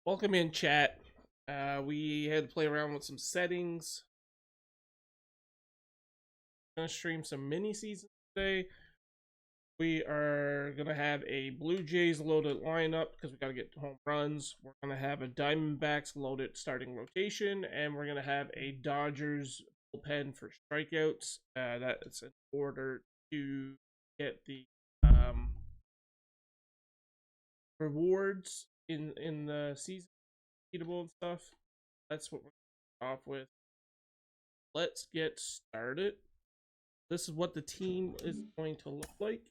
Welcome in, chat. We had to play around with some settings. I'm gonna stream some mini seasons today. We are gonna have a Blue Jays loaded lineup because we gotta get home runs. We're gonna have a Diamondbacks loaded starting rotation, and we're gonna have a Dodgers bullpen for strikeouts. That's in order to get the rewards in the season, eatable and stuff. That's what we're off with. Let's get started. This is what the team is going to look like.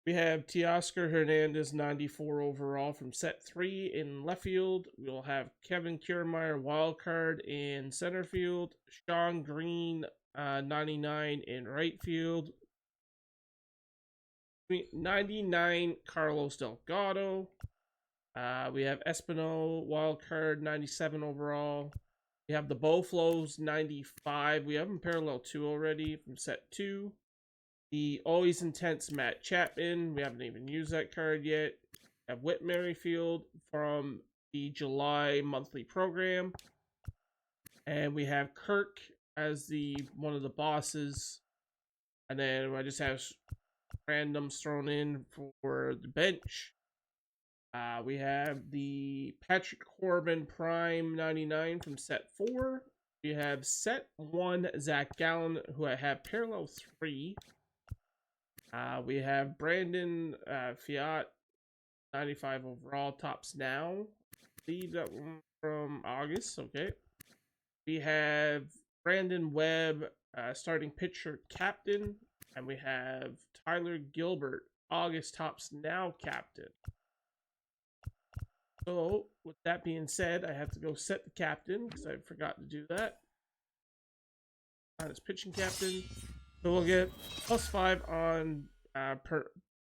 We have Teoscar Hernandez, 94 overall from set 3 in left field. We'll have Kevin Kiermaier, wild card in center field. Sean Green, 99 in right field. 99, Carlos Delgado. We have Espino, wild card, 97 overall. We have the Bowflows, 95. We have him parallel 2 already from set 2. The Always Intense Matt Chapman. We haven't even used that card yet. We have Whit Merrifield from the July monthly program. And we have Kirk as one of the bosses. And then I just have randoms thrown in for the bench. We have the Patrick Corbin Prime 99 from set 4. We have set 1 Zach Gallen, who I have parallel 3. We have Brandon Fiat 95 overall, tops now. I believe that one from August. Okay. We have Brandon Webb, starting pitcher captain, and we have Tyler Gilbert, August tops now captain. So, with that being said, I have to go set the captain because I forgot to do that. On his pitching captain. So we'll get +5 on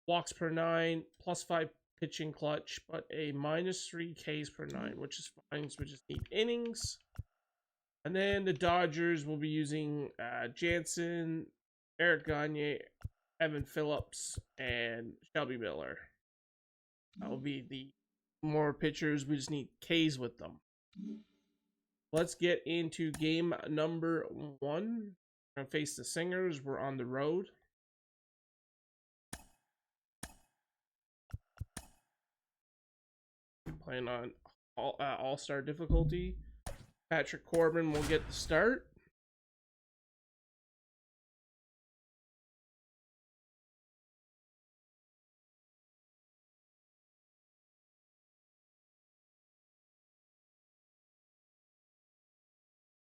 walks per 9, +5 pitching clutch, but a -3 Ks per 9, which is fine. So we just need innings. And then the Dodgers will be using Jansen, Eric Gagne, Evan Phillips, and Shelby Miller. That will be the more pitchers. We just need Ks with them. Let's get into game number 1. We're gonna face the Singers. We're on the road. We're playing on all-star difficulty. Patrick Corbin will get the start.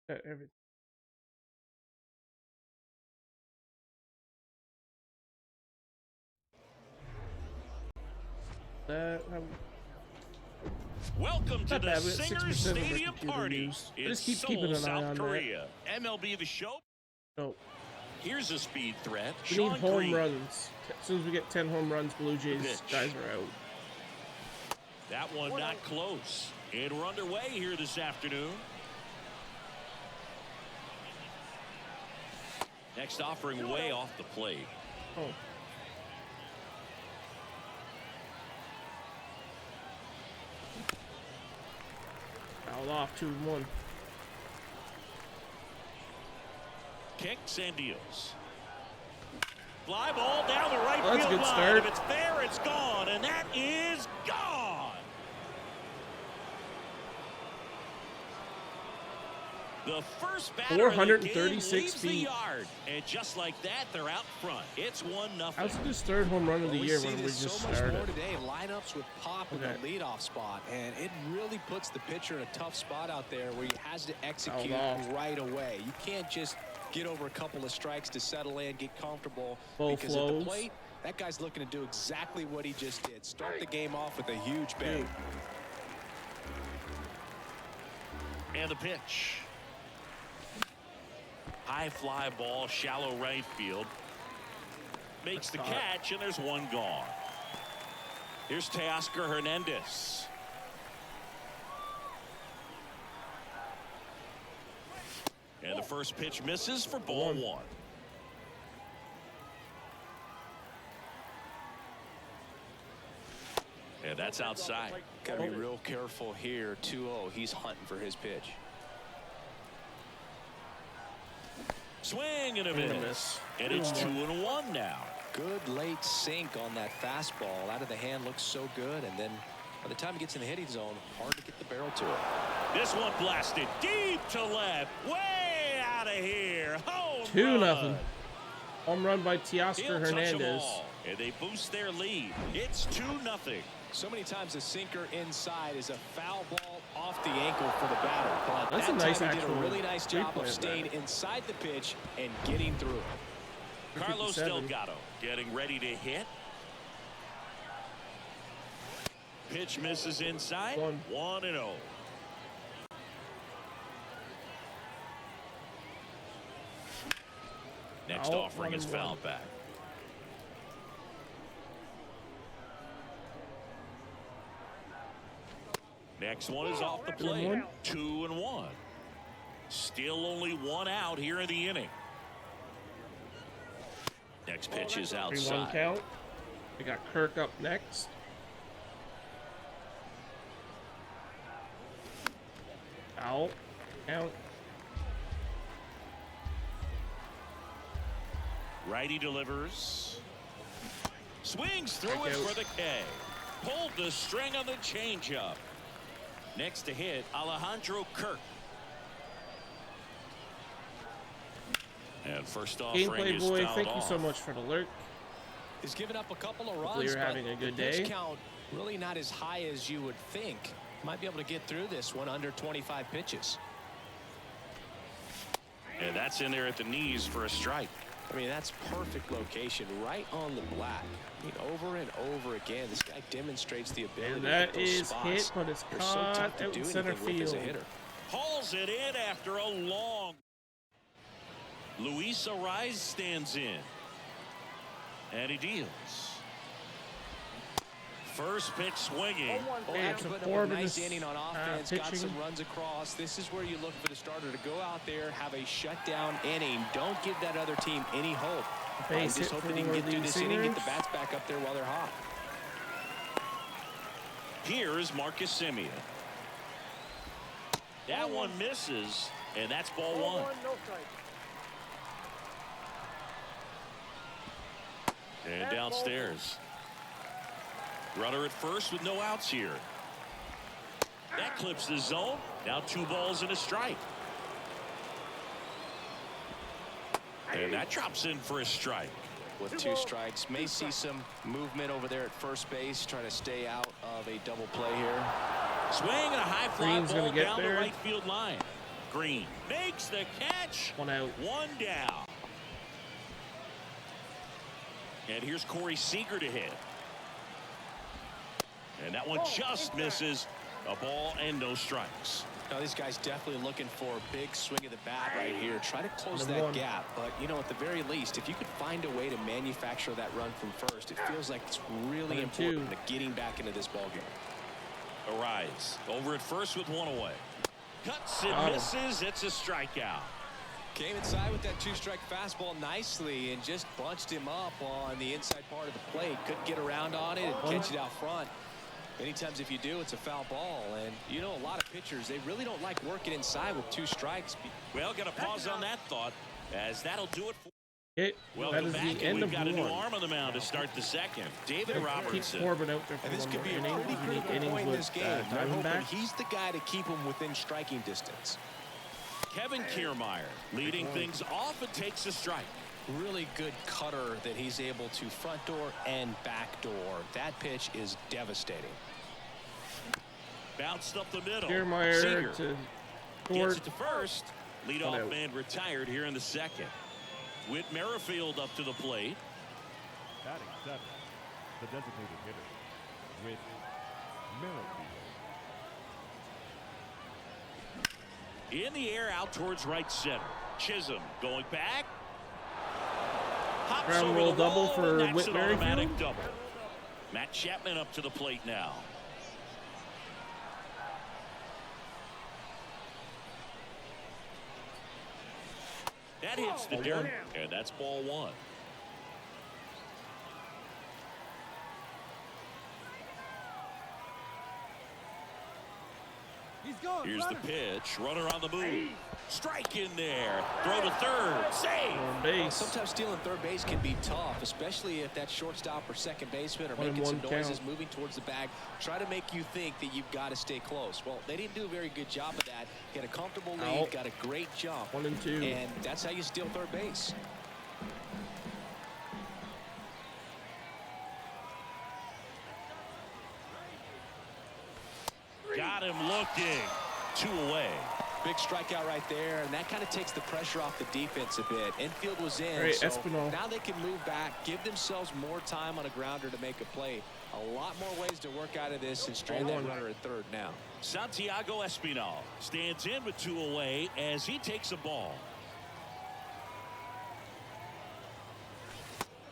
Everything. Welcome to the Singers Stadium Party in Seoul, South Korea. MLB The Show. Oh. Here's a speed threat. We need home runs. As soon as we get 10 home runs, Blue Jays guys are out. That one not close. And we're underway here this afternoon. Next offering way off the plate. Oh. Fouled off 2-1. Kicks and deals. Fly ball down the right That's field a good line. start. If it's there, it's gone, and that is gone. The first batter 436 of the game leaves feet. the yard, and just like that, they're out front. It's 1-0. How's his 3rd home run of the year when we just so much started? more today. Lineups with pop in the leadoff spot, and it really puts the pitcher in a tough spot out there where he has to execute right away. You can't just get over a couple of strikes to settle in, get comfortable, because at the plate, that guy's looking to do exactly what he just did. Start the game off with a huge bang. And the pitch. High fly ball, shallow right field. Makes the catch, and there's one gone. Here's Teoscar Hernandez. And the first pitch misses for ball 1. And that's outside. Got to be real careful here. 2-0. He's hunting for his pitch. Swing and a miss. And it's 2-1 now. Good late sink on that fastball. Out of the hand, looks so good. And then by the time he gets in the hitting zone, hard to get the barrel to it. This one blasted deep to left. Way out of here. 2-0. Home run by Teoscar Hernandez. And they boost their lead. It's 2-0. So many times a sinker inside is a foul ball off the ankle for the batter. But that's that a nice time he did a actual really nice job of replay staying inside the pitch and getting through it. Carlos Delgado getting ready to hit. Pitch misses inside. 1-0. Next offering is fouled back. Next one is off the plate. 2-1. Still only one out here in the inning. Next pitch is outside. 3-1 count. We got Kirk up next. Out. Count. Righty delivers. Swings through it for the K. Pulled the string on the changeup. Next to hit, Alejandro Kirk. And first offering Gameplay is boy, fouled thank off. you so much for the alert. He's given up a couple of runs. Hopefully you're having a good the pitch day. count really not as high as you would think. Might be able to get through this one under 25 pitches. And that's in there at the knees for a strike. I mean, that's perfect location, right on the black. I mean, over and over again, this guy demonstrates the ability And to that hit those is spots. hit, but it's They're so caught tough to out do in center anything with as a field. hitter. Hauls it in after a long. Luis Ariz stands in. And he deals. First pitch swinging. Well, after putting up a nice inning on offense, got some runs across. This is where you look for the starter to go out there, have a shutdown inning. Don't give that other team any hope. Base just hit hope that he can for get through the this inning, get the Singers. bats back up there while they're hot. Here is Marcus Semien. That one misses, and that's ball one. And downstairs. Runner at first with no outs here. That clips the zone. Now 2 balls and a strike. And that drops in for a strike. With 2 strikes, may see some movement over there at first base, trying to stay out of a double play here. Swing and a high fly Green's ball gonna get down the there. right field line. Green makes the catch. 1 out. 1 down. And here's Corey Seager to hit. And that one just misses. A ball and no strikes. Now, this guy's definitely looking for a big swing of the bat right here. Try to close that gap. But, you know, at the very least, if you could find a way to manufacture that run from first, it feels like it's really important to getting back into this ballgame. Ariz over at first with 1 away. Cuts and misses. It's a strikeout. Came inside with that 2-strike fastball nicely and just bunched him up on the inside part of the plate. Couldn't get around on it and catch it out front. Many times if you do, it's a foul ball. And, you know, a lot of pitchers, they really don't like working inside with 2 strikes. Well, got to pause on that thought, as that'll do it for. That is the end We've of got a new 1. arm on the mound to start the second. David Robertson. Keep Corbin out there for And this 1 could more be a inning. pretty You need critical innings point in with this game. I'm hoping Diamondback. he's the guy to keep him within striking distance. Kevin Kiermaier leading things off and takes a strike. Really good cutter that he's able to front door and back door. That pitch is devastating. Bounced up the middle. Kiermaier Seager to gets short. it to first. Leadoff man retired here in the second. Whit Merrifield up to the plate. Batting 7, the designated hitter, Whit Merrifield. In the air out towards right center. Chisholm going back. Hops Ground over roll the double wall, for and that's Whit an automatic Merrifield. double. Matt Chapman up to the plate now. That hits the dirt, and that's ball 1. Here's the pitch. Runner on the move. Strike in there. Throw to third. Save. Base. Sometimes stealing third base can be tough, especially if that shortstop or second baseman are making some noises, moving towards the bag. Try to make you think that you've got to stay close. Well, they didn't do a very good job of that. Get a comfortable lead, got a great jump. 1-2. And that's how you steal third base. Got him looking. 2 away. Big strikeout right there, and that kind of takes the pressure off the defense a bit. Infield was in, right, so Espinal. now they can move back, give themselves more time on a grounder to make a play. A lot more ways to work out of this and strand that runner at third now. Santiago Espinal stands in with 2 away as he takes a ball.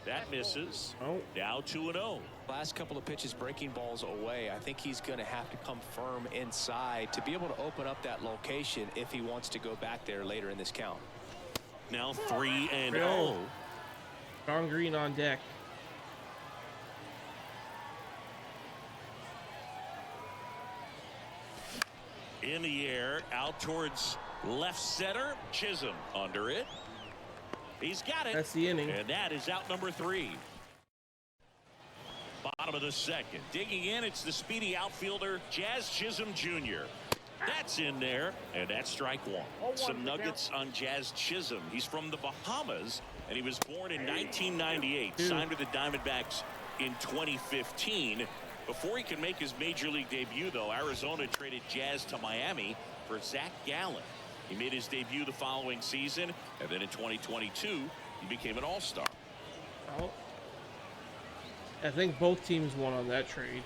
That misses. Now 2-0. Last couple of pitches breaking balls away. I think he's going to have to come firm inside to be able to open up that location if he wants to go back there later in this count. Now 3-0. John Green on deck. In the air, out towards left center. Chisholm under it. He's got it. That's the inning. And that is out number 3. Bottom of the second. Digging in, it's the speedy outfielder, Jazz Chisholm Jr. That's in there, and that's strike 1. Some nuggets on Jazz Chisholm. He's from the Bahamas, and he was born in 1998. Signed with the Diamondbacks in 2015. Before he could make his major league debut, though, Arizona traded Jazz to Miami for Zach Gallen. He made his debut the following season, and then in 2022, he became an all-star. Oh. I think both teams won on that trade.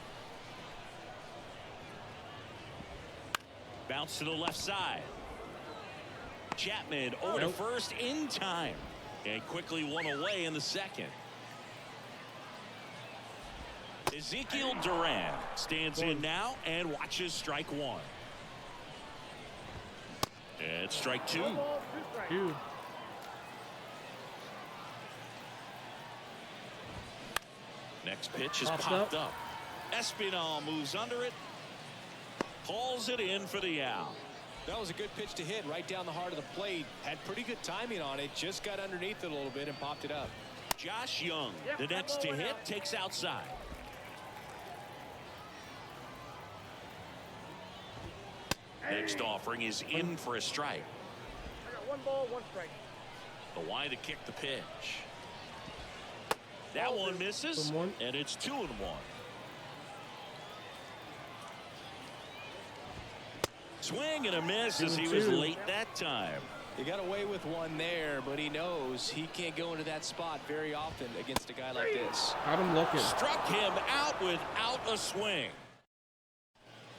Bounce to the left side. Chapman over to first in time. And quickly 1 away in the second. Ezekiel Duran stands in now and watches strike 1. And strike 2. Next pitch is popped up. Espinal moves under it. Hauls it in for the out. That was a good pitch to hit right down the heart of the plate. Had pretty good timing on it. Just got underneath it a little bit and popped it up. Josh Young, the next to hit, takes outside. Next offering is in for a strike. I got 1 ball, 1 strike. The wide to kick the pitch. That one misses, and it's 2-1. Swing and a miss as he was late that time. He got away with one there, but he knows he can't go into that spot very often against a guy like this. Got him looking. Struck him out without a swing.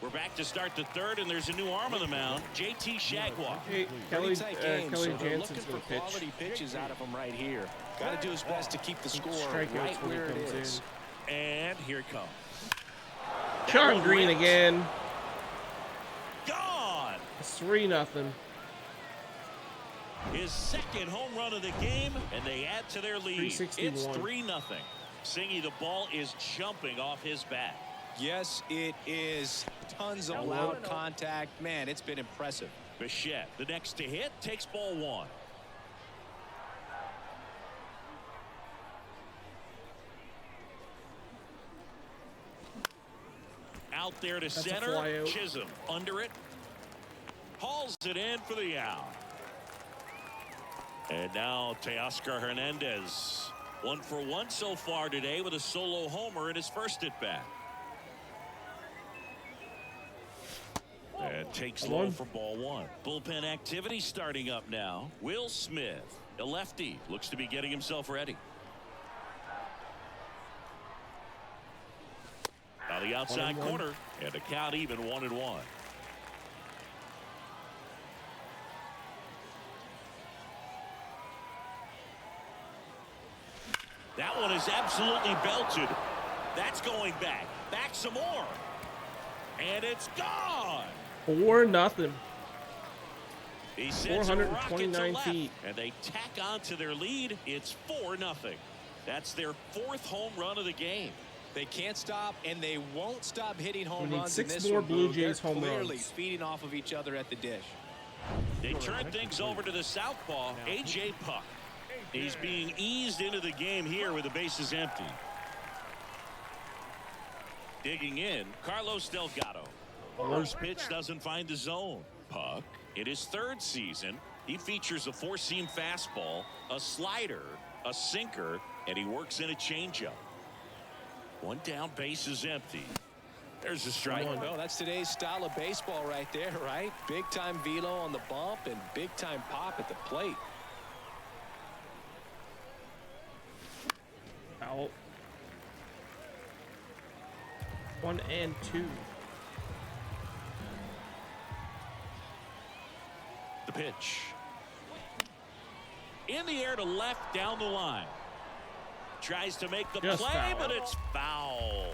We're back to start the third, and there's a new arm on the mound, JT Shagwell. Hey, Kelly Jansen's for pitch. quality pitches out of him right here. Got to do his best to keep the score right where it is. And here it comes. John Green again. Gone. 3-0. His second home run of the game, and they add to their lead. It's 3-0. Singy, the ball is jumping off his bat. Yes, it is. Tons of loud contact. Man, it's been impressive. Bichette, the next to hit, takes ball 1. Out there to center. Chisholm under it. Hauls it in for the out. And now Teoscar Hernandez. 1 for 1 so far today with a solo homer in his first at bat. And takes low for ball 1. Bullpen activity starting up now. Will Smith, a lefty, looks to be getting himself ready. Now the outside corner, and the count even 1-1. That one is absolutely belted. That's going back. Back some more. And it's gone. 4-0. He sends a rocket to 429 left, feet. and they tack on to their lead. It's 4-0. That's their 4th home run of the game. They can't stop, and they won't stop hitting home We need runs in 6 this more one, Blue Boog. Jays They're home clearly runs. feeding off of each other at the dish. They turn things over to the southpaw, A.J. Puck. He's being eased into the game here with the bases empty. Digging in, Carlos Delgado. First pitch doesn't find the zone. Puck, in his 3rd season, he features a 4-seam fastball, a slider, a sinker, and he works in a changeup. 1 down, base is empty. There's a strike. Well, that's today's style of baseball right there, right? Big-time velo on the bump and big-time pop at the plate. Out. 1 and 2. The pitch. In the air to left, down the line. Tries to make the Just play, foul. but it's foul.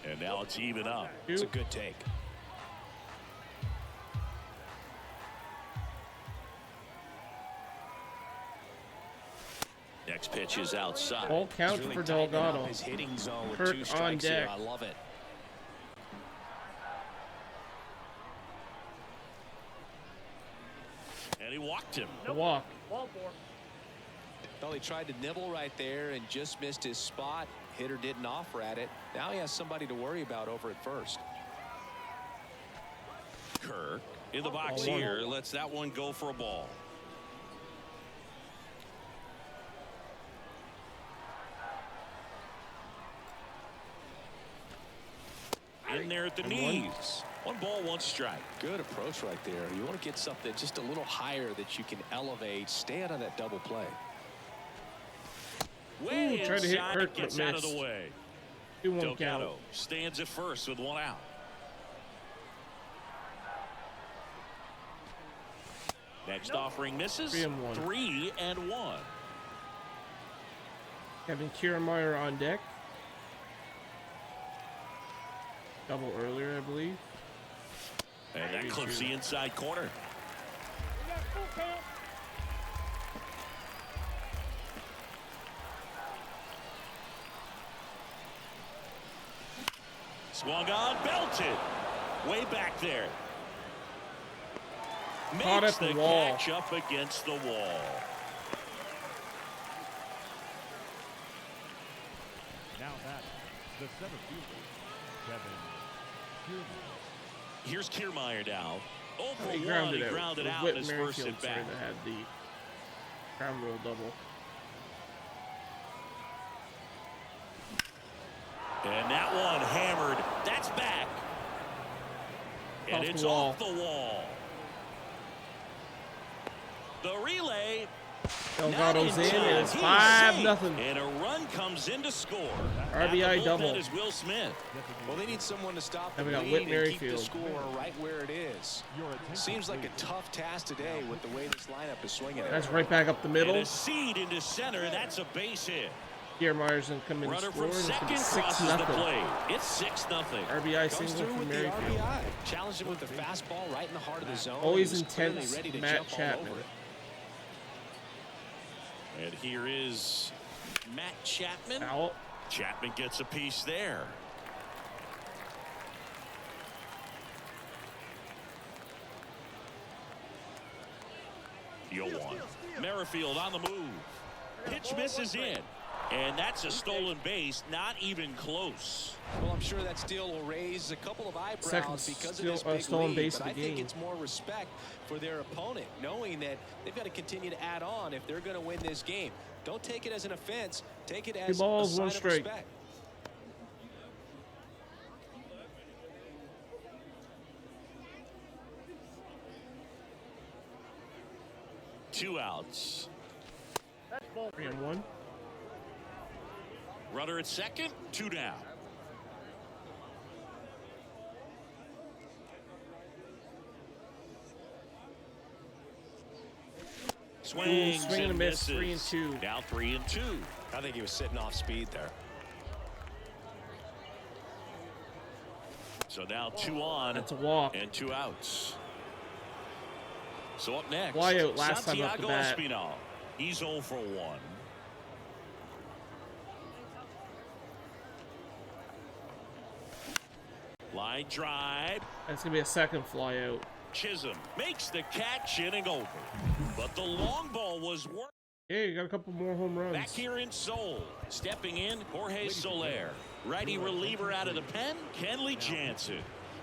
And now it's even up. It's a good take. Next pitch is outside. All count He's really for tightening up Delgado. his hitting zone with Kirk 2 on strikes here. deck. I love it. And he walked him. A walk. Ball 4. Well, he tried to nibble right there and just missed his spot. Hitter didn't offer at it. Now he has somebody to worry about over at first. Kirk in the box Ball 1. here. Lets that one go for a ball. In there at the knees. 1 ball, 1 strike. Good approach right there. You want to get something just a little higher that you can elevate. Stay out of that double play. Way Ooh, tried to hit inside, Kirk, gets but out of the missed. way. 2-1 Delgado count. stands at first with 1 out. Next offering misses. 3-1. 3-1. Kevin Kiermaier on deck. Double earlier, I believe. And that clips the inside corner. We got full count. Swung on, belted. Way back there. Caught Makes at the the wall. catch up against the wall. Now that the center fielder, Kevin Kiermaier. Here's Kiermaier now. 0 for He 1. grounded He out. grounded It was out Whit in his first Merrifield, at sorry, bat. that had the ground rule double. And that one hammered. That's back. And Off the it's wall. off the wall. The relay. Delgado's not in, time. and it's He's 5-0. safe. And a run comes in to score. RBI At the bullpen double. is Will Smith. Well, they need someone to stop the And we got lead Whit and keep the Merrifield. score right where it is. Your attention, Seems like a please. tough task today with the way this lineup is swinging. That's right back up the middle. And a seed into center. That's a base hit. Kiermaier's gonna come in and Runner score, from and it's gonna be second crosses the 6-0. plate. It's 6-0. RBI Comes single through from with the Merrifield. RBI. Challenged him with the fastball right in the heart of the zone. Always He was clearly intense, ready to Matt jump all Chapman. over it. And here is Matt Chapman. Out. Chapman gets a piece there. Yoan. Merrifield on the move. Pitch misses in. And that's a stolen base, not even close. Well, I'm sure that steal will raise a couple of eyebrows Second because steal- of this big stolen lead, base but of the I think game. it's more respect for their opponent, knowing that they've got to continue to add on if they're going to win this game. Don't take it as an offense. Take it as balls, a sign one of strike. respect. Two outs. That's ball 3. 3-1. Runner at second, 2 down. Swings swing and a miss, misses. 3-2. Now 3-2. I think he was sitting off speed there. So now 2 on That's a walk. and 2 outs. So up next, Fly out last time off the Santiago bat. Espinal. He's 0 for 1. Line drive. That's gonna be a second fly out. Chisholm makes the catch, inning over. But the long ball was worked. Yeah, you got a couple more home runs. Back here in Seoul, stepping in, Jorge Soler. Righty reliever out of the pen, Kenley Jansen.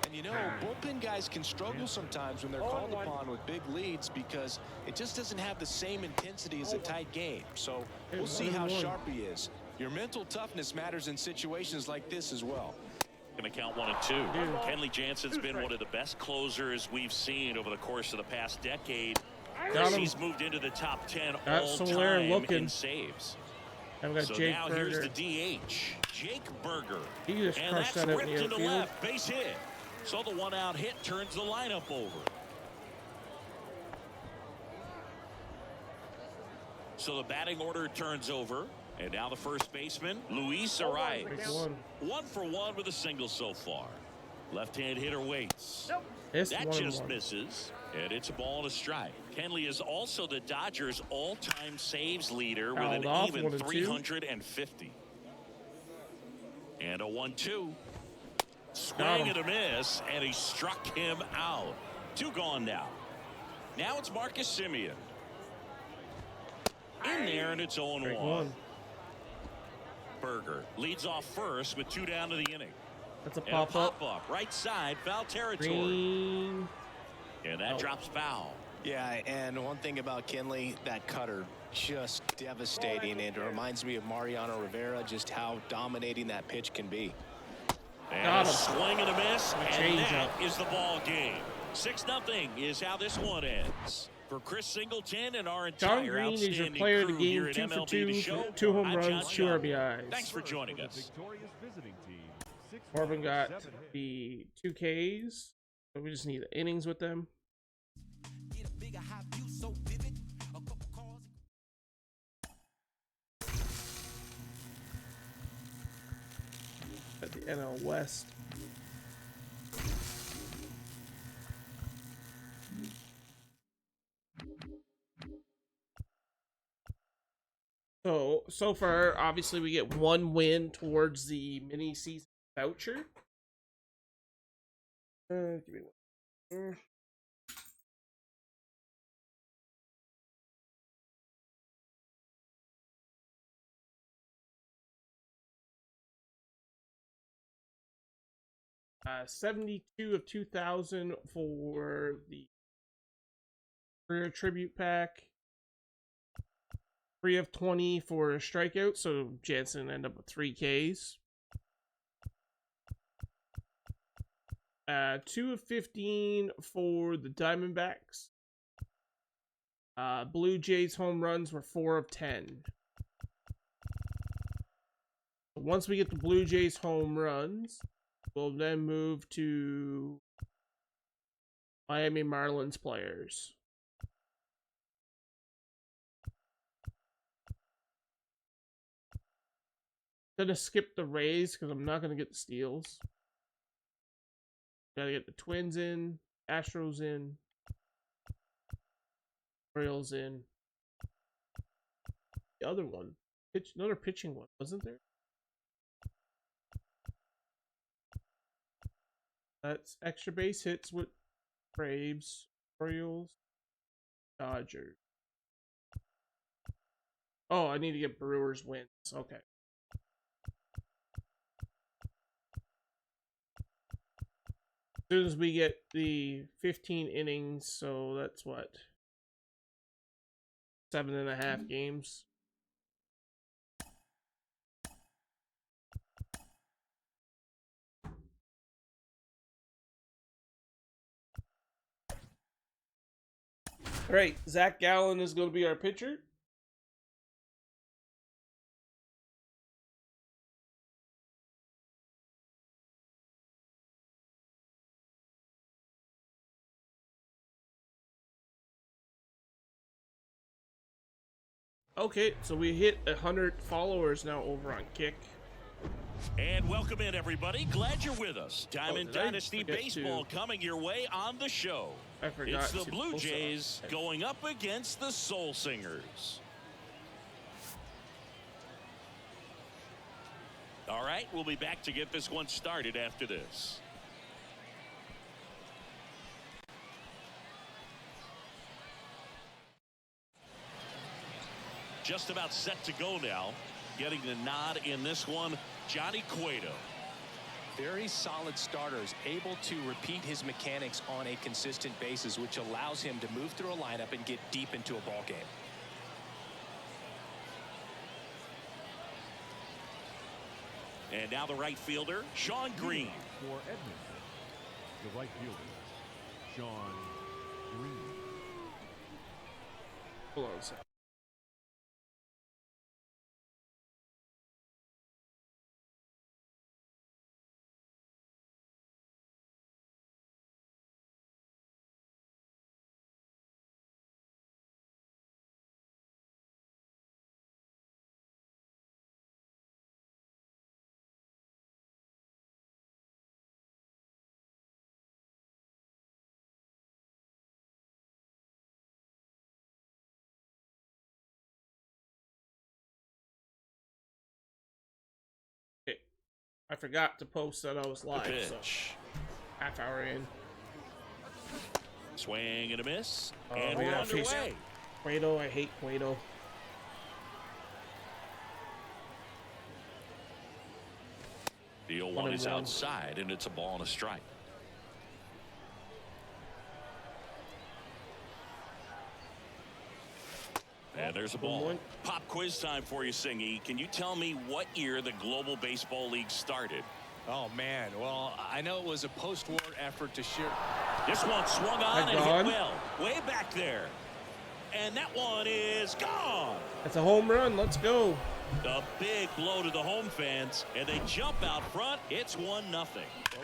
And you know, bullpen guys can struggle sometimes when they're called upon with big leads because it just doesn't have the same intensity as a tight game. So we'll see how sharp he is. Your mental toughness matters in situations like this as well. Going to count 1 and 2. Kenley Jansen's been one of the best closers we've seen over the course of the past decade. He's moved into the top 10 all-time in saves. I've got So Jake now Berger. here's the DH, Jake Berger. He just And crushed that's that out ripped in the into outfield. left, base hit. So the one-out hit turns the lineup over. So the batting order turns over. And now the first baseman, Luis arrives. 1 for 1 with a single so far. Left-hand hitter waits. That just misses. And it's a ball and a strike. Kenley is also the Dodgers' all-time saves leader with an even 350. And a 1-2. Swing and a miss, and he struck him out. 2 gone now. Now it's Marcus Semien. In there, and it's 0-1. Berger leads off first with 2 down to the inning. That's a pop-up. Right side, foul territory. Green. And that drops foul. Yeah, and one thing about Kenley, that cutter, just devastating. And it reminds me of Mariano Rivera, just how dominating that pitch can be. And a swing and a miss, and that is the ball game. 6-0 is how this one ends. For Chris Singleton and our entire Green is your outstanding player of the crew here game, at 2 for MLB 2, The 2 home I'm runs, John 2 Young. RBIs. Thanks for joining us. Marvin got the 2 Ks, so we just need innings with them. At the NL West. So far, obviously, we get 1 win towards the mini season voucher. Give me 1. 72 of 2,000 for the career tribute pack. 3 of 20 for a strikeout, so Jansen ended up with 3 Ks. 2 of 15 for the Diamondbacks. Blue Jays home runs were 4 of 10. Once we get the Blue Jays home runs, we'll then move to Miami Marlins players. I'm gonna skip the Rays because I'm not gonna get the steals. Gotta get the Twins in, Astros in, Orioles in. The other one, another pitching one, wasn't there? That's extra base hits with Braves, Orioles, Dodgers. Oh, I need to get Brewers wins. Okay. As soon as we get the 15 innings, so that's what? 7.5 games. All right, Zach Gallen is going to be our pitcher. Okay, so we hit 100 followers now over on Kick. And welcome in, everybody. Glad you're with us. Diamond did I Dynasty forget Baseball coming your way on the show. I forgot It's the to Blue post it. Jays going up against the Soul Singers. All right, we'll be back to get this one started after this. Just about set to go now. Getting the nod in this one, Johnny Cueto. Very solid starters, able to repeat his mechanics on a consistent basis, which allows him to move through a lineup and get deep into a ball game. And now the right fielder, Sean Green. For Edmonton, the right fielder, Sean Green. Hold on a second. I forgot to post that I was live, so Pitch. half hour in. Swing and a miss. Oh, And we we're gotta face underway. Cueto, I hate Cueto. The 0-1 1-1. is outside, and it's a ball and a strike. And there's a ball. 1-1. Pop quiz time for you, Singy. Can you tell me what year the Global Baseball League started? Oh, man. Well, I know it was a post-war effort to share. This one swung on and Gone. hit well. Way back there. And that one is gone. That's a home run. Let's go. A big blow to the home fans, and they jump out front. It's 1-0. Well,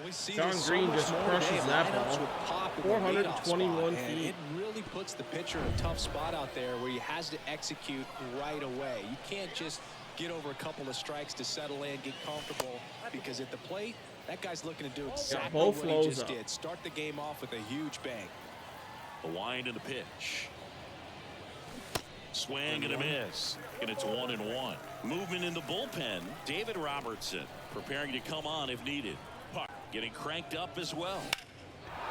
we see John this Green so much just more crushes today. that Lineups ball. with pop in the leadoff 421 spot, and feet. it really puts the pitcher in a tough spot out there where he has to execute right away. You can't just get over a couple of strikes to settle in, get comfortable, because at the plate, that guy's looking to do exactly both what he flows just up. did. Start the game off with a huge bang. The wind and the pitch. Swing and a miss. And it's 1-1. Movement in the bullpen. David Robertson preparing to come on if needed. Park getting cranked up as well.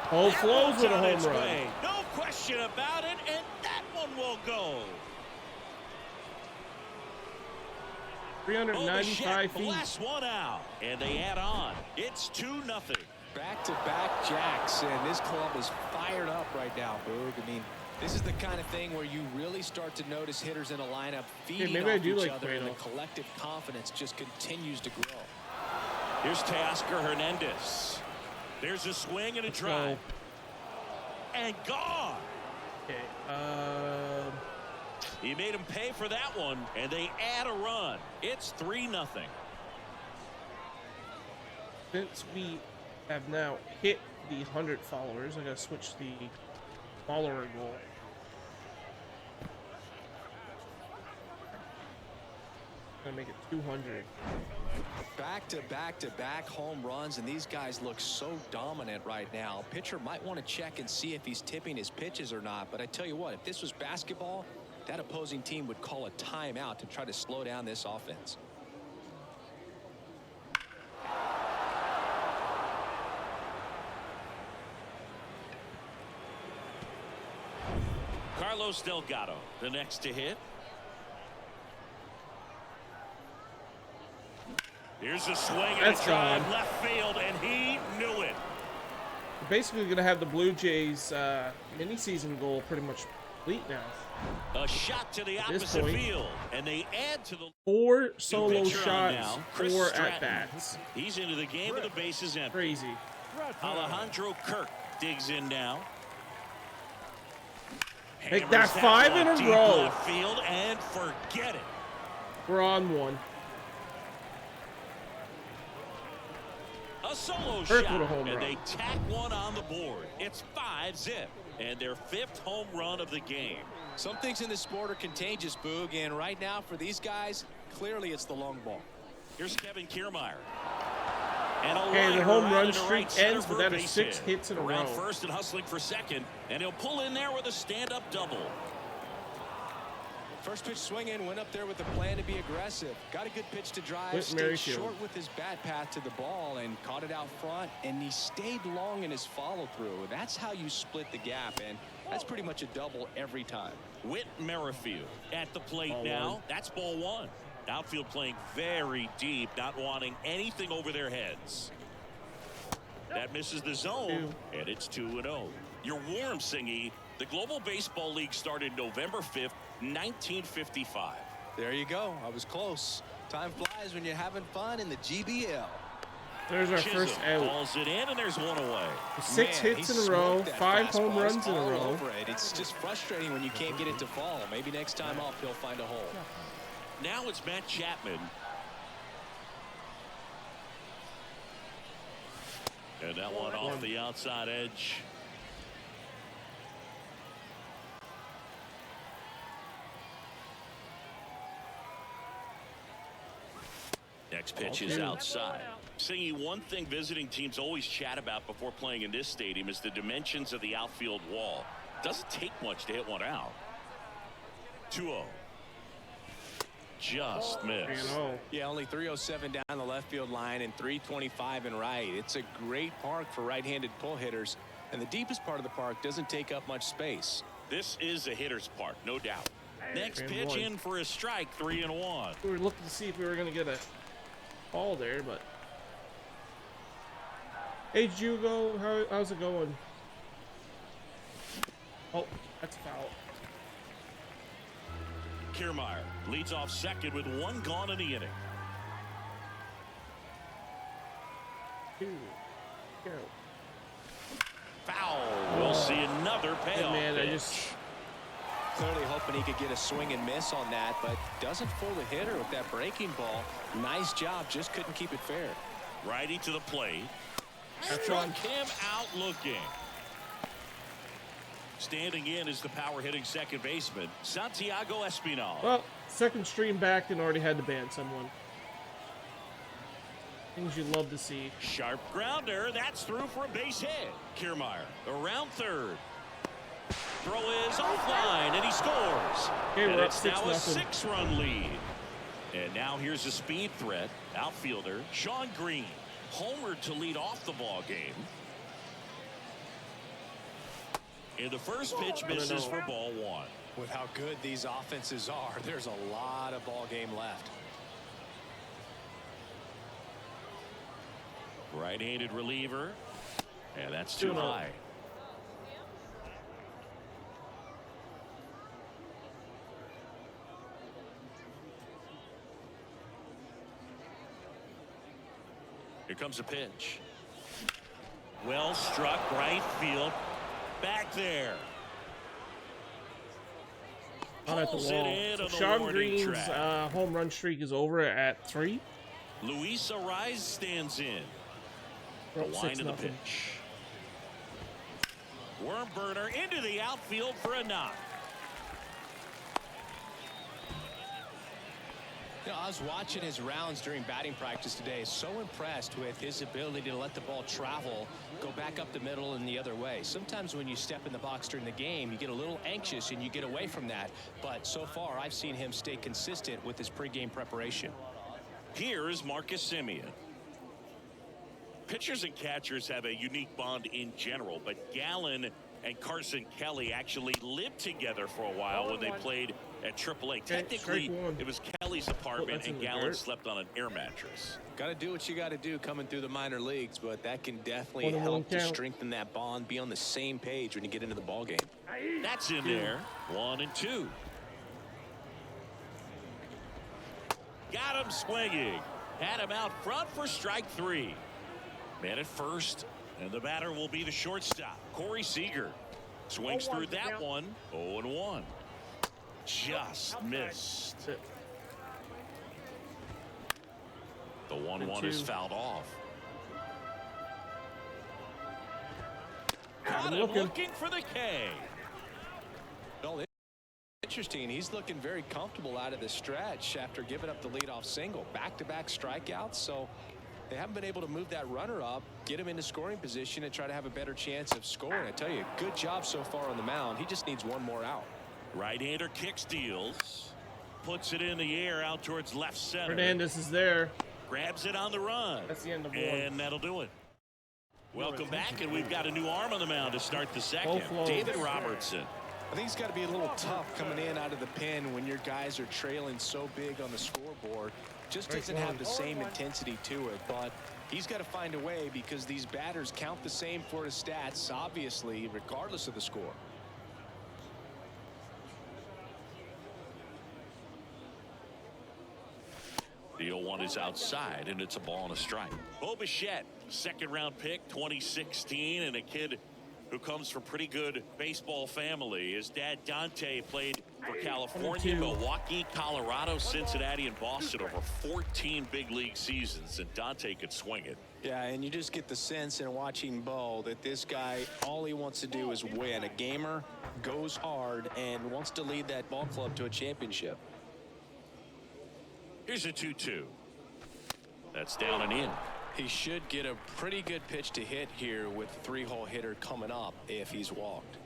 Whole That flows one's with a on home its run. way. No question about it. And that one will go. 395 feet. Blast one out. And they add on. It's 2-0. Back-to-back jacks, and this club is fired up right now, Boog. I mean, this is the kind of thing where you really start to notice hitters in a lineup feeding maybe I off do each like other, and Cueto. the collective confidence just continues to grow. Here's Teoscar Hernandez. There's a swing and a Let's drive. go. And gone. Okay. He made him pay for that one, and they add a run. It's 3-0. Since we have now hit the 100 followers, I gotta switch the follower goal. Gonna make it 200. Back-to-back-to-back home runs, and these guys look so dominant right now. Pitcher might want to check and see if he's tipping his pitches or not, but I tell you what, if this was basketball, that opposing team would call a timeout to try to slow down this offense. Carlos Delgado, the next to hit. Here's a swing and That's a drive gone. left field, and he knew it. We're basically gonna have the Blue Jays mini season goal pretty much complete now. A shot to the this opposite point. field, and they add to the 4 solo pitcher on shots, now, Chris 4 Stratton. at-bats. He's into the game with the bases empty. Crazy. Alejandro Kirk digs in now. Make Hammers that 5 one in a deep row. left field and forget it. We're on one. A solo Kirk shot, with a home and run. they tack one on the board. It's 5-zip, and their 5th home run of the game. Some things in this sport are contagious, Boog, and right now for these guys, clearly it's the long ball. Here's Kevin Kiermaier. And Okay, the home run streak ends, but that is 6 hits in a row. Around first and hustling for second, and he'll pull in there with a stand-up double. First pitch swinging, went up there with a plan to be aggressive. Got a good pitch to drive, stayed short with his bat path to the ball and caught it out front, and he stayed long in his follow-through. That's how you split the gap, and that's pretty much a double every time. Whit Merrifield at the plate now. That's ball one. Outfield playing very deep, not wanting anything over their heads. That misses the zone, and it's 2-0. You're warm, Singy. The Global Baseball League started November 5th, 1955. There you go. I was close. Time flies when you're having fun in the GBL. There's our first out. Balls it in, and there's one away. 6 hits in a row, 5 home runs in a row. It's just frustrating when you can't get it to fall. Maybe next time off he'll find a hole. Now it's Matt Chapman. And that one off the outside edge. Next pitch is outside. Singy, one thing visiting teams always chat about before playing in this stadium is the dimensions of the outfield wall. Doesn't take much to hit one out. 2-0. Just missed. Yeah, only 307 down the left field line and 325 in right. It's a great park for right-handed pull hitters, and the deepest part of the park doesn't take up much space. This is a hitter's park, no doubt. Next pitch in for a strike, 3-1. We were looking to see if we were going to get a ball there, but hey, Jugo, how's it going? Oh, that's a foul. Kiermaier leads off second with 1 gone in the inning. 2, go. Foul. We'll see another payoff. Hey man, pitch. Clearly hoping he could get a swing and miss on that, but doesn't fool the hitter with that breaking ball. Nice job, just couldn't keep it fair. Righty to the plate. Struck him out looking. Standing in is the power hitting second baseman, Santiago Espinal. Well, second stream back and already had to ban someone. Things you love to see. Sharp grounder. That's through for a base hit. Kiermaier around third. Throw is offline, and he scores. Okay, and we're up it's now 6-0. a 6-run lead. And now here's a speed threat. Outfielder Sean Green, homered to lead off the ball game. And the first pitch misses for ball one. With how good these offenses are, there's a lot of ball game left. Right-handed reliever, and that's too high. Here comes a pitch. Well struck, right field. Back there. Not at the wall. So Sean Green's home run streak is over at 3. Luis Ariz stands in. The line of the pitch. Worm burner into the outfield for a knock. You know, I was watching his rounds during batting practice today. So impressed with his ability to let the ball travel, go back up the middle and the other way. Sometimes when you step in the box during the game, you get a little anxious and you get away from that. But so far, I've seen him stay consistent with his pregame preparation. Here is Marcus Semien. Pitchers and catchers have a unique bond in general, but Gallen and Carson Kelly actually lived together for a while when they played at AAA. Technically, it was Kelly's apartment, and Gallen slept on an air mattress. Got to do what you got to do coming through the minor leagues, but that can definitely help to strengthen that bond, be on the same page when you get into the ball game. That's in there. 1-2. Got him swinging. Had him out front for strike 3. Man at first, and the batter will be the shortstop, Corey Seager. Swings through that one. 0-1. Just missed. The 1-1 is fouled off. Got him looking for the K. Interesting. He's looking very comfortable out of the stretch after giving up the leadoff single. Back-to-back strikeouts, so they haven't been able to move that runner up, get him into scoring position, and try to have a better chance of scoring. I tell you, good job so far on the mound. He just needs one more out. Right-hander kicks, deals, puts it in the air out towards left center. Hernandez is there. Grabs it on the run. That's the end of one. And that'll do it. Welcome back, and we've got a new arm on the mound to start the second. David Robertson. I think it's got to be a little tough coming in out of the pen when your guys are trailing so big on the scoreboard. Just doesn't have the same intensity to it, but he's got to find a way because these batters count the same for his stats, obviously, regardless of the score. The 0-1 is outside, and it's a ball and a strike. Bo Bichette, second-round pick, 2016, and a kid who comes from pretty good baseball family. His dad, Dante, played for California, Milwaukee, Colorado, Cincinnati, and Boston over 14 big league seasons, and Dante could swing it. Yeah, and you just get the sense in watching Bo that this guy, all he wants to do is win. A gamer, goes hard, and wants to lead that ball club to a championship. Here's a 2-2. That's down and in. He should get a pretty good pitch to hit here with the three-hole hitter coming up if he's walked.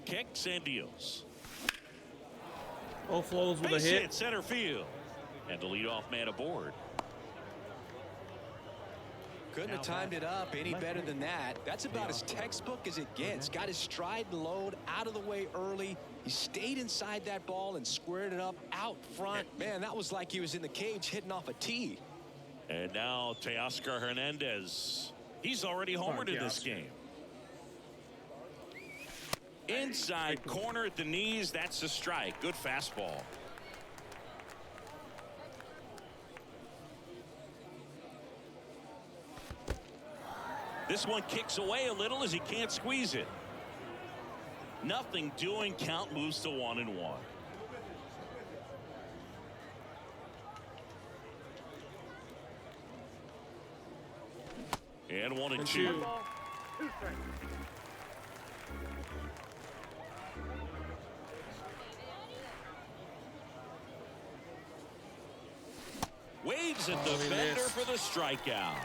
Kicks and deals. Both flows with a Base hit. hit center field. And the leadoff man aboard. Couldn't have timed it up any better than that. That's about as textbook as it gets. Got his stride and load out of the way early. He stayed inside that ball and squared it up out front. Man, that was like he was in the cage hitting off a tee. And now Teoscar Hernandez. He's already homered in this game. Inside corner at the knees. That's a strike. Good fastball. This one kicks away a little as he can't squeeze it. Nothing doing. Count moves to 1-1. And 1-2. Waves at the bender for the strikeout.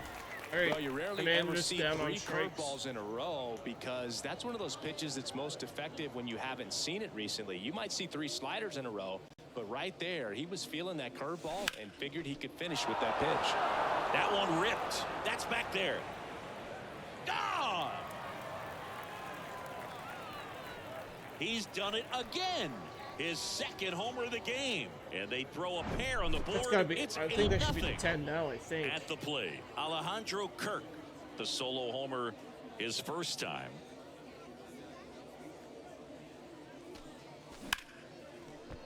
Well, you rarely ever see three curveballs in a row because that's one of those pitches that's most effective when you haven't seen it recently. You might see three sliders in a row, but right there, he was feeling that curveball and figured he could finish with that pitch. That one ripped. That's back there. Gone! He's done it again. His second homer of the game. And they throw a pair on the board. It's gotta be, it's I think that should be the 10 now, I think. At the plate, Alejandro Kirk, the solo homer his first time.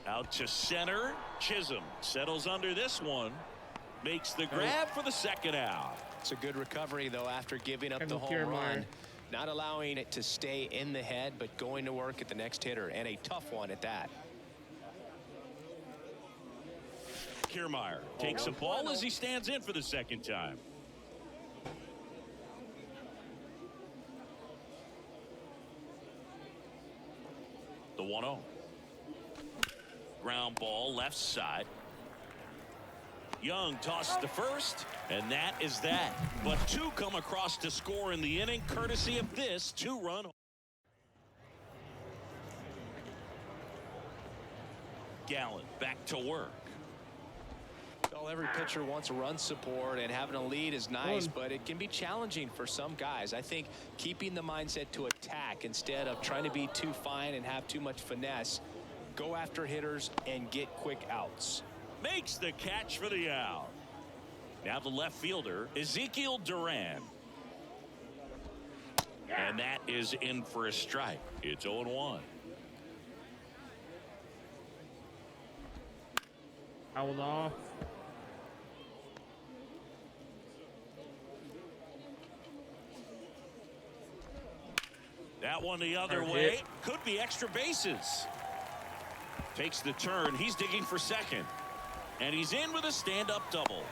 Out to center. Chisholm settles under this one. Makes the grab for the second out. It's a good recovery, though, after giving up the home run. Not allowing it to stay in the head, but going to work at the next hitter, and a tough one at that. Kiermaier takes a ball as he stands in for the second time. The 1-0. Ground ball left side. Young tosses to first, and that is that. But two come across to score in the inning, courtesy of this two-run. Gallen back to work. Well, every pitcher wants run support, and having a lead is nice, but it can be challenging for some guys. I think keeping the mindset to attack instead of trying to be too fine and have too much finesse, go after hitters and get quick outs. Makes the catch for the out. Now the left fielder, Ezekiel Duran. And that is in for a strike. It's 0-1. Fouled off. That one the other way. Could be extra bases. Takes the turn. He's digging for second. And he's in with a stand-up double.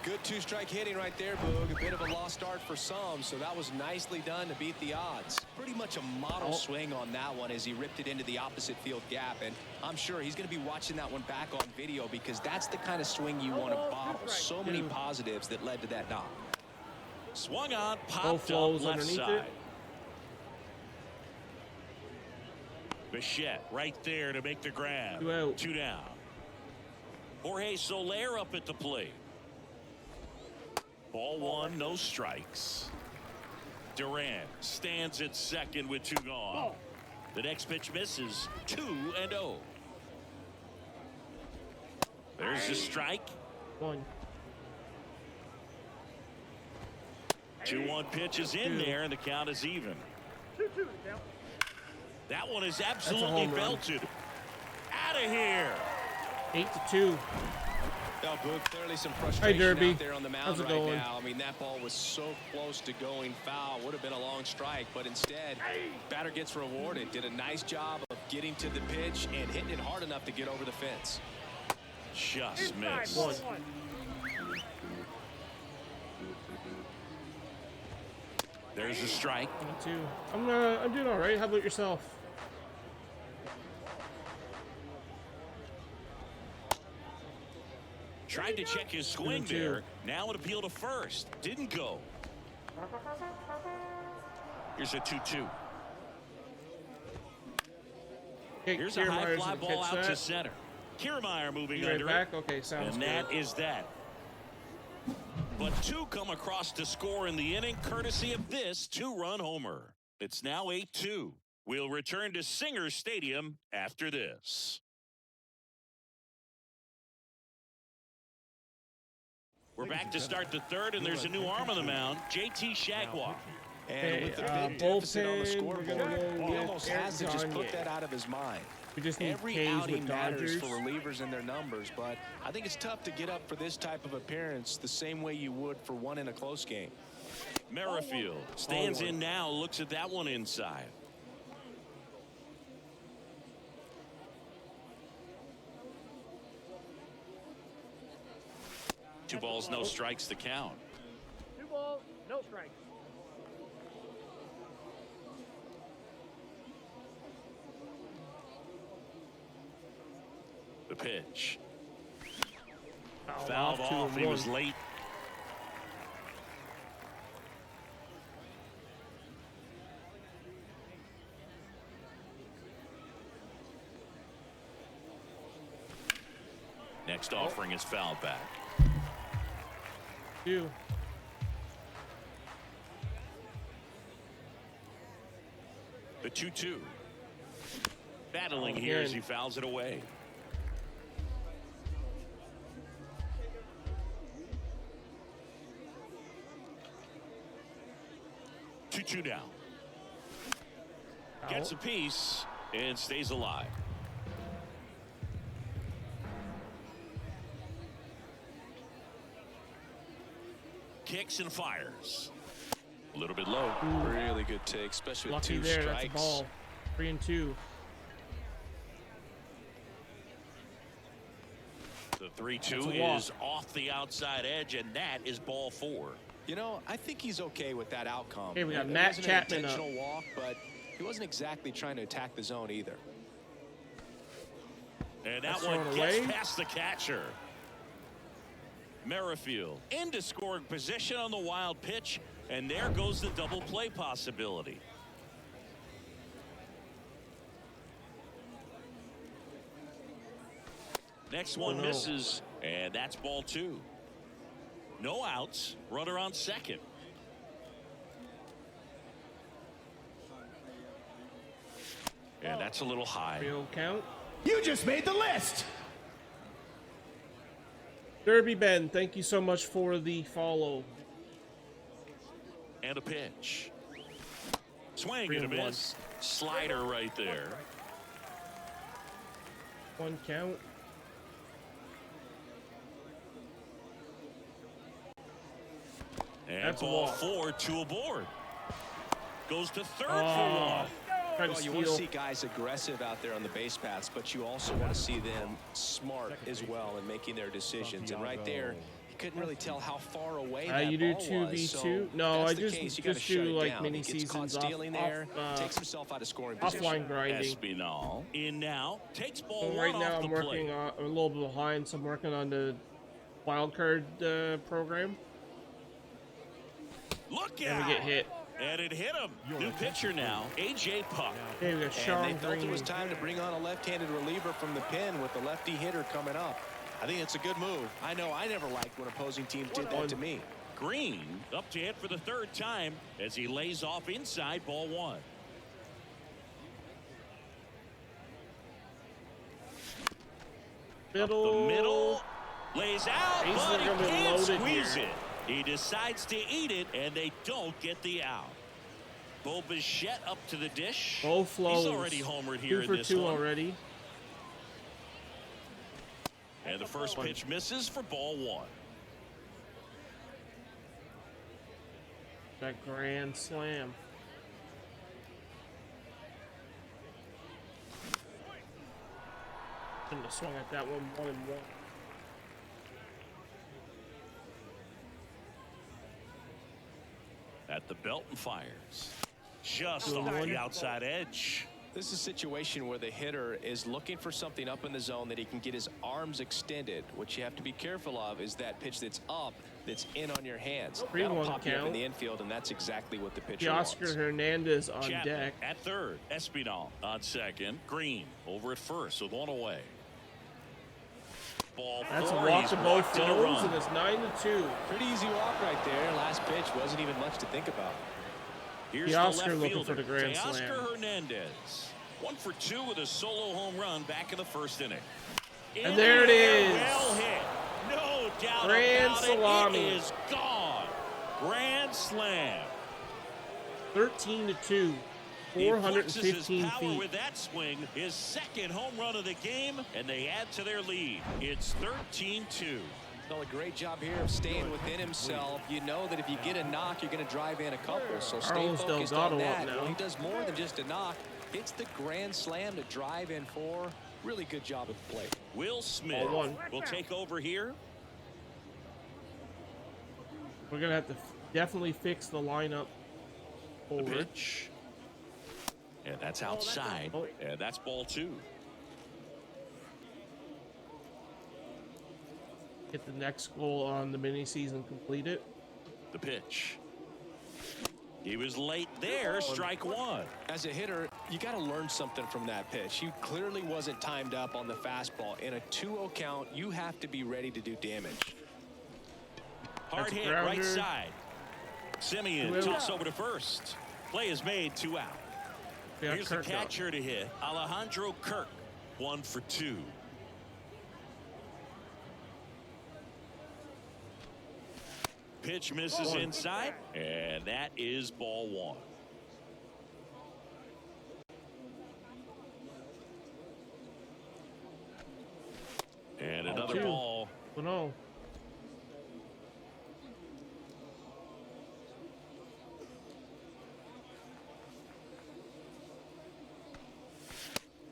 Good two-strike hitting right there, Boog. A bit of a lost start for some, so that was nicely done to beat the odds. Pretty much a model swing on that one as he ripped it into the opposite field gap, and I'm sure he's going to be watching that one back on video because that's the kind of swing you want to bottle. So many positives that led to that knock. Swung on, popped up left side. Bichette right there to make the grab. 2 down. Jorge Soler up at the plate. Ball 1, no strikes. Durant stands at second with 2 gone. The next pitch misses. 2-0. There's the strike. 1. 2-1 pitch is in there, and the count is even. 2-2 the count. That one is absolutely belted. Out of here. 8-2. Now, Boog, clearly some frustration Derby. out there on the mound How's it right going? now. I mean, that ball was so close to going foul. Would have been a long strike, but instead, batter gets rewarded. Did a nice job of getting to the pitch and hitting it hard enough to get over the fence. Just Inside, missed. 1-1. There's a strike. 2. I'm doing all right. How about yourself? Tried to check his swing there. Now an appeal to first. Didn't go. Here's a 2-2. Here's a high fly ball out to center. Kiermaier moving under back? it. Okay, sounds and good. that is that. But 2 come across to score in the inning, courtesy of this 2-run homer. It's now 8-2. We'll return to Singer Stadium after this. We're back to start the 3rd, and there's a new arm on the mound, JT Shagwalk. And with the big deficit on the scoreboard, he almost has to just put that out of his mind. We just need Every K's outing with matters Dodgers. for relievers and their numbers, but I think it's tough to get up for this type of appearance the same way you would for one in a close game. Merrifield stands in now, looks at that one inside. Two balls, no strikes to count. 2 balls, no strikes. The pitch. Fouled off. He was late. Next offering is fouled back. 2. The 2-2. Battling here as he fouls it away. Two down. Gets a piece and stays alive. Kicks and fires. A little bit low. Really good take, especially with Lucky 2 there. strikes. That's a ball. 3-2. The 3-2 is off the outside edge, and that is ball 4. You know, I think he's okay with that outcome. Hey, we got It Matt wasn't Chapman an up. intentional walk, but he wasn't exactly trying to attack the zone either. And that That's one thrown gets away. past the catcher. Merrifield into scoring position on the wild pitch, and there goes the double play possibility. Next one misses, and that's ball 2. No outs, runner on second. And that's a little high. Real count. You just made the list. Derby Ben, thank you so much for the follow. And a pitch. Swing and a miss. Slider right there. 1 count. And That's a ball walk. 4, 2 aboard. Goes to third for 1. Trying to Well, you want to steal. see guys aggressive out there on the base paths, but you also want to see them smart as well in making their decisions. And right there, he couldn't really tell how far away You that do ball 2v2? was. No, I that's the case. You gotta just shut do it like down. mini He gets caught seasons stealing there, takes himself out of scoring position. offline grinding. Espinal in now, takes ball So one right now off I'm the working plate. on a little bit behind, so I'm working on the wild card program. Look And out! we get hit. And it hit him. New pitcher now, A.J. Puck. Okay, we got And Sean they felt Green. it was time to bring on a left-handed reliever from the pen with the lefty hitter coming up. I think it's a good move. I know I never liked when opposing teams did that to me. Green up to hit for the third time as he lays off inside ball one. Middle. Up the middle. Lays out, Bases but are he gonna be can't loaded squeeze here. it. He decides to eat it, and they don't get the out. Bo Bichette up to the dish. Bo flows. He's already homered here 2 in for this 2 one. already. And the first pitch misses for ball one. That grand slam. Shouldn't have swung at that one 1-1. At the belt and fires. Just Good off one. the outside edge. This is a situation where the hitter is looking for something up in the zone that he can get his arms extended. What you have to be careful of is that pitch that's up, that's in on your hands. That'll 3-1 pop you up in count. the infield, and that's exactly what the pitcher Oscar wants. Hernandez on Chapman deck. at third. Espinal on second. Green over at first with one away. Ball That's a four. walk He's to both walked in a flows, run. and it's 9-2. Pretty easy walk right there. Last pitch wasn't even much to think about. Here's The Oscar the left looking for fielder, the grand Teoscar slam. Hernandez. 1 for 2 with a solo home run back in the first inning. And there it is. Well hit. No doubt Grand about salami. it. It is gone. Grand slam. 13-2. He flexes his 415 power feet. with that swing, his second home run of the game, and they add to their lead. It's 13-2. Done a great job here of staying within himself. You know that if you get a knock, you're going to drive in a couple. So stay Carlos focused Delgado on up that. now. Well, he does more than just a knock. Hits the grand slam to drive in 4. Really good job at the plate. Will Smith Ball one. will take over here. We're going to have to definitely fix the lineup The forward. pitch. And that's outside. Oh. And that's ball 2. Get the next goal on the mini season completed. The pitch. He was late there. Strike 1. As a hitter, you got to learn something from that pitch. He clearly wasn't timed up on the fastball. In a 2-0 count, you have to be ready to do damage. Hard That's a hit right grounder. side. Simeon Two out. toss over to first. Play is made, 2 out. We got Here's the Kirk up. catcher to hit. Alejandro Kirk. 1 for 2. Pitch misses inside, and that is ball 1. And another 2. ball. Oh, no.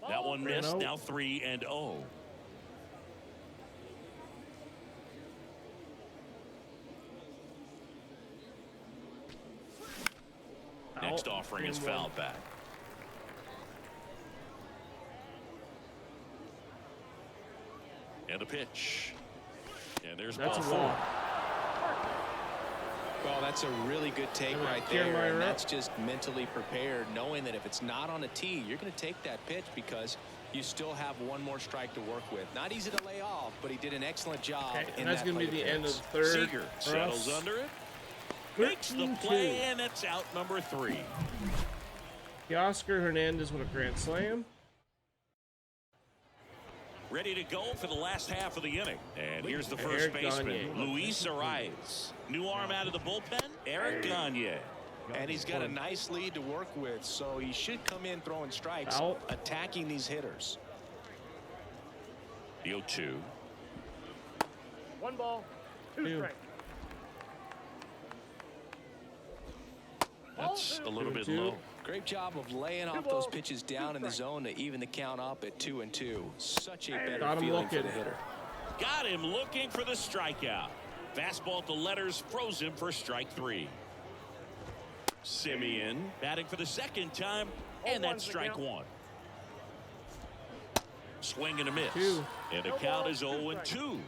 That one missed. 3-0. Now 3-0. Next offering is 3-1. fouled back. And a pitch. And there's That's ball a 4. walk. Well, that's a really good take Yeah, right Kiermaier there. And up. that's just mentally prepared, knowing that if it's not on a tee, you're going to take that pitch because you still have one more strike to work with. Not easy to lay off, but he did an excellent job. Okay, in and that's that going to be plate the end of appearance. the third. Seager for settles us. under it. Makes the 13-2. play, and it's out number 3. Oscar Hernandez with a grand slam. Ready to go for the last half of the inning. And here's the Eric first baseman, Gagne. Luis Arias. New arm out of the bullpen, Eric Gagne. And he's got a nice lead to work with, so he should come in throwing strikes, Out. attacking these hitters. The 0-2. 1 ball, 2 2. strikes. That's a little bit 2-2. low. Great job of laying off those pitches down in the zone to even the count up at 2-2. Such a better Got him feeling for looking. the hitter. Got him looking for the strikeout. Fastball at the letters froze him for strike 3. Simeon batting for the second time, and that's strike 1. Swing and a miss. And the count is 0-2.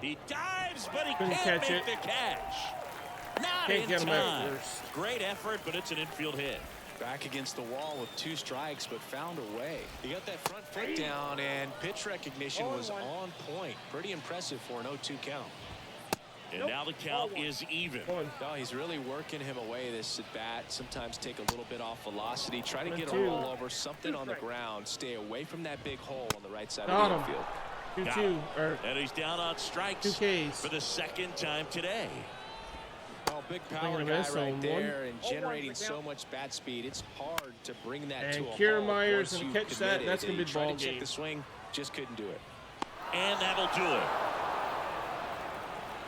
He dives, but he can't make the catch. Not in time. Great effort, but it's an infield hit. Back against the wall with 2 strikes, but found a way. He got that front foot down, and pitch recognition was on point. Pretty impressive for an 0-2 count. And now the count is even. No, he's really working him away this at bat. Sometimes take a little bit off velocity. Try to get a rollover, something on the ground. Stay away from that big hole on the right side of the infield. 2-2. And he's down on strikes 2 Ks for the second time today. Oh, big power guy right there and generating so much bat speed. It's hard to bring that to a Kieran halt Myers once and you've catch that. committed. That's going to be ball Check game. the swing, just couldn't do it. And that'll do it.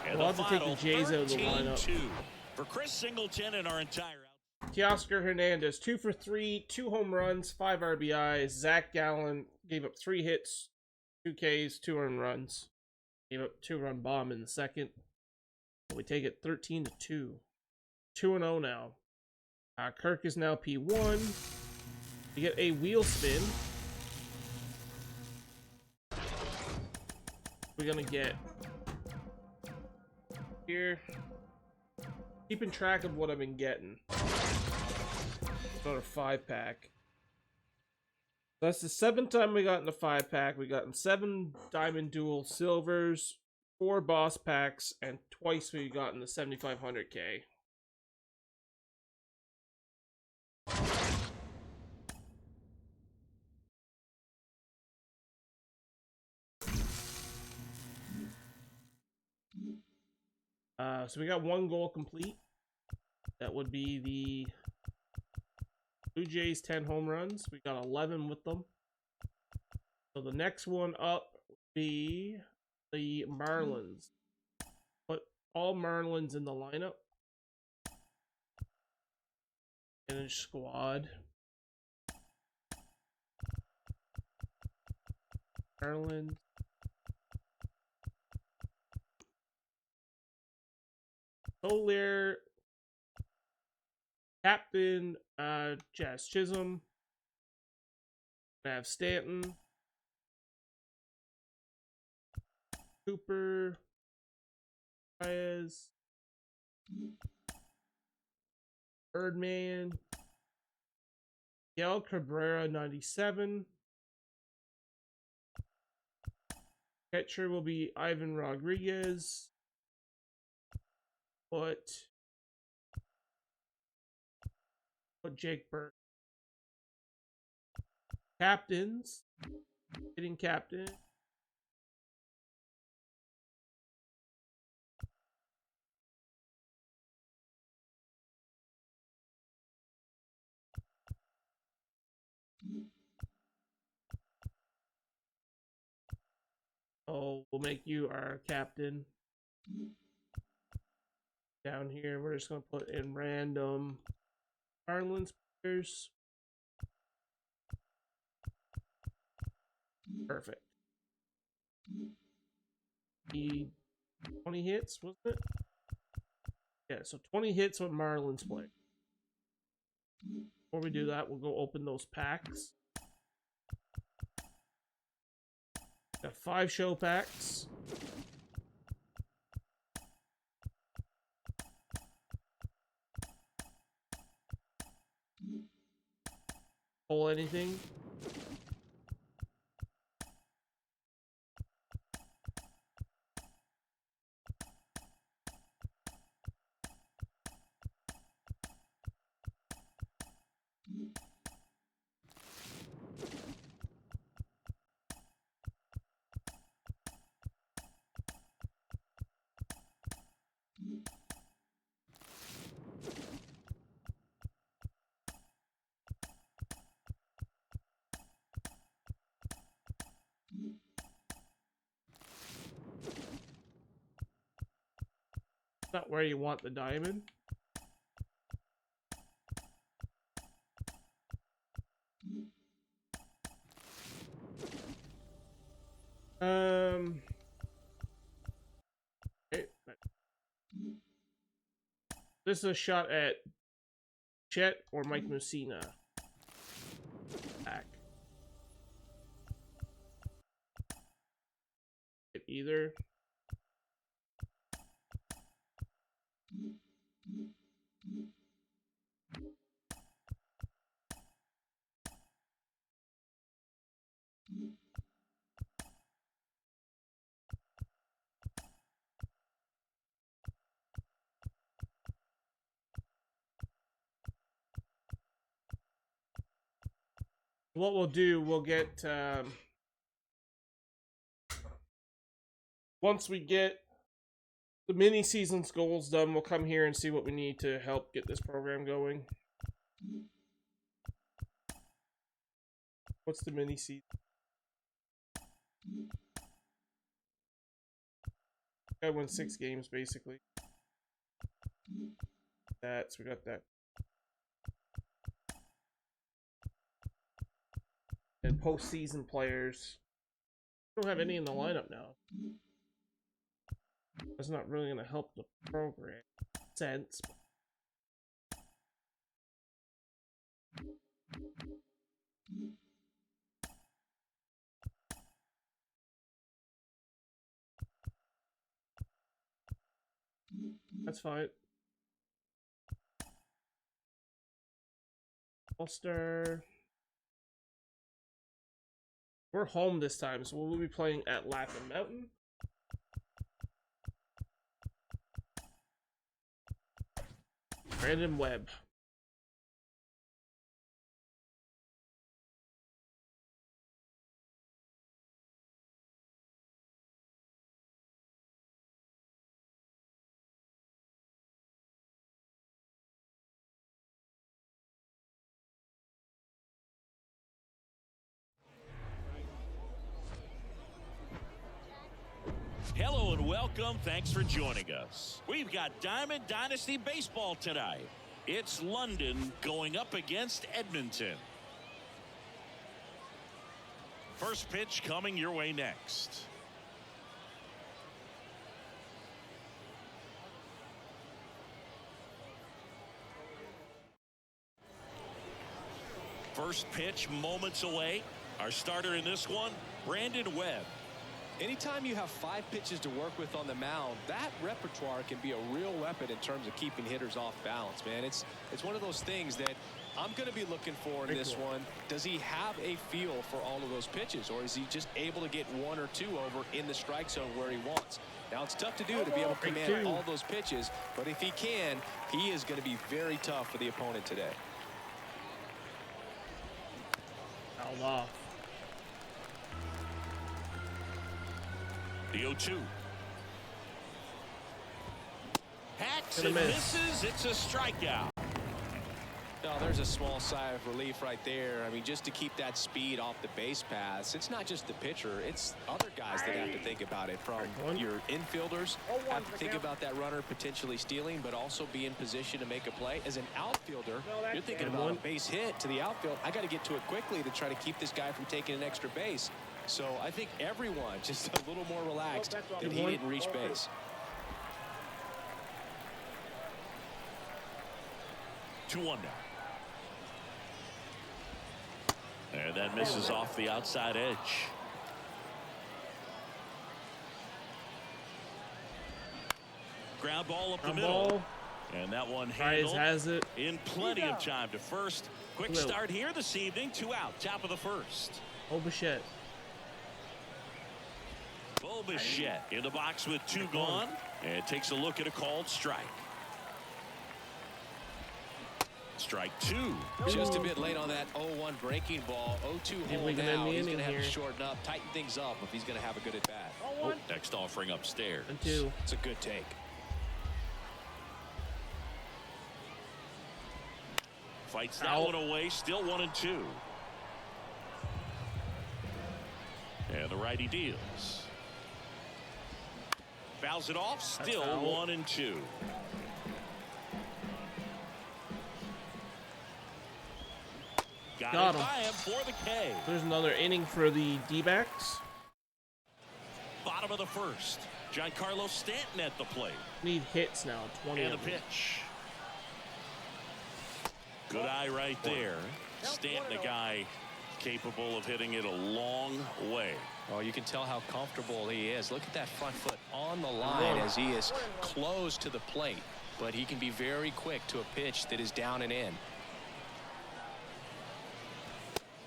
And we'll have to take the Jays out of the lineup. For Chris Singleton and our entire Teoscar Hernandez, 2 for 3, 2 home runs, 5 RBIs. Zach Gallen gave up 3 hits, 2 Ks, 2 earned runs. Gave up 2-run bomb in the second. We take it 13-2. 2-0 now. Kirk is now P1. We get a wheel spin. We're gonna get here. Keeping track of what I've been getting. Another 5-pack. That's the 7th time we got in the 5-pack. We got in 7 Diamond Dual Silvers, 4 Boss Packs, and twice we got in the 7500K. So we got 1 goal complete. That would be the Blue Jays 10 home runs. We got 11 with them. So the next one up would be the Marlins. Put all Marlins in the lineup. Finish squad. Marlins. Soler, Captain, Jazz Chisholm. I have Stanton, Cooper, Baez, Birdman, Miguel Cabrera 97. Catcher will be Ivan Rodriguez. Put Jake Burke. Captains. Hitting captain. Oh, we'll make you our captain. Down here, we're just going to put in random Marlins players. Perfect. 20 hits, wasn't it? Yeah, so 20 hits with Marlins play. Before we do that, we'll go open those packs. Got 5 show packs. Pull anything. Not where you want the diamond. This is a shot at Chet or Mike Mussina. Back. Either. What we'll do, we'll get once we get the mini season's goals done, we'll come here and see what we need to help get this program going. What's the mini season? I win 6 games basically. That's we got that. And postseason players. We don't have any in the lineup now. That's not really going to help the program. Sense. That's fine. Ulster. We're home this time, so we'll be playing at Lapham Mountain. Brandon Webb. Hello and welcome. Thanks for joining us. We've got Diamond Dynasty Baseball tonight. It's London going up against Edmonton. First pitch coming your way next. First pitch moments away. Our starter in this one, Brandon Webb. Anytime you have 5 pitches to work with on the mound, that repertoire can be a real weapon in terms of keeping hitters off balance, man. It's one of those things that I'm going to be looking for in this one. Does he have a feel for all of those pitches, or is he just able to get 1 or 2 over in the strike zone where he wants? Now, it's tough to do to be able to command all those pitches, but if he can, he is going to be very tough for the opponent today. Fouled off. The 0-2. Hacks and misses. It's a strikeout. No, there's a small sigh of relief right there. I mean, just to keep that speed off the base paths. It's not just the pitcher. It's other guys that have to think about it. From your infielders have to think about that runner potentially stealing, but also be in position to make a play. As an outfielder, you're thinking about a base hit to the outfield. I got to get to it quickly to try to keep this guy from taking an extra base. So I think everyone just a little more relaxed that he didn't reach base. 2-1 now. And that misses off the outside edge. Ground ball up the middle. And that one handled has it in plenty of time to first. Quick start here this evening. 2 out. Top of the first. Oh, Bichette. Bo Bichette in the box with 2 gone, and takes a look at a called strike. Strike 2. Just a bit late on that 0-1 breaking ball. 0-2 hold now. He's going to have to shorten up, tighten things up if he's going to have a good at bat. Oh, next offering upstairs. And 2. It's a good take. Fights that one away. Still 1-2. And the righty deals. Fouls it off. Still 1-2. Got him. By him for the K. There's another inning for the D-backs. Bottom of the first. Giancarlo Stanton at the plate. Need hits now. 20 and of the them. pitch. Good eye right there. Stanton, a guy capable of hitting it a long way. Oh, you can tell how comfortable he is. Look at that front foot on the line as he is close to the plate. But he can be very quick to a pitch that is down and in.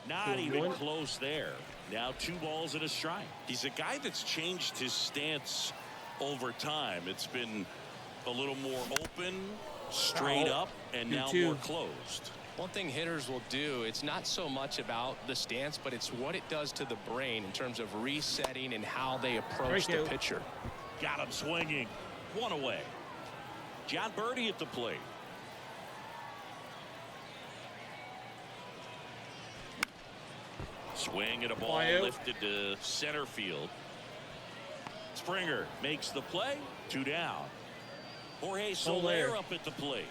Not even close there. Now 2 balls and a strike. He's a guy that's changed his stance over time. It's been a little more open, straight up, and now more closed. One thing hitters will do, it's not so much about the stance, but it's what it does to the brain in terms of resetting and how they approach the pitcher. Got him swinging. 1 away. John Birdie at the plate. Swing at a ball lifted to center field. Springer makes the play. 2 down. Jorge Soler up at the plate.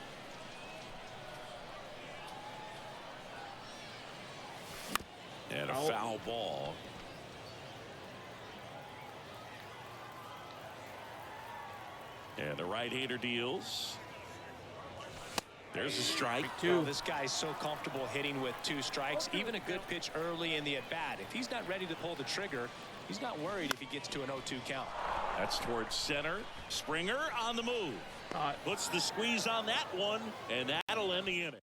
And a foul ball. And the right-hander deals. There's a strike. Well, this guy's so comfortable hitting with 2 strikes. Even a good pitch early in the at-bat. If he's not ready to pull the trigger, he's not worried if he gets to an 0-2 count. That's towards center. Springer on the move. Puts the squeeze on that one, and that'll end the inning.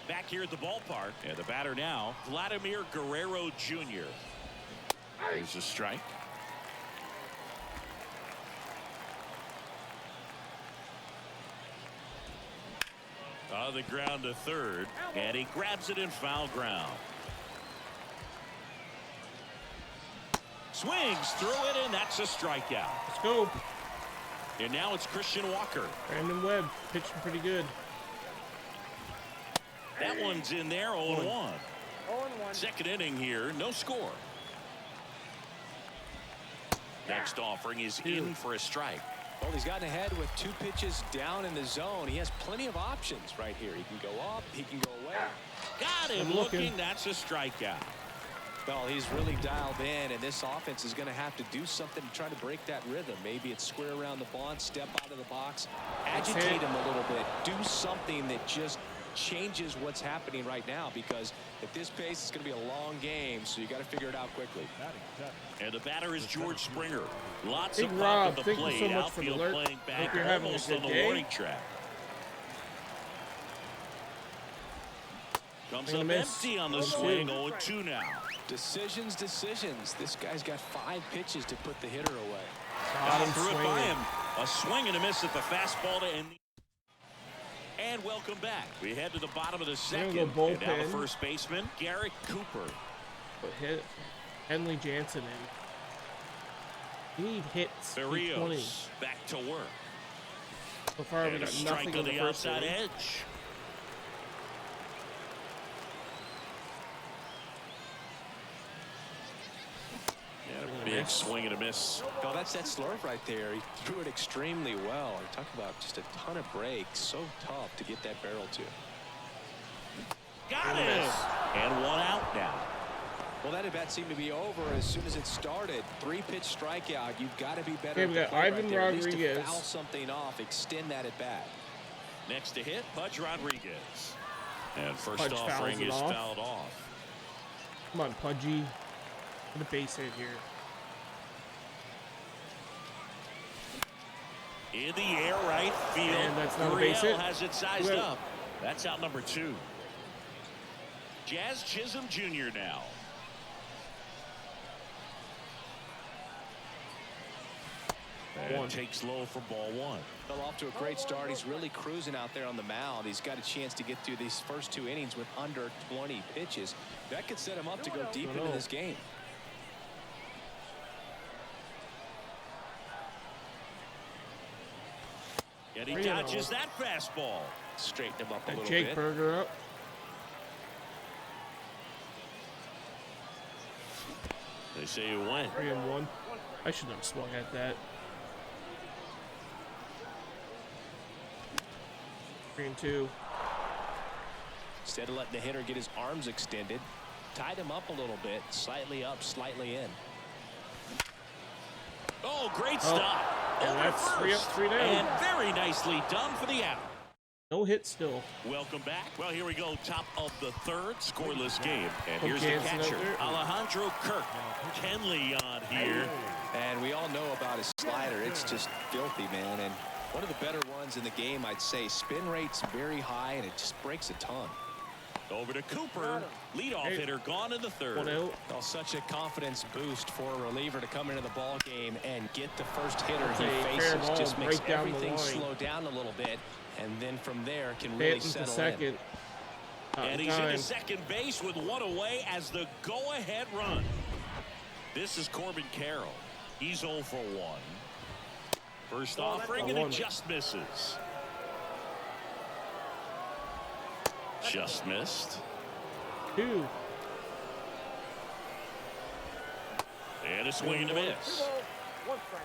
Back here at the ballpark, and the batter now, Vladimir Guerrero Jr. There's a strike. On the ground to third, and he grabs it in foul ground. Swings through it, and that's a strikeout. Let's go. And now it's Christian Walker. Brandon Webb pitching pretty good. That one's in there, 0-1. Second inning here, no score. Next offering is in for a strike. Well, he's gotten ahead with 2 pitches down in the zone. He has plenty of options right here. He can go up, he can go away. Got him looking. That's a strikeout. Well, he's really dialed in, and this offense is going to have to do something to try to break that rhythm. Maybe it's square around the bunt, step out of the box, agitate him a little bit, do something that just changes what's happening right now, because at this pace it's going to be a long game, so you got to figure it out quickly. And the batter is George Springer. Lots Hey, of Rob, pop at the thank you plate. so much for the Outfield alert. playing back Hope you're having a almost good on the day. warning track. Comes up miss. empty on the swing. 0-2 now. Decisions. This guy's got 5 pitches to put the hitter away. Got him through it by him. A swing and a miss at the fastball to end. And welcome back. We head to the bottom of the second. And now the first baseman, Garrett Cooper. But hit Henley Jansen in. We need hits. Berrios back to work. So far, we got nothing on the outside edge. Big swing and a miss. Oh, that's that slurve right there. He threw it extremely well. You talk about just a ton of breaks. So tough to get that barrel to. Got it. And 1 out now. Well, that at-bat seemed to be over as soon as it started. 3-pitch strikeout. You've got to be better. Okay, we got Ivan Rodriguez. At least to foul something off, extend that at-bat. Next to hit, Pudge Rodriguez. And first Pudge offering is off. fouled off. Come on, Pudgy. Get a base hit here. In the air, right field. And that's not a base hit. Has it sized up. That's out number 2. Jazz Chisholm Jr. now. And takes low for ball 1. Fell off to a great start. He's really cruising out there on the mound. He's got a chance to get through these first 2 innings with under 20 pitches. That could set him up to go deep into this game. And he dodges that fastball. Straighten him up a little Jake bit. Berger up. They say you went. 3-1. I shouldn't have swung at that. 3-2. Instead of letting the hitter get his arms extended, tied him up a little bit, slightly up, slightly in. Oh, great stop. And that's 3 up, 3 down. And very nicely done for the out. No hit still. Welcome back. Well, here we go. Top of the third, scoreless game. And here's the catcher, Alejandro Kirk. Kenley on here. And we all know about his slider. It's just filthy, man. And one of the better ones in the game, I'd say. Spin rate's very high, and it just breaks a ton. Over to Cooper. Leadoff hitter gone in the third. Well, such a confidence boost for a reliever to come into the ball game and get the first hitter he faces. Just makes everything slow down a little bit, and then from there can really settle in. And he's into second base with one away as the go-ahead run. This is Corbin Carroll. He's 0 for 1. First offering, and it just misses. Just missed. 2. And a swing and a miss. 1 strike.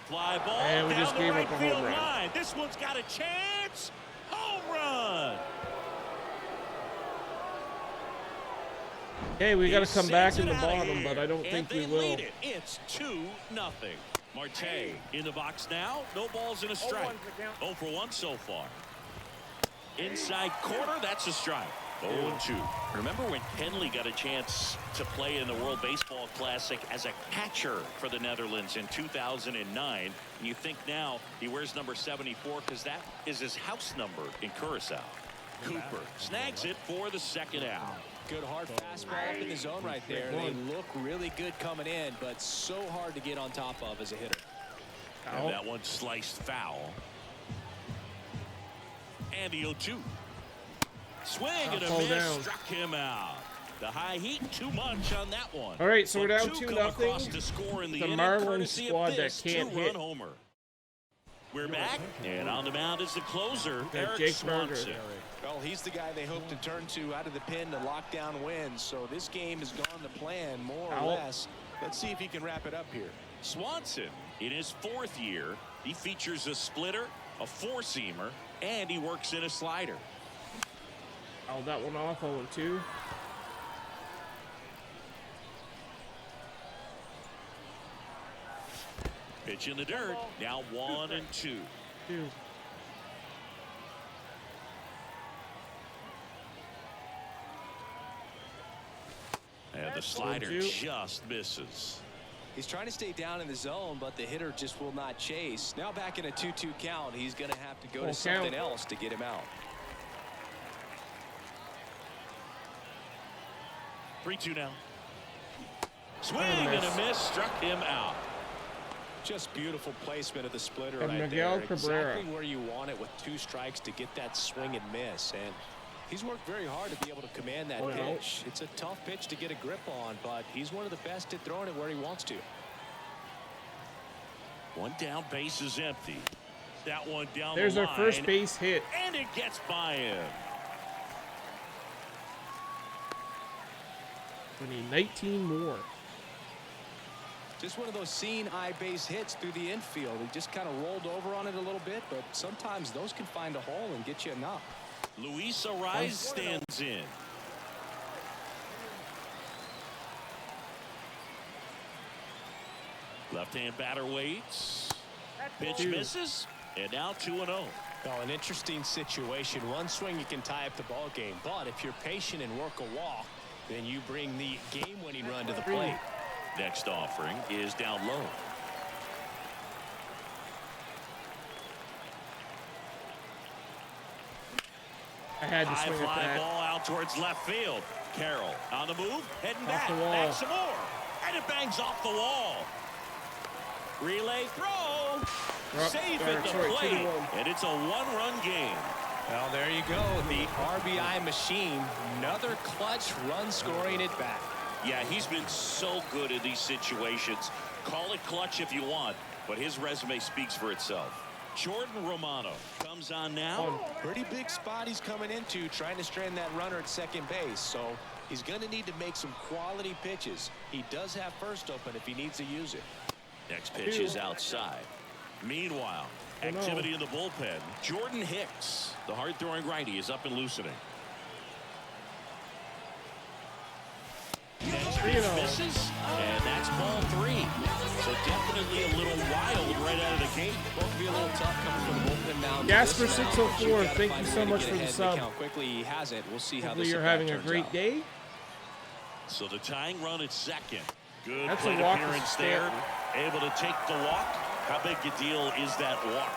Fly ball and we down just the gave right up a field home run. line. This one's got a chance. Home run. Hey, we got to come back in the bottom, but I don't think we will. It's 2-0. Marte in the box now. No balls and a strike. 0 for 1 so far. Inside corner, that's a strike. 0-2. Remember when Kenley got a chance to play in the World Baseball Classic as a catcher for the Netherlands in 2009? And you think now he wears number 74 because that is his house number in Curacao. Cooper snags it for the second out. Good hard fastball up in the zone right there. They look really good coming in, but so hard to get on top of as a hitter. And that one sliced foul. And the 0-2. Swing and a miss. Struck him out. The high heat, too much on that one. All right, so we're down 2-0. The Marlins squad that can't hit. Homer. We're back, and on the mound is the closer, Eric Jake Swanson. Well, he's the guy they hope to turn to out of the pen to lock down wins. So this game has gone to plan, more or less. Let's see if he can wrap it up here. Swanson, in his 4th year, he features a splitter, a 4-seamer, and he works in a slider. Oh, that one off, 0-2. Pitch in the dirt, now 1-2. 2. And the slider just misses. He's trying to stay down in the zone, but the hitter just will not chase. Now back in a 2-2 count, he's going to have to go to something else to get him out. 3-2 now. Swing and a miss, struck him out. Just beautiful placement of the splitter and right Miguel there. Cabrera. Exactly where you want it with 2 strikes to get that swing and miss. And he's worked very hard to be able to command that pitch. It's a tough pitch to get a grip on, but he's one of the best at throwing it where he wants to. One down, base is empty. That one down There's the line. our first base hit. And it gets by him. We need 19 more. Just one of those seeing eye base hits through the infield. He just kind of rolled over on it a little bit, but sometimes those can find a hole and get you enough. Luis Ariz stands in. Left-hand batter waits. Pitch misses, and now 2-0. Oh, an interesting situation. One swing you can tie up the ball game, but if you're patient and work a walk, then you bring the game-winning run to the plate. Next offering is down low. I had to High swing fly at that. ball out towards left field. Carroll on the move, heading Off back. the wall. Back some more. And it bangs off the wall. Relay throw. Safe at the plate. And it's a 1-run game. Well, there you go. The RBI machine. Another clutch run scoring it back. Yeah, he's been so good in these situations. Call it clutch if you want, but his resume speaks for itself. Jordan Romano comes on now. Pretty big spot he's coming into, trying to strand that runner at second base. So he's going to need to make some quality pitches. He does have first open if he needs to use it. Next pitch is outside. Meanwhile, activity in the bullpen. Jordan Hicks, the hard-throwing righty, is up and loosening. Misses, and that's ball 3. So definitely a little wild right out of the gate. Both be a little tough coming from the bullpen now. Gasper 604, thank you so much for the sub. How quickly he has it. We'll see how Hopefully this you're having a great out. day. So the tying run at second. Good That's plate a walk appearance to there. Able to take the walk. How big a deal is that walk?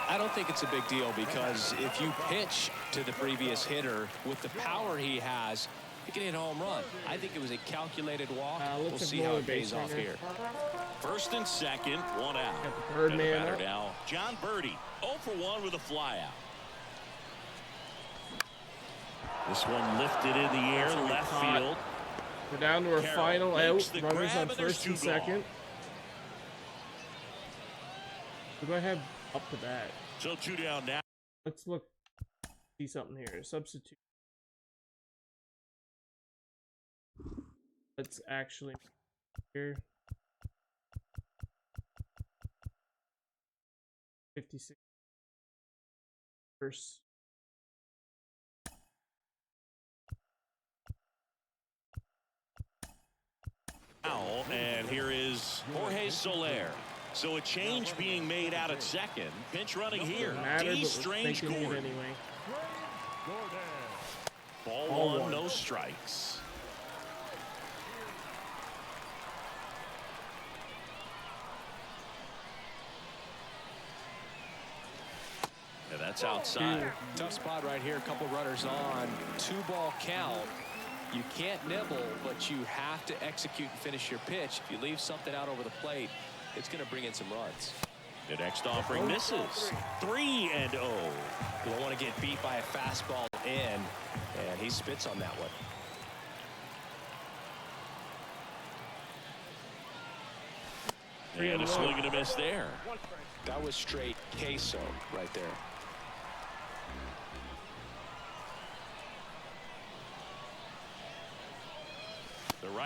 I don't think it's a big deal because if you pitch to the previous hitter with the power he has, he can hit a home run. I think it was a calculated walk. We'll see how it pays off here. First and second, one out. Got the Birdman up. Now, John Birdie, 0 for 1 with a flyout. This one lifted in the air, left field. We're down to our final out. Runners on first and second. Who do I have up to bat? So 2 down now. Let's look. See something here. Substitute. Let's actually here. 56 first. And here is Jorge Soler. So a change being made out at second. Pinch running here. D. Strange Gordon. Anyway. Ball one, no strikes. Yeah, that's outside. Tough spot right here. A couple runners on. 2-ball count. You can't nibble, but you have to execute and finish your pitch. If you leave something out over the plate, it's going to bring in some runs. The next offering misses. 3-0. You don't want to get beat by a fastball in, and he spits on that one. And a swing and a miss there. That was straight queso right there.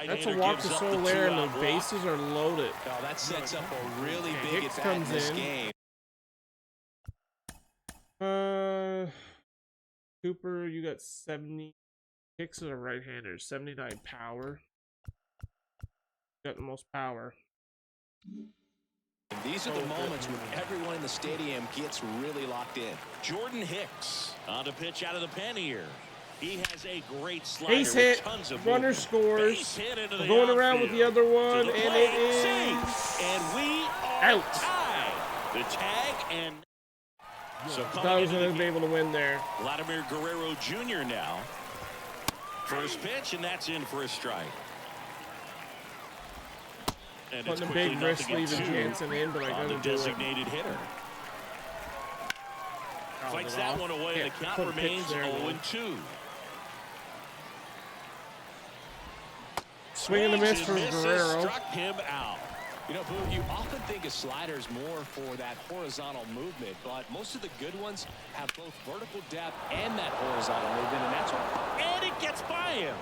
That's a walk to Soler, and the bases are loaded. Oh, that sets up a really big Hicks at-bat comes in this in. game. Cooper, you got 70. Hicks is a right-hander, 79 power. Got the most power. And these are the moments when everyone in the stadium gets really locked in. Jordan Hicks on to pitch out of the pen here. He has a great slider. Base hit, tons of runner movement. scores. We're going around with the other one, and it is and we are out. tied. The tag and so I was going to be able to win there. Vladimir Guerrero Jr. now. First pitch, and that's in for a strike. And it's Putting a big risk 0-2 leaving Jansen in, but I got on to the do it. designated hitter. Fights that one away, and the count remains 0-2. Swing and a miss from Guerrero. Struck him out. You know, Boo, you often think of sliders more for that horizontal movement, but most of the good ones have both vertical depth and that horizontal movement, and that's what. And it gets by him.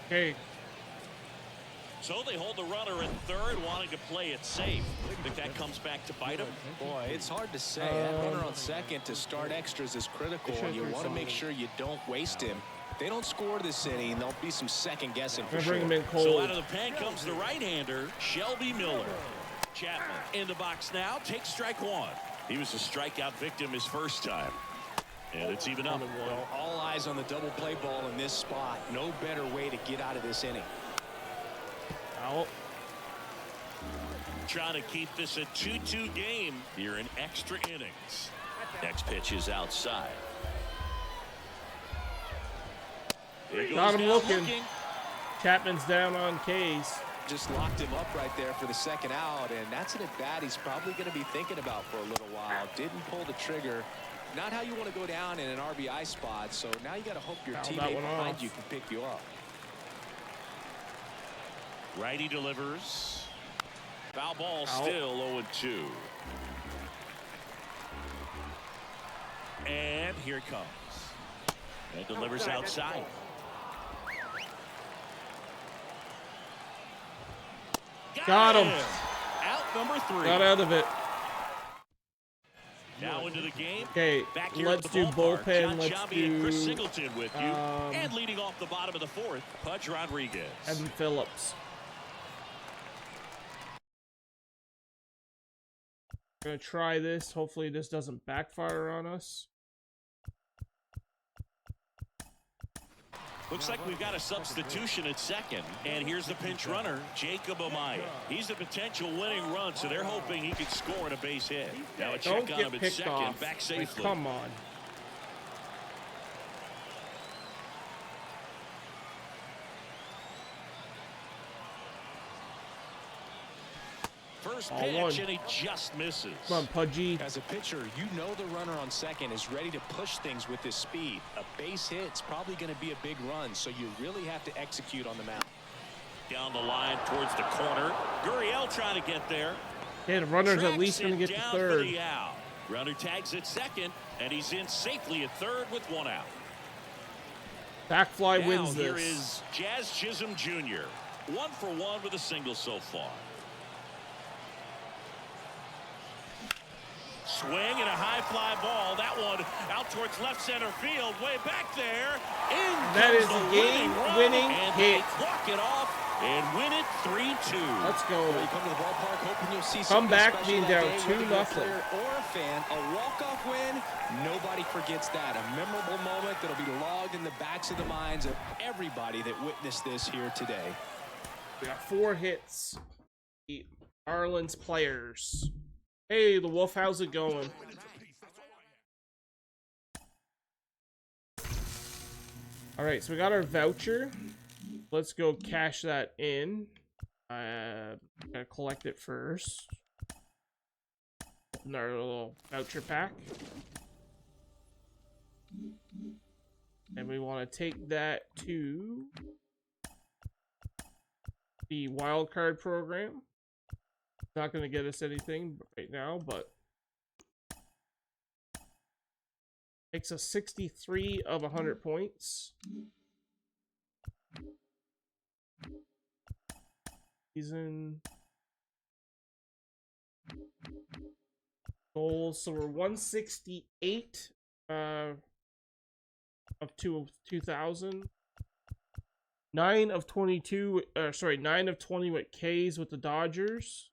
Okay. So they hold the runner at third, wanting to play it safe. Think that comes back to bite him? Boy, it's hard to say. That runner on second to start extras is critical, and you want to make sure you don't waste him. If they don't score this inning, there'll be some second guessing for sure. Bring him in cold. So out of the pen comes the right-hander, Shelby Miller. Chapman in the box now, takes strike one. He was a strikeout victim his first time. And it's even up. Well, all eyes on the double play ball in this spot. No better way to get out of this inning. Out. Trying to keep this a 2-2 game here in extra innings. Next pitch is outside. Got him looking. Chapman's down on Case. Just locked him up right there for the second out, and that's an at-bat he's probably going to be thinking about for a little while. Didn't pull the trigger. Not how you want to go down in an RBI spot, so now you got to hope your teammate behind you can pick you up. Righty delivers. Foul ball, still 0-2. And here it comes. And delivers outside. Got him. Out number 3. Got out of it. Now into the game. Okay, let's do bullpen. Let's do Chris Singleton with you. And leading off the bottom of the fourth, Pudge Rodriguez. Evan Phillips. Gonna try this. Hopefully this doesn't backfire on us. Looks like we've got a substitution at second. And here's the pinch runner, Jacob Amaya. He's the potential winning run, so they're hoping he could score on a base hit. Now a check on him at second, back safely. Like, come on. First pitch, and he just misses. Come on, Pudgy. As a pitcher, you know the runner on second is ready to push things with his speed. A base hit's probably going to be a big run, so you really have to execute on the mound. Down the line towards the corner. Gurriel trying to get there. Yeah, the runner's at least going to get to third. Runner tags at second, and he's in safely at third with one out. Back fly wins this. Here is Jazz Chisholm Jr. 1 for 1 with a single so far. Swing and a high fly ball. That one out towards left center field. Way back there. That is a game-winning hit. Walk it off and win it 3-2. Let's go. You come to the ballpark hoping you'll see come back being down 2-0. Or a fan, a walk-off win. Nobody forgets that. A memorable moment that'll be logged in the backs of the minds of everybody that witnessed this here today. We got 4 hits. The Marlins players. Hey, the Wolf, how's it going? Alright, so we got our voucher. Let's go cash that in. Gotta collect it first. Open our little voucher pack. And we want to take that to the wildcard program. Not going to get us anything right now, but makes us 63 of 100 points. Season goals, so we're 168 of 2000. 9 of 22, 9 of 20 with K's with the Dodgers.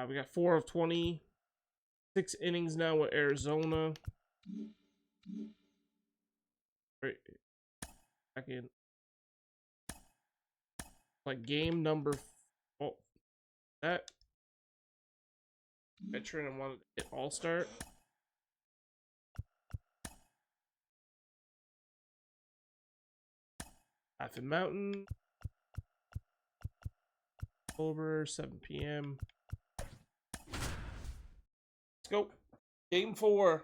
We got 4 of 20. 6 innings now with Arizona. Right. Back in. Like game number. Oh, that. Veteran and wanted to hit All-Star. Half Mountain. October, 7 p.m. Let's go. Game 4.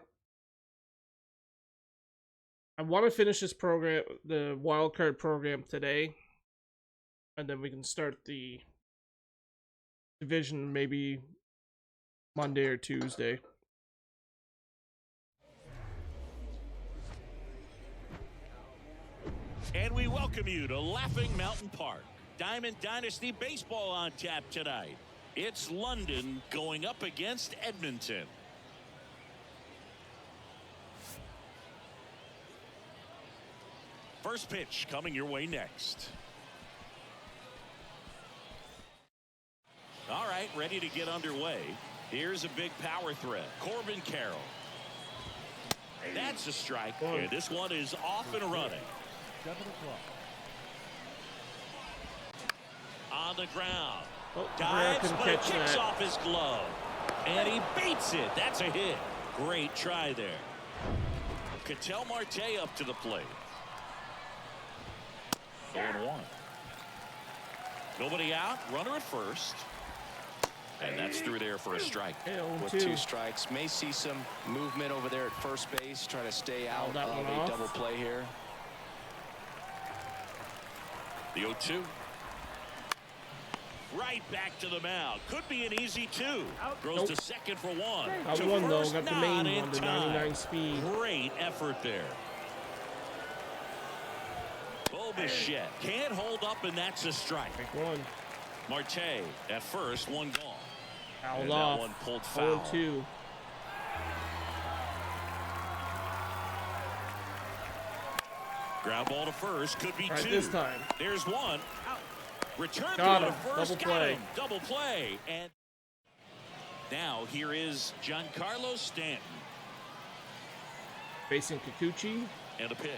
I want to finish this program, the wildcard program, today. And then we can start the division maybe Monday or Tuesday. And we welcome you to Laughing Mountain Park. Diamond Dynasty Baseball on tap tonight. It's London going up against Edmonton. First pitch coming your way next. All right, ready to get underway. Here's a big power threat. Corbin Carroll. That's a strike. And this one is off and running. 7 o'clock. On the ground. Oh, Dives, but it kicks that. off his glove. And he beats it. That's a hit. Great try there. Ketel Marte up to the plate. 0-1. Nobody out. Runner at first. And that's through there for a strike. With 2 strikes. May see some movement over there at first base. Trying to stay out of a double play here. The 0-2. Right back to the mound. Could be an easy 2. Throws to second for 1. Got one though. Got the main one, the 99 speed. Great effort there. Bichette can't hold up, and that's a strike. Take one. Marte at first, one gone. Fouled That off. one pulled foul. 0-2. Ground ball to first, could be Right 2. this time. There's one. Return Got through him. to first. Double Got play. him. Double play. And now here is Giancarlo Stanton. Facing Kikuchi. And a pitch.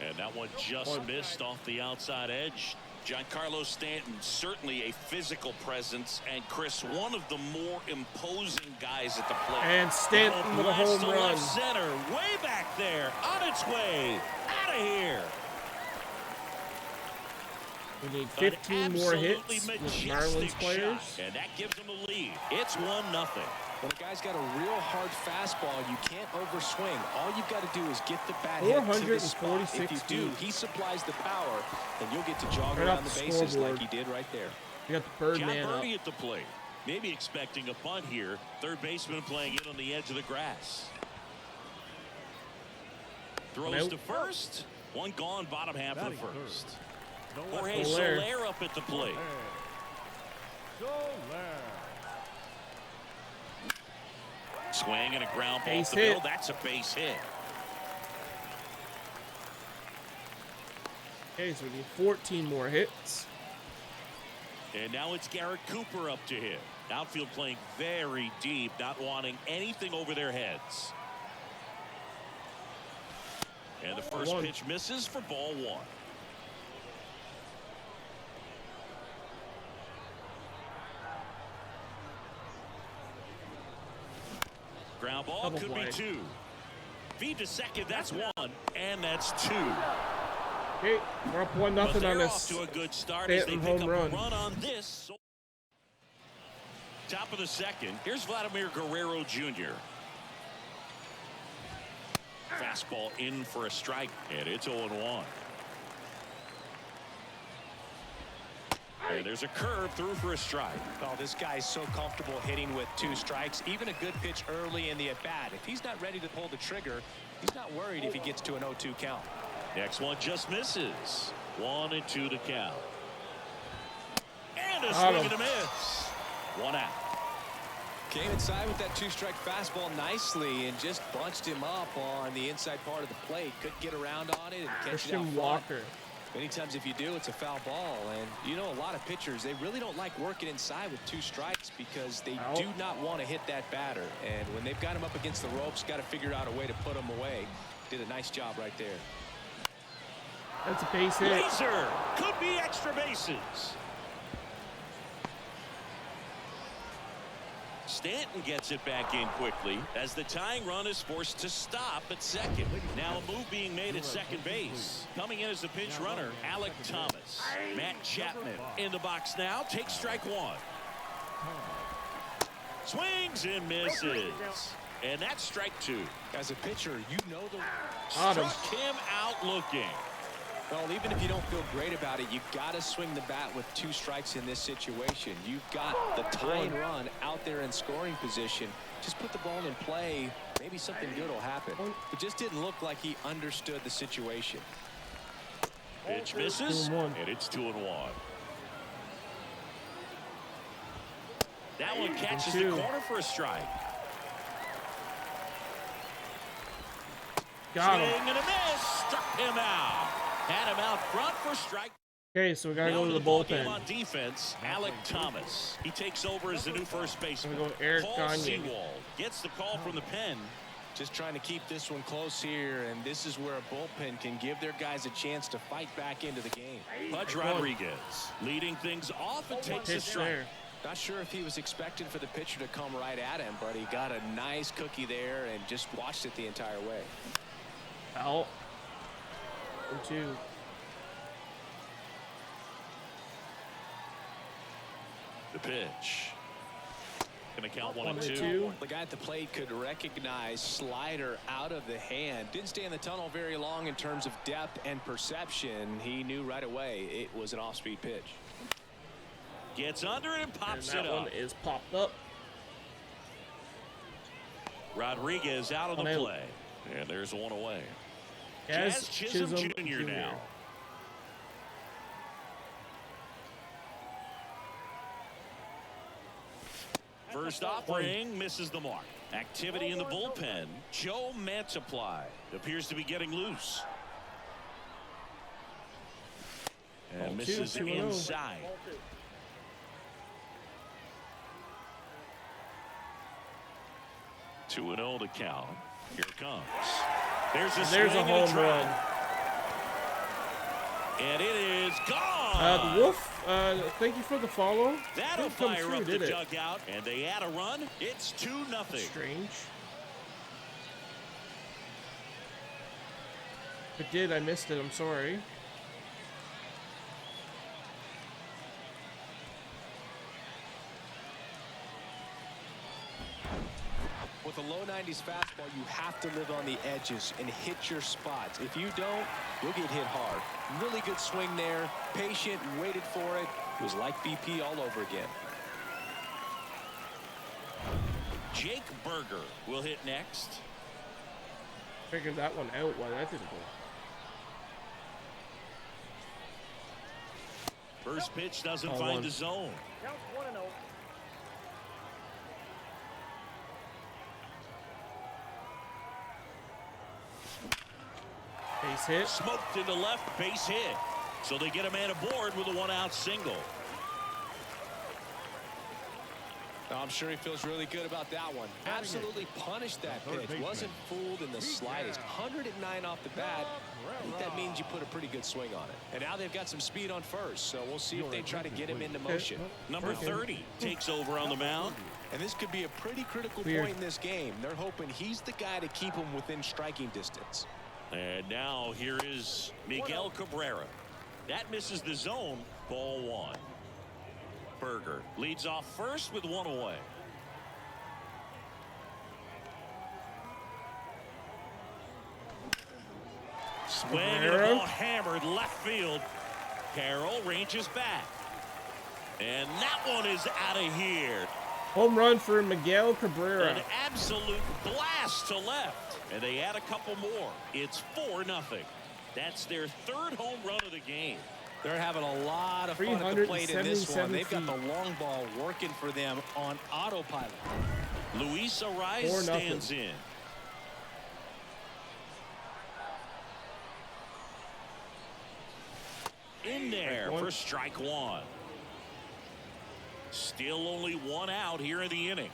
And that one just missed off the outside edge. Giancarlo Stanton, certainly a physical presence, and Chris, one of the more imposing guys at the plate. And Stanton with a home To run. left center, way back there, on its way, out of here. We need 15 more hits Absolutely with majestic Marlins shot, players. and that gives them a lead. It's 1-0. When a guy's got a real hard fastball, you can't overswing. All you've got to do is get the bat hit to the spot. If you do, he supplies the power, and you'll get to jog Right around off the the bases scoreboard. like he did right there. You got the John Birdman up. Birdie at the plate. Maybe expecting a bunt here. Third baseman playing it on the edge of the grass. Throws Nope. to first. One gone, bottom half of the Batting first. third. Jorge Soler. Soler up at the plate. Soler. Swing and a ground ball Base off the bill. hit. That's a base hit. Okay, so we need 14 more hits. And now it's Garrett Cooper up to hit. Outfield playing very deep, not wanting anything over their heads. And the first One. pitch misses for ball one. Ground ball Double could play. be two. Feed to second, that's one, and that's two. Okay, we're up 1-0 But on they're this. off to a good start as they Stanton pick home up run. a run on this. Top of the second, here's Vladimir Guerrero Jr. Fastball in for a strike, and it's 0-1. And there's a curve through for a strike. Oh, this guy's so comfortable hitting with 2 strikes. Even a good pitch early in the at-bat. If he's not ready to pull the trigger, he's not worried if he gets to an 0-2 count. Next one just misses. 1-2 to count. And a Got swing him. and a miss. 1 out. Came inside with that 2-strike fastball nicely and just bunched him up on the inside part of the plate. Couldn't get around on it and catch it out Christian front. Walker. Many times if you do, it's a foul ball. And you know, a lot of pitchers, they really don't like working inside with 2 strikes because they Out. do not want to hit that batter. And when they've got him up against the ropes, got to figure out a way to put him away. Did a nice job right there. That's a base hit. Laser could be extra bases. Stanton gets it back in quickly as the tying run is forced to stop at second. Now a move being made at second base. Coming in as the pinch runner, Alec Thomas. Matt Chapman in the box now. Takes strike 1. Swings and misses. And that's strike 2. As a pitcher, you know the Got him. Struck him out looking. well, even if you don't feel great about it, you got to swing the bat with 2 strikes in this situation. You've got the tying run out there in scoring position. Just put the ball in play. Maybe something good will happen. It just didn't look like he understood the situation. Pitch misses, 2-1. and it's 2-1. That one catches the 2. corner for a strike. Got Swing him. and a miss. Struck him out. Had him out front for strike. Okay, so we gotta Now go to the ball game bullpen. on defense, Alec Thomas. He takes over as the new first baseman. We're gonna go Eric Paul Gagne. Sewald gets the call from the pen. Just trying to keep this one close here, and this is where a bullpen can give their guys a chance to fight back into the game. Pudge Rodriguez leading things off and takes a Pitch strike. there. Not sure if he was expecting for the pitcher to come right at him, but he got a nice cookie there and just watched it the entire way. Out. 2. The pitch. Gonna count 1 and 2. 2. The guy at the plate could recognize slider out of the hand. Didn't stay in the tunnel very long in terms of depth and perception. He knew right away it was an off-speed pitch. Gets under it and And pops that it up. one is popped up. Rodriguez out of the One out. play. And there's one away. Jazz Chisholm Jr. now. First offering misses the mark. Activity in the bullpen. Joe Mantiply appears to be getting loose. And misses it inside. 2-0 to count. Here it comes. There's a home run. And it is gone. The Wolf, thank you for the follow. That'll fire up the dugout, and they add a run. It's 2-0. Strange. If it did, I missed it. I'm sorry. With a low 90s fastball, you have to live on the edges and hit your spots. If you don't, you'll get hit hard. Really good swing there. Patient, waited for it. It was like BP all over again. Jake Berger will hit next. Figured that one out. Why that didn't go. First pitch doesn't find the zone. Count 1-0. Base hit. Smoked into left, base hit. So they get a man aboard with a 1-out single. I'm sure he feels really good about that one. Absolutely punished that pitch. Wasn't fooled in the slightest. 109 off the bat. I think that means you put a pretty good swing on it. And now they've got some speed on first, so we'll see if they try to get him into motion. Number 30 takes over on the mound. And this could be a pretty critical point in this game. They're hoping he's the guy to keep him within striking distance. And now here is Miguel Cabrera. That misses the zone. Ball 1. Berger leads off first with 1 away. Swing and the ball hammered left field. Carroll ranges back. And that one is out of here. Home run for Miguel Cabrera. An absolute blast to left. And they add a couple more. It's 4-0. That's their third home run of the game. They're having a lot of fun at the plate in this one. They've got the long ball working for them on autopilot. Luis Ariz stands in. In there for strike 1. Still only 1 out here in the inning.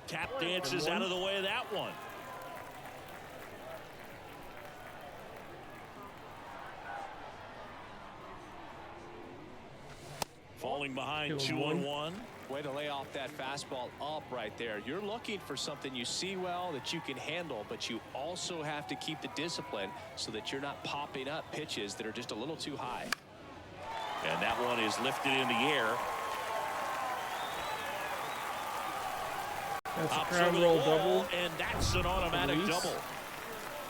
Tap dances out of the way of that one. Falling behind 2-1. Way to lay off that fastball up right there. You're looking for something you see well that you can handle, but you also have to keep the discipline so that you're not popping up pitches that are just a little too high. And that one is lifted in the air. That's a crown roll double. And that's an automatic double.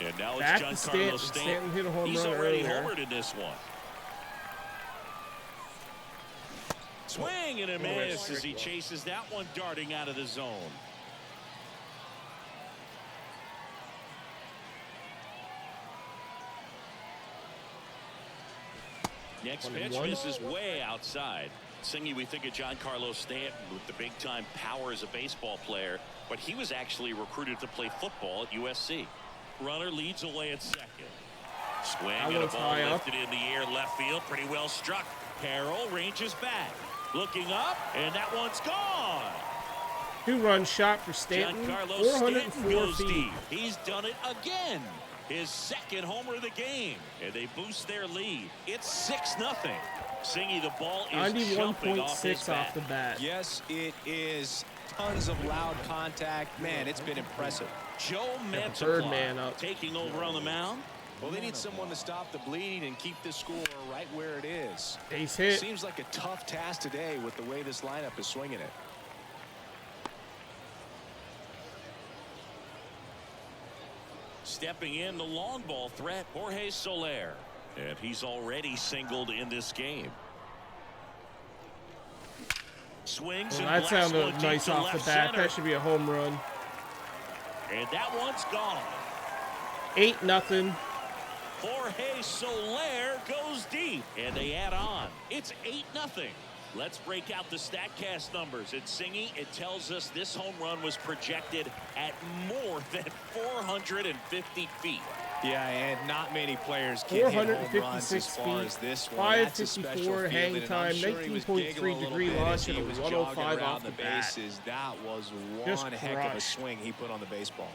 And now it's Giancarlo Stanton. Hit a home He's run already earlier. homered in this one. Swing and a miss as he chases that one darting out of the zone. Next pitch misses way outside. Singy, we think of Giancarlo Stanton with the big-time power as a baseball player, but he was actually recruited to play football at USC. Runner leads away at second. Swing and a ball lifted in the air left field. Pretty well struck. Carroll ranges back. Looking up, and that one's gone. 2-run shot for Stanton. Giancarlo Stanton goes deep. He's done it again. His second homer of the game. And they boost their lead. It's 6-0. Singy, the ball is jumping off his bat. off the bat. Yes, it is. Tons of loud contact. Man, it's been impressive. Joe Third man Mantiply up. taking over on the mound. Well, they need someone to stop the bleed and keep this score right where it is. Base hit. Seems like a tough task today with the way this lineup is swinging it. Stepping in the long ball threat, Jorge Soler. And he's already singled in this game. Swings and that sounded blasts nice one off the deep to bat. left That center. should be a home run. And that one's gone. 8-0. Jorge Soler goes deep, and they add on. It's 8-0. Let's break out the StatCast numbers. At Singy, it tells us this home run was projected at more than 450 feet. Yeah, and not many players can hit home runs as far as this one. That's a special 554 hang feeling, time, and I'm sure he was 19.3 giggling a little degree bit launch, as he and a was 105 jogging off around the the bat. bases. That was Just one heck of a crushed. swing he put on the baseball.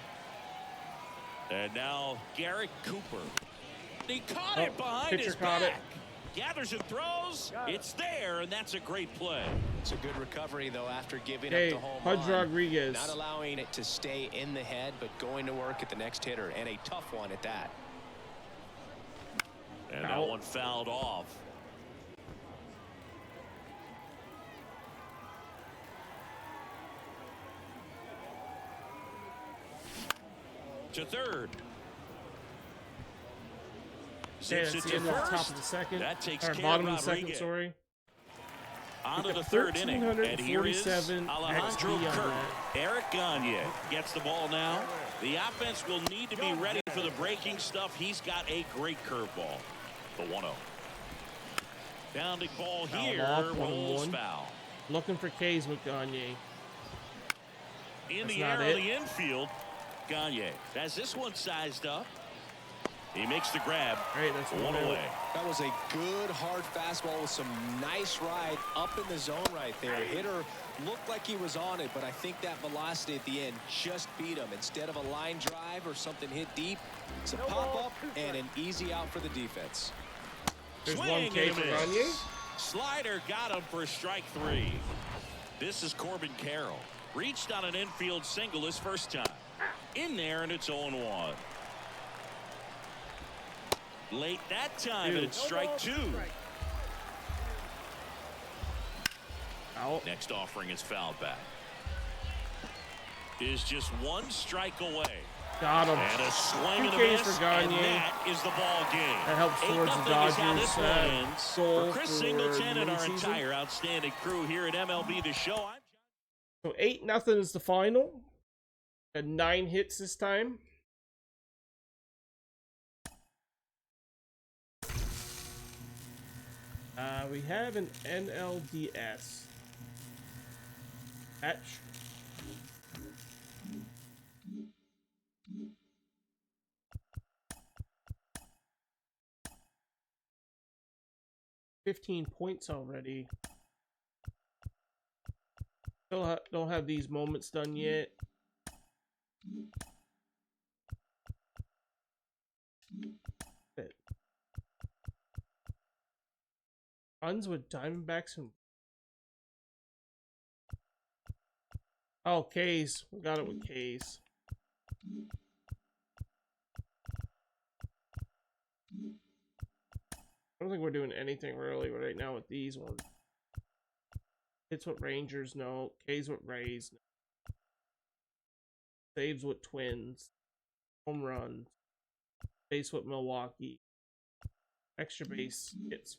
And now Garrett Cooper. He caught it behind pitcher his caught back. it. Gathers and throws. It's there, and that's a great play. It's a good recovery, though, after giving Hey, up the home Pudge run. Rodriguez. Not allowing it to stay in the head, but going to work at the next hitter, and a tough one at that. And that one fouled off. To third. Okay, Zips that's it the to end of the top first. of the second. That takes Or care bottom of of the second, Rodriguez. sorry. On to Pick the up third inning. And here is 1347 Alejandro XP on Kirk. that. Eric Gagne gets the ball now. The offense will need to be ready for the breaking stuff. He's got a great curveball. The 1-0. Pounding ball here. off, Rolls 1-1. foul. Looking for K's with Gagne. In That's the not air of it. the infield. Gagne has this one sized up. He makes the grab. All right, that's One one away. That was a good hard fastball with some nice ride up in the zone right there. Hitter looked like he was on it, but I think that velocity at the end just beat him. Instead of a line drive or something hit deep, it's a pop-up and an easy out for the defense. There's Swing one K and for a miss. Gagne. Slider got him for strike 3. This is Corbin Carroll. Reached on an infield single his first time. In there, and it's 0-1. Late that time, and it's strike 2. Out. Next offering is fouled back. Is just one strike away. Got him. And a swing and a 2 Ks miss, for and Gagne. that is the ball game. That helps 8-0 towards the is how Dodgers, this one ends. goal For Chris for Singleton and our mid-season. entire outstanding crew here at MLB The Show, I'm So 8-0 is the final. Got 9 hits this time. We have an NLDS match. $15 already. Still don't have these moments done yet. Runs with Diamondbacks and K's. We got it with K's. I don't think we're doing anything really right now with these ones. Hits what Rangers know. K's what Rays know. Saves what Twins. Home runs. Base what Milwaukee. Extra base hits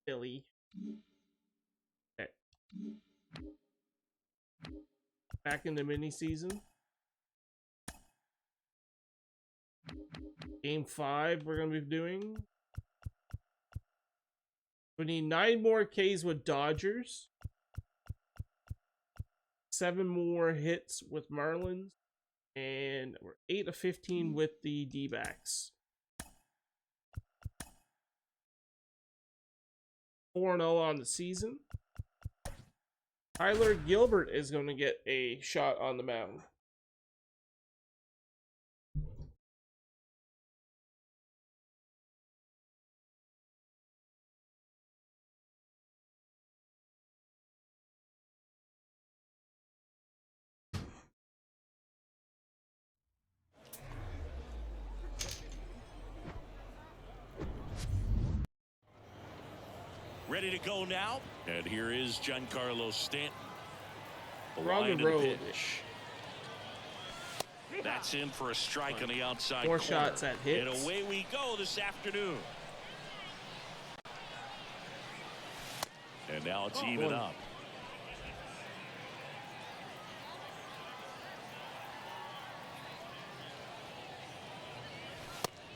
Philly. Okay. Back in the mini season. Game 5 we're gonna be doing. We need 9 more Ks with Dodgers. 7 more hits with Marlins. And we're 8 of 15 with the D-backs. 4-0 on the season. Tyler Gilbert is going to get a shot on the mound. ready to go now. And here is Giancarlo Stanton. We're on the road. Pitch. That's in for a strike on the outside. 4 corner. shots at hits. And away we go this afternoon. And now it's even up.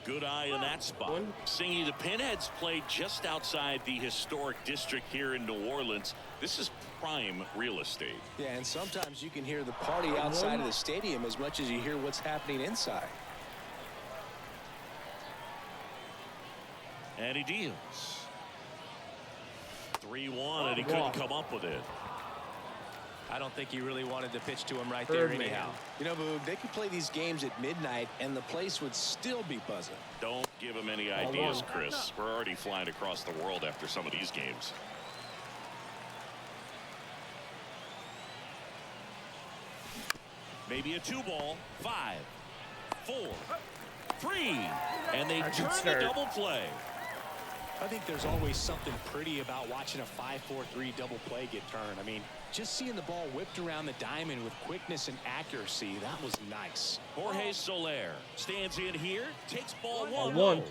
Good eye in that spot. Singy, the Pinheads played just outside the historic district here in New Orleans. This is prime real estate. Yeah, and sometimes you can hear the party outside of the stadium as much as you hear what's happening inside. And he deals. 3-1, and he couldn't come up with it. I don't think he really wanted to pitch to him right there anyhow. You know, Boog, they could play these games at midnight and the place would still be buzzing. Don't give him any ideas, Chris. We're already flying across the world after some of these games. Maybe a 2-ball. 5, 4, 3, and they turn a double play. I think there's always something pretty about watching a 5-4-3 double play get turned. I mean, just seeing the ball whipped around the diamond with quickness and accuracy, that was nice. Jorge Soler stands in here, takes ball 1.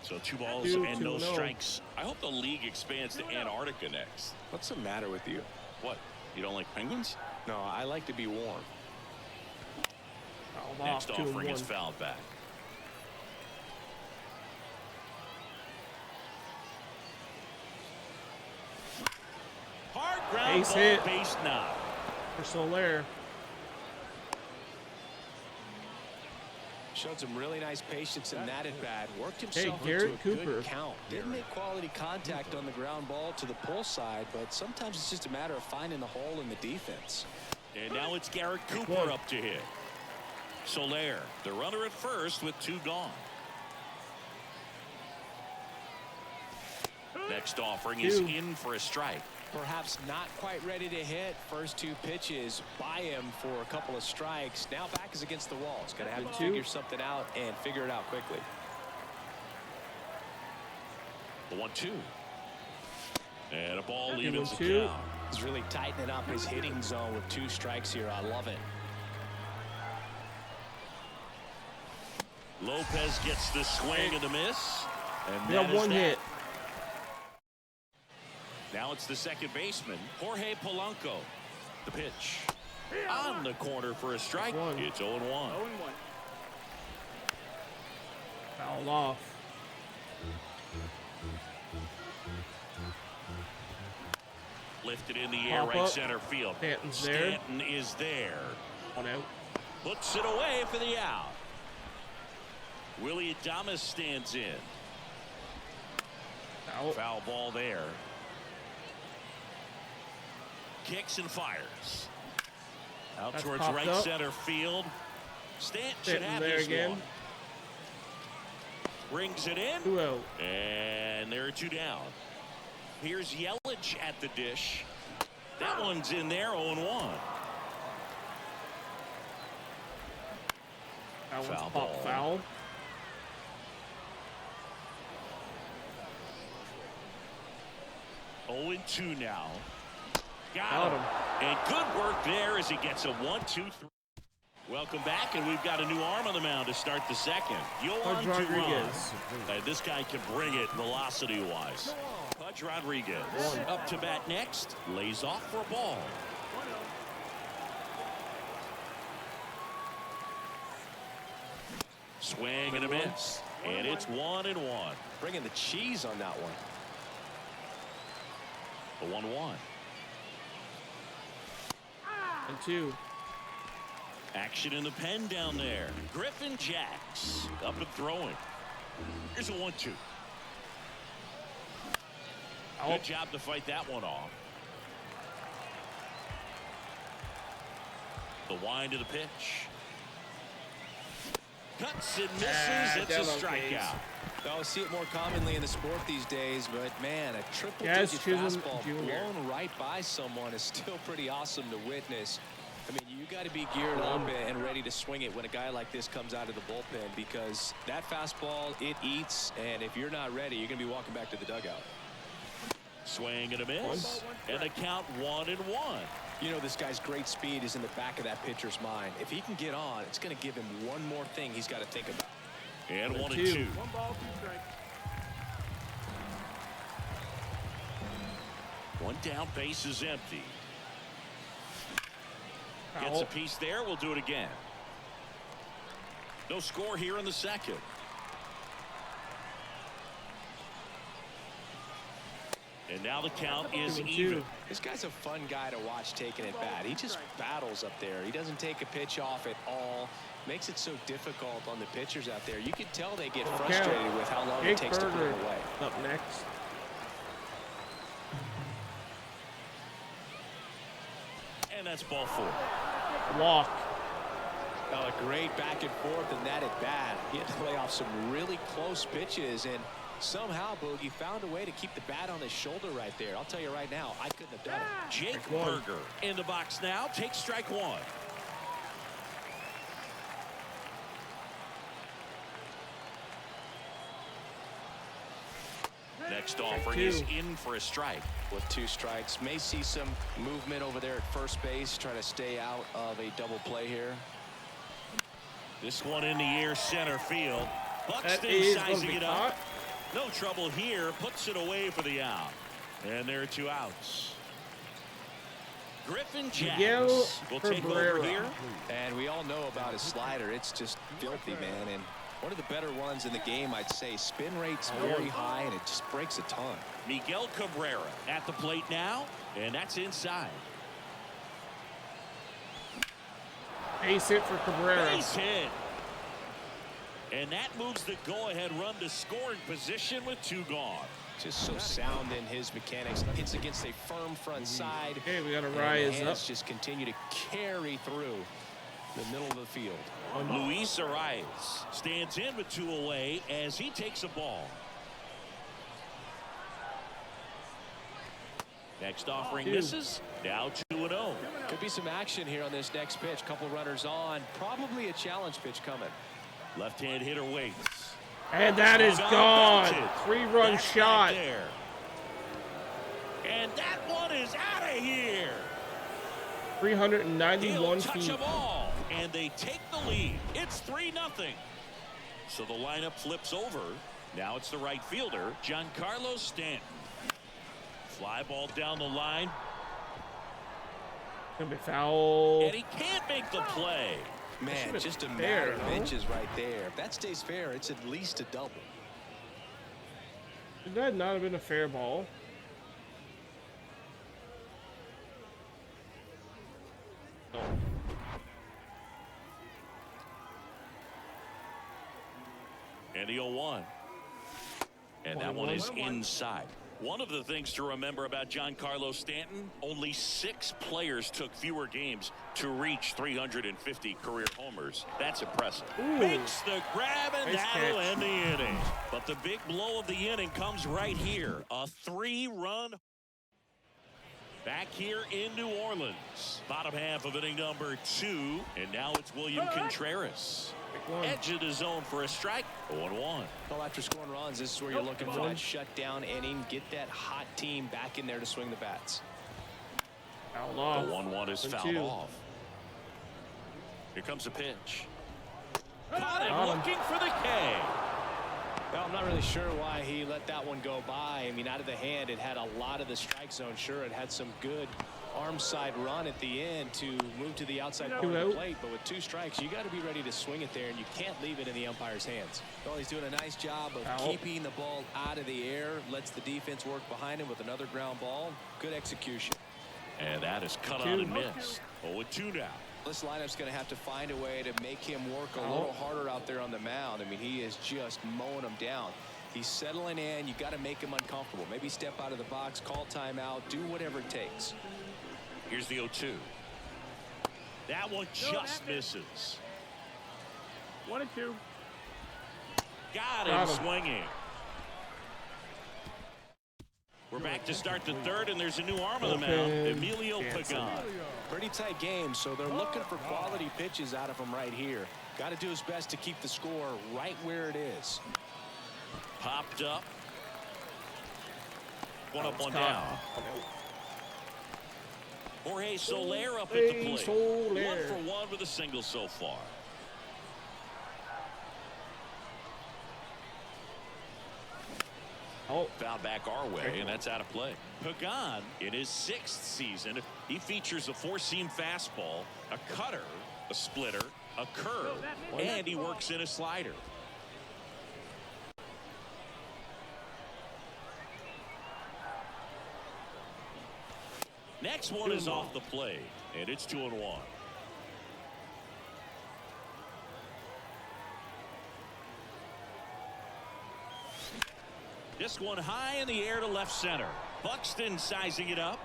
So 2 balls and no strikes. I hope the league expands to Antarctica next. What's the matter with you? What? You don't like penguins? No, I like to be warm. Next offering is fouled back. Hard ground ball, hit. Base knock. For Soler. Showed some really nice patience in that at bat. Worked himself Garrett into a Cooper. good count. Didn't make quality contact on the ground ball to the pull side, but sometimes it's just a matter of finding the hole in the defense. And now it's Garrett Cooper up to hit. Soler, the runner at first with 2 gone. Next offering is in for a strike. Perhaps not quite ready to hit. First 2 pitches by him for a couple of strikes. Now back is against the wall. He's going to have to figure something out and figure it out quickly. The 1-2. And a ball evens the count. He's really tightening up his hitting zone with 2 strikes here. I love it. Lopez gets the swing and the miss. And we got 1 hit. Now it's the second baseman, Jorge Polanco. The pitch. On the corner for a strike. It's 0-1. 0-1. Foul off. Lifted in the air, right center field. Stanton is there. 1 out. Puts it away for the out. Willie Adames stands in. Foul ball there. Kicks and fires. Out towards right center field. Stanton should have this again. One. Brings it in. 2 out. And there are 2 down. Here's Yelich at the dish. That one's in there, 0-1. Foul ball. Foul. Oh, 0-2 now. Got him. And good work there as he gets a 1-2-3. Welcome back, and we've got a new arm on the mound to start the second. Yohan Rodriguez. This guy can bring it velocity-wise. Pudge Rodriguez up to bat next. Lays off for a ball. Swing and a miss. And it's 1-1. Bringing the cheese on that one. The 1-1. And 2. Action in the pen down there. Griffin Jacks up and throwing. Here's a 1-2. Good job to fight that one off. The wind of the pitch. Cuts and misses. It's a strikeout. I see it more commonly in the sport these days, but man, a triple-digit fastball blown right by someone is still pretty awesome to witness. I mean, you got to be geared up and ready to swing it when a guy like this comes out of the bullpen, because that fastball, it eats, and if you're not ready, you're going to be walking back to the dugout. Swing and a miss, and the count 1-1. You know, this guy's great speed is in the back of that pitcher's mind. If he can get on, it's going to give him one more thing he's got to think about. And 1-2. 1 ball, 2 strikes. One down, base is empty. Gets a piece there. We'll do it again. No score here in the second. And now the count is even. This guy's a fun guy to watch taking it bat. He just battles up there. He doesn't take a pitch off at all. Makes it so difficult on the pitchers out there. You can tell they get frustrated with how long it takes to put him away. Up next. And that's ball 4. Walk. Now a great back and forth and that at bat. He had to lay off some really close pitches, and somehow Boogie found a way to keep the bat on his shoulder right there. I'll tell you right now, I couldn't have done it. Jake Berger in the box now. Takes strike 1. Next offering is in for a strike. With 2 strikes, may see some movement over there at first base, trying to stay out of a double play here. This one in the air, center field. Buxton sizing it up. No trouble here. Puts it away for the out. And there are 2 outs. Griffin Jax will take over here. And we all know about his slider. It's just filthy, man. And one of the better ones in the game, I'd say. Spin rate's very high, and it just breaks a ton. Miguel Cabrera at the plate now, and that's inside. Base hit for Cabrera. Base hit. And that moves the go-ahead run to scoring position with 2 gone. Just so sound in his mechanics. Hits against a firm front side. Okay, we got to rise up. Just continue to carry through the middle of the field. Luis Arias stands in with 2 away as he takes a ball. Next offering misses. Now 2-0. Could be some action here on this next pitch. Couple runners on. Probably a challenge pitch coming. Left-hand hitter waits. And that is gone. 3-run shot. There. And that one is out of here. 391 touch feet. Them all, and they take the lead. It's 3-0. So the lineup flips over. Now it's the right fielder, Giancarlo Stanton. Fly ball down the line. Gonna be foul. And he can't make the play. Man, just a matter of inches right there. If that stays fair, it's at least a double. Should that not have been a fair ball? Oh. And the 0-1. And that one is inside. One of the things to remember about Giancarlo Stanton, only 6 players took fewer games to reach 350 career homers. That's impressive. Makes the grab, and that'll end the inning. But the big blow of the inning comes right here. A 3-run. Back here in New Orleans. Bottom half of inning number 2. And now it's William Contreras. Edge of the zone for a strike. 0-1. Well, after scoring runs, this is where you're looking for that shutdown inning. Get that hot team back in there to swing the bats. The 1-1 is fouled off. Here comes a pitch. Caught him looking for the K. Well, I'm not really sure why he let that one go by. I mean, out of the hand, it had a lot of the strike zone. Sure, it had some good arm side run at the end to move to the outside part of the plate, but with 2 strikes, you got to be ready to swing it there, and you can't leave it in the umpire's hands. Well, he's doing a nice job of keeping the ball out of the air, lets the defense work behind him with another ground ball. Good execution. And that is cut on and missed. 0-2 now. This lineup's going to have to find a way to make him work a little harder out there on the mound. I mean, he is just mowing them down. He's settling in. You got to make him uncomfortable. Maybe step out of the box, call timeout, do whatever it takes. Here's the 0-2. That one just misses. 1-2. Got him swinging. We're back to start the 3rd, and there's a new arm on the mound, Emilio Pagan. Pretty tight game, so they're looking for quality pitches out of him right here. Got to do his best to keep the score right where it is. Popped up. One up, one down. Jorge Soler up at the plate. 1-for-1 with a single so far. Foul back our way, and that's out of play. Pagan, in his 6th season, he features a 4-seam fastball, a cutter, a splitter, a curve, and he works in a slider. Next one is off the plate, and it's 2-1. This one high in the air to left center. Buxton sizing it up.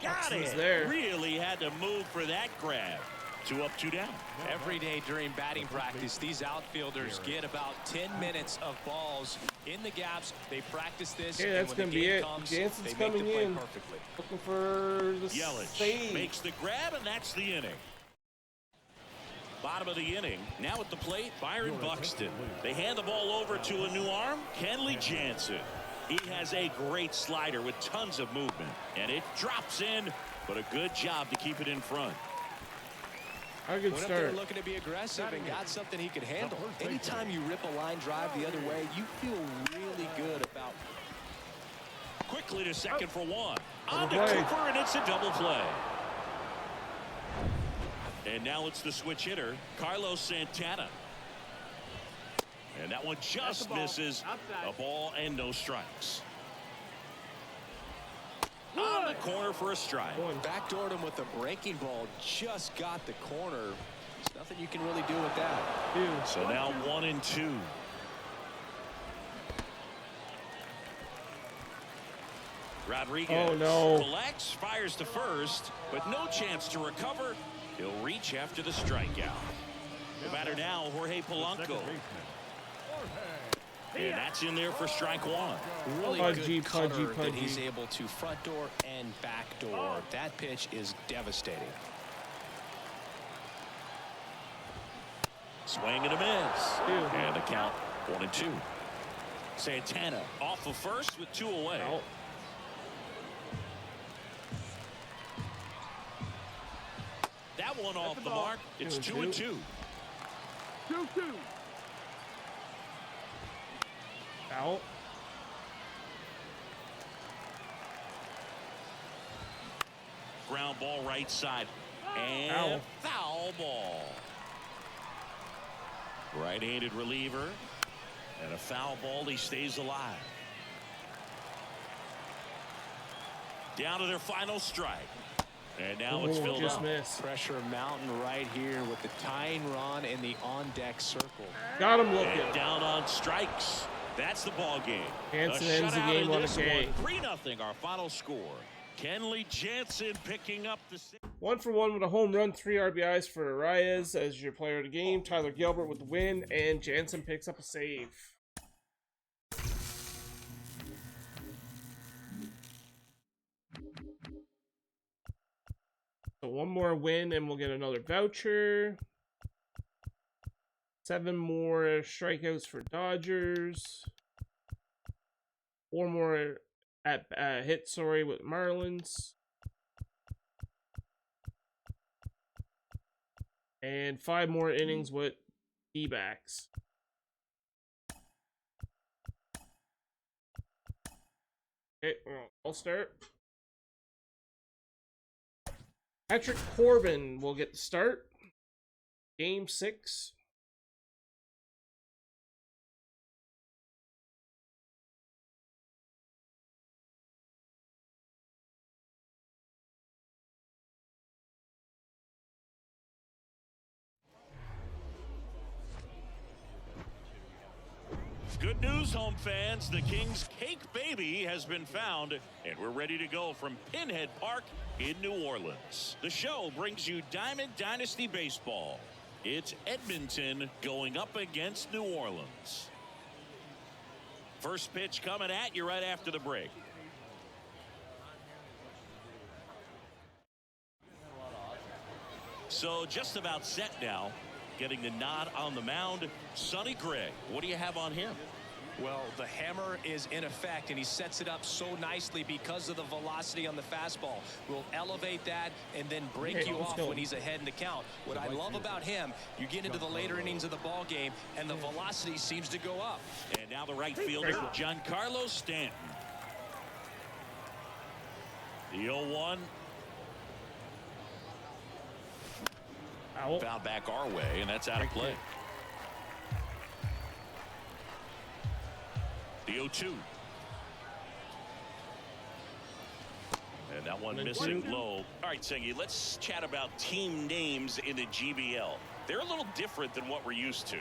Got it. There. Really had to move for that grab. 2 up, 2 down. Every day during batting practice, these outfielders get about 10 minutes of balls in the gaps. They practice this. Okay, that's going to be it. Jansen's coming in. Perfectly. Looking for the Yelich save. makes the grab, and that's the inning. Bottom of the inning. Now at the plate, Byron Buxton. They hand the ball over to a new arm, Kenley Jansen. He has a great slider with tons of movement, and it drops in, but a good job to keep it in front. How good Went up start. there looking to be aggressive and got something he could handle. Anytime you rip a line drive the other way, you feel really good about. Quickly to second for one. On to play. Cooper, and it's a double play. And now it's the switch hitter, Carlos Santana. And that one just misses. A ball and no strikes. On the corner for a strike. Backdoored him with a breaking ball. Just got the corner. There's nothing you can really do with that. So now 1-2. Rodriguez collects, fires to first, but no chance to recover. He'll reach after the strikeout. The batter now, Jorge Polanco. And that's in there for strike one. Really good cutter that he's able to front door and back door. That pitch is devastating. Swing and a miss. And the count 1-2. Santana off of first with 2 away. That one off the mark. It's 2-2. 2-2. Out. Ground ball right side. And foul ball. Right-handed reliever. And a foul ball. He stays alive. Down to their final strike. And now it's filled up. Pressure mountain right here with the tying run in the on-deck circle. Got him looking. And down on strikes. That's the ball game. Jansen ends the game on a K. 3-0 our final score. Kenley Jansen picking up the 1 for 1 with a home run, 3 RBIs for Arias as your player of the game. Tyler Gilbert with the win, and Jansen picks up a save. So 1 more win and we'll get another voucher. 7 more strikeouts for Dodgers. 4 more at hits, with Marlins. And 5 more innings with D-backs. Okay, I'll start. Patrick Corbin will get the start. Game 6. Good news, home fans. The Kings' cake baby has been found, and we're ready to go from Pinhead Park in New Orleans. The show brings you Diamond Dynasty Baseball. It's Edmonton going up against New Orleans. First pitch coming at you right after the break. So just about set now. Getting the nod on the mound, Sonny Gray. What do you have on him? Well, the hammer is in effect, and he sets it up so nicely because of the velocity on the fastball. Will elevate that and then break you off when he's ahead in the count. What I love about him, you get into the later innings of the ball game, and the velocity seems to go up. And now the right fielder, Giancarlo Stanton. The 0-1. Foul back our way, and that's out of play. The 0-2. And that one missing low. All right, Sengi, let's chat about team names in the GBL. They're a little different than what we're used to.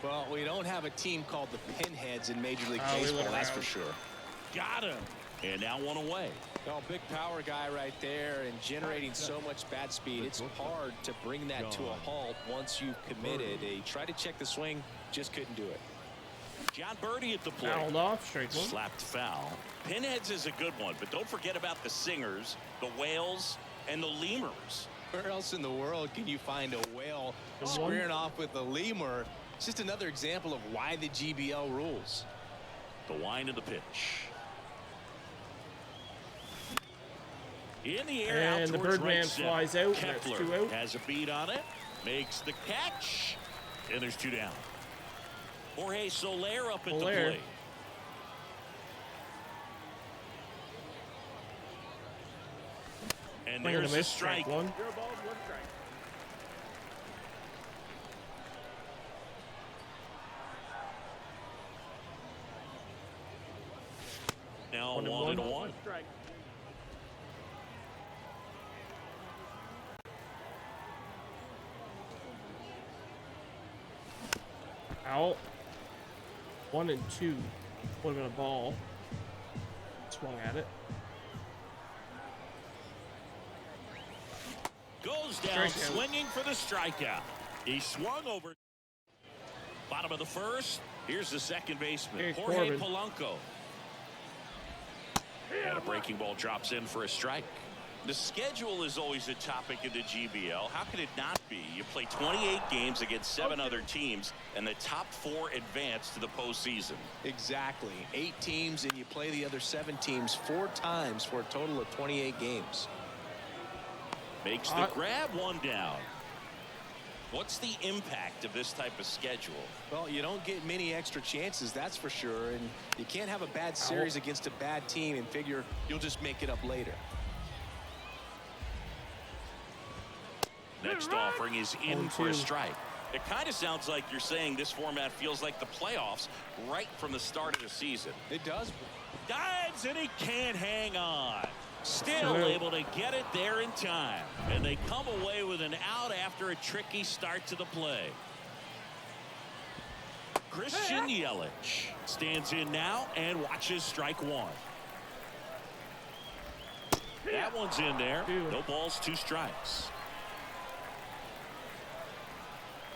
Well, we don't have a team called the Pinheads in Major League Baseball, that's for sure. Got him. And now one away. Oh, big power guy right there and generating so much bat speed. It's hard to bring that to a halt once you've committed. He tried to check the swing, just couldn't do it. John Birdie at the plate. Fouled off, straight one. Slapped foul. Pinheads is a good one, but don't forget about the singers, the whales, and the lemurs. Where else in the world can you find a whale squaring off with a lemur? It's just another example of why the GBL rules. The wind of the pitch. In the air, and out the towards Birdman right flies out. Kepler That's 2 out. has a beat on it, makes the catch, and there's 2 down. Jorge Soler up at the plate. And there's a strike. One. Now 1-1. Out. 1 and 2. Would have been a ball. Swung at it. Goes down Strikeout. swinging for the strikeout. He swung over. Bottom of the first. Here's the second baseman, Hey, Jorge Corbin. Polanco. And a breaking ball drops in for a strike. The schedule is always a topic in the GBL. How could it not be? You play 28 games against 7 other teams, and the top 4 advance to the postseason. Exactly. 8 teams, and you play the other 7 teams 4 times for a total of 28 games. Makes the grab, 1 down. What's the impact of this type of schedule? Well, you don't get many extra chances, that's for sure, and you can't have a bad series against a bad team and figure you'll just make it up later. Next offering is in for a strike. It kind of sounds like you're saying this format feels like the playoffs right from the start of the season. It does. Dives, and he can't hang on. Still able to get it there in time. And they come away with an out after a tricky start to the play. Christian Yelich stands in now and watches strike 1. That one's in there. No balls, 2 strikes.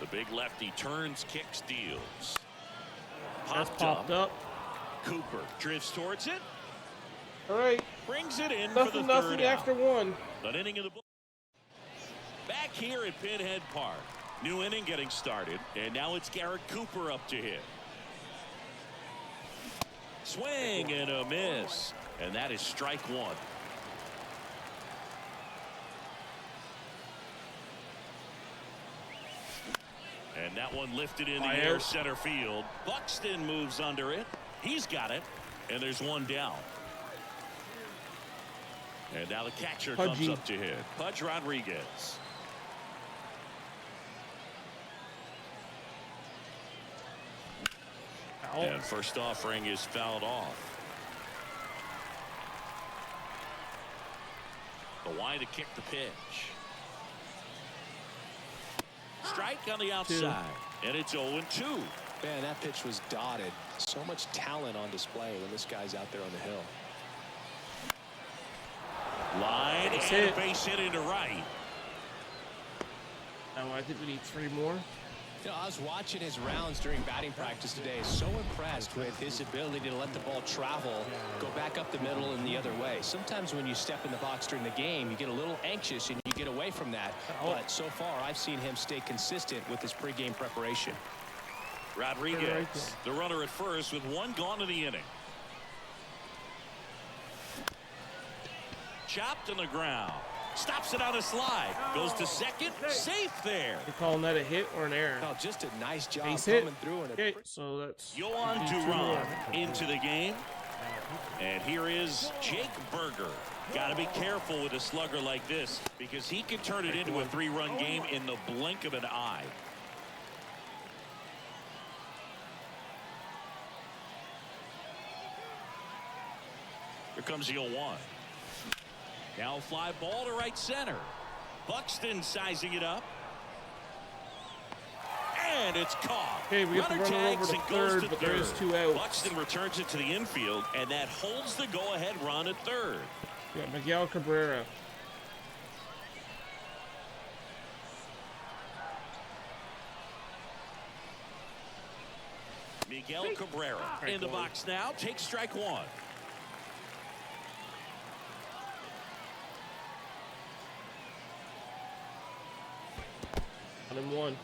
The big lefty turns, kicks, deals. Popped up. Cooper drifts towards it. All right. Brings it in Nothing, for the nothing third after out. 1. An inning of the book. Back here at Pinhead Park. New inning getting started. And now it's Garrett Cooper up to hit. Swing and a miss. And that is strike 1. And that one lifted in the air center field. Buxton moves under it. He's got it. And there's 1 down. And now the catcher comes up to hit. Pudge Rodriguez. And first offering is fouled off. The wind to kick the pitch. Strike on the outside. And it's 0-2. Man, that pitch was dotted. So much talent on display when this guy's out there on the hill. Line and a base hit into right. Oh, I think we need 3 more. You know, I was watching his rounds during batting practice today. So impressed with his ability to let the ball travel, go back up the middle and the other way. Sometimes when you step in the box during the game, you get a little anxious and you get away from that. But so far, I've seen him stay consistent with his pregame preparation. Rodriguez, the runner at first with one gone in the inning. Chopped on the ground. Stops it on a slide. Goes to second. Safe there. You're calling that a hit or an error? Oh, just a nice job Base coming hit. through. And Okay, so that's Yohan Duran into the game. And here is Jake Berger. Got to be careful with a slugger like this because he can turn it into a 3-run game in the blink of an eye. Here comes the 0-1. Now a fly ball to right center. Buxton sizing it up. And it's caught. Okay, we have to run it over to third, but there is 2 outs. Buxton returns it to the infield, and that holds the go-ahead run at third. Yeah, Miguel Cabrera. Miguel Cabrera in the box now. Takes strike 1. And 1.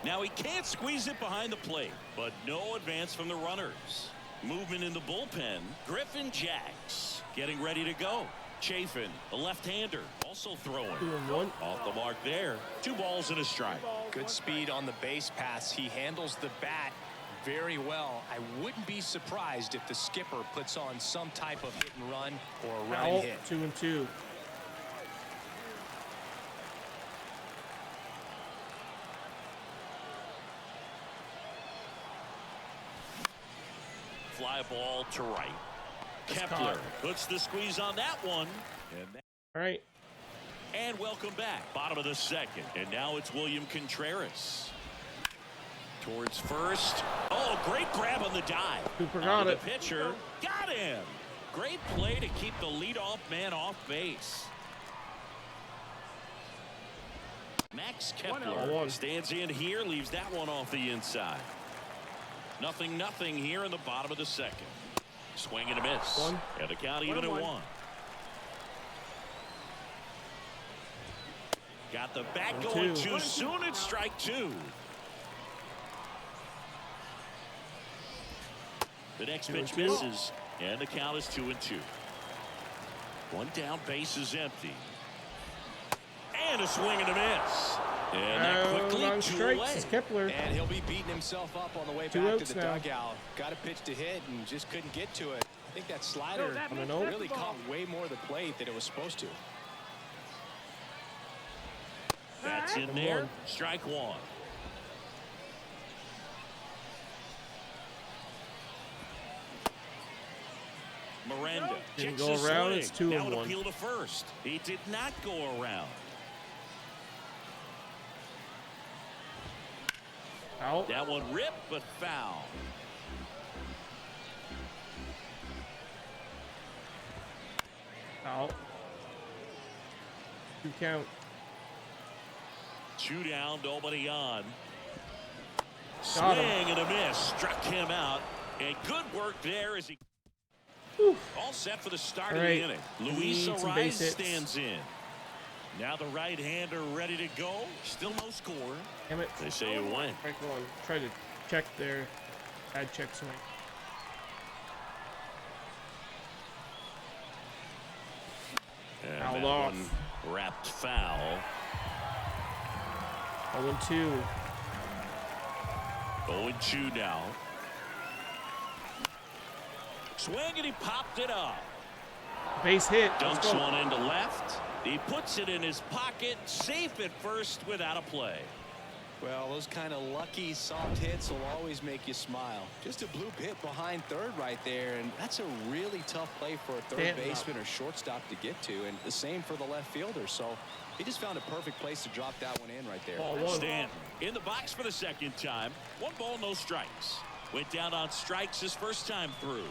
Now he can't squeeze it behind the plate, but no advance from the runners. Movement in the bullpen. Griffin Jacks getting ready to go. Chafin, the left-hander, also throwing. 2-1. Off the mark there. 2 balls and a strike. good speed on the base paths. He handles the bat very well. I wouldn't be surprised if the skipper puts on some type of hit and run or a run hit. 2-2. Fly ball to right. Kepler puts the squeeze on that one. All right. And welcome back. Bottom of the second. And now it's William Contreras. Towards first. Oh, great grab on the dive. Cooper got it. The pitcher got him. Great play to keep the leadoff man off base. Max Kepler stands in here, leaves that one off the inside. 0-0 here in the bottom of the second. Swing and a miss. And the count even at 1. Got the bat going too soon. It's strike 2. The next pitch misses, and the count is 2-2. One down, base is empty. And a swing and a miss. And that quickly on 2 strikes away. is Kepler. And he'll be beating himself up on the way back to the dugout. Got a pitch to hit and just couldn't get to it. I think that slider really caught way more of the plate than it was supposed to. That's in there. Strike 1. Miranda didn't checks go his around. swing. It's 2-1. Now an appeal to first. He did not go around. Out. That one ripped but foul. Out. 2 count. 2 down, nobody on. Got Swing him. and a miss. Struck him out. And good work there as he all set for the start of the inning. Luis Ariz stands in. Now the right-hander ready to go. Still no score. Damn it. They say it went. Strike 1. Try to check their bad check swing. And Fouled that off. one wrapped foul. 0-2. 0-2 now. Swing and he popped it up. Base hit. Dunks one into left. He puts it in his pocket, safe at first without a play. Well, those kind of lucky soft hits will always make you smile. Just a bloop hit behind third right there, and that's a really tough play for a third baseman or shortstop to get to, and the same for the left fielder. So he just found a perfect place to drop that one in right there. Stanton in the box for the second time. 1 ball, no strikes. Went down on strikes his first time through.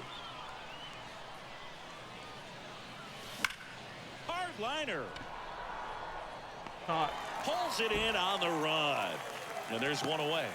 Hard liner. Caught. Pulls it in on the run. And there's one away.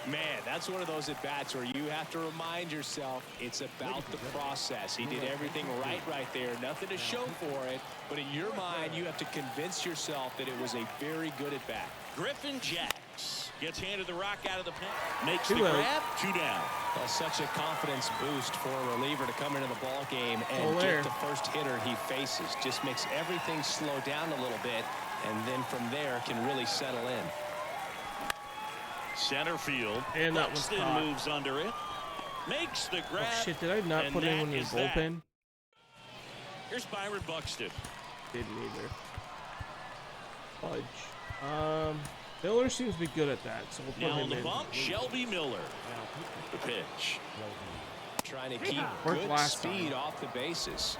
Man, that's one of those at-bats where you have to remind yourself it's about the process. He did everything right there. Nothing to show for it. But in your mind, you have to convince yourself that it was a very good at-bat. Griffin Jacks Gets handed the rock out of the pen. Makes Two the out. grab. 2 down. Well, such a confidence boost for a reliever to come into the ball game and there. get the first hitter he faces. Just makes everything slow down a little bit, and then from there can really settle in. Center field. And that was Buxton caught. moves under it. Makes the grab. Oh shit, did I not and put that anyone in the is that. bullpen? Here's Byron Buxton. Didn't either. Fudge. Miller seems to be good at that, so we'll put Now him on the in. bump, Shelby Miller. The pitch. Trying to keep Worked good last speed time. off the bases.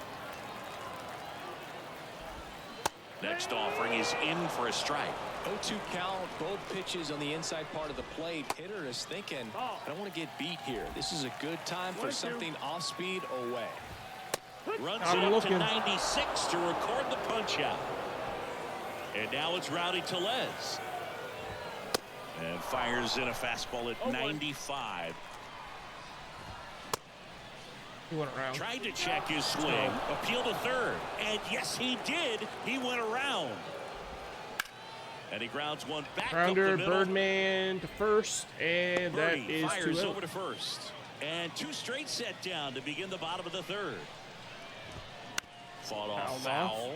Next offering is in for a strike. 0-2 count, both pitches on the inside part of the plate. Hitter is thinking, I don't want to get beat here. This is a good time for something off speed away. Runs I'm it up looking. to 96 to record the punch out. And now it's Rowdy Tellez. And fires in a fastball at 95. He went around. Tried to check his swing. Appeal to third. And yes, he did. He went around. And he grounds one back Grounder, up the middle. Birdman to first, and that Birdie is fires 2 over out. to first. And 2 straight set down to begin the bottom of the third. Fought off foul.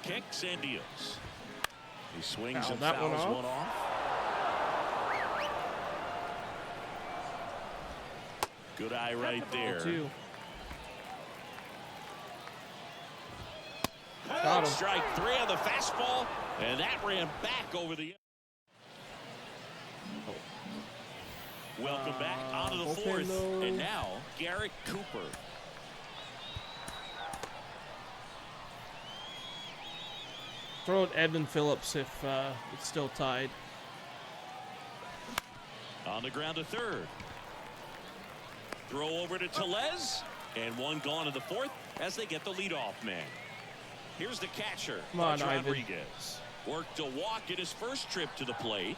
Kicks and deals. He swings Foul and that one fouls off. one off. Good eye right there. 2. Got him. Strike 3 on the fastball, and that ran back over the. Welcome back onto the bullpen fourth, though. and now Garrett Cooper. Throw at Edwin Phillips if it's still tied. On the ground to third. Throw over to Tellez, and one gone in the fourth as they get the leadoff man. Here's the catcher, Come on, Fudge Ivan. Rodriguez. Worked a walk in his first trip to the plate.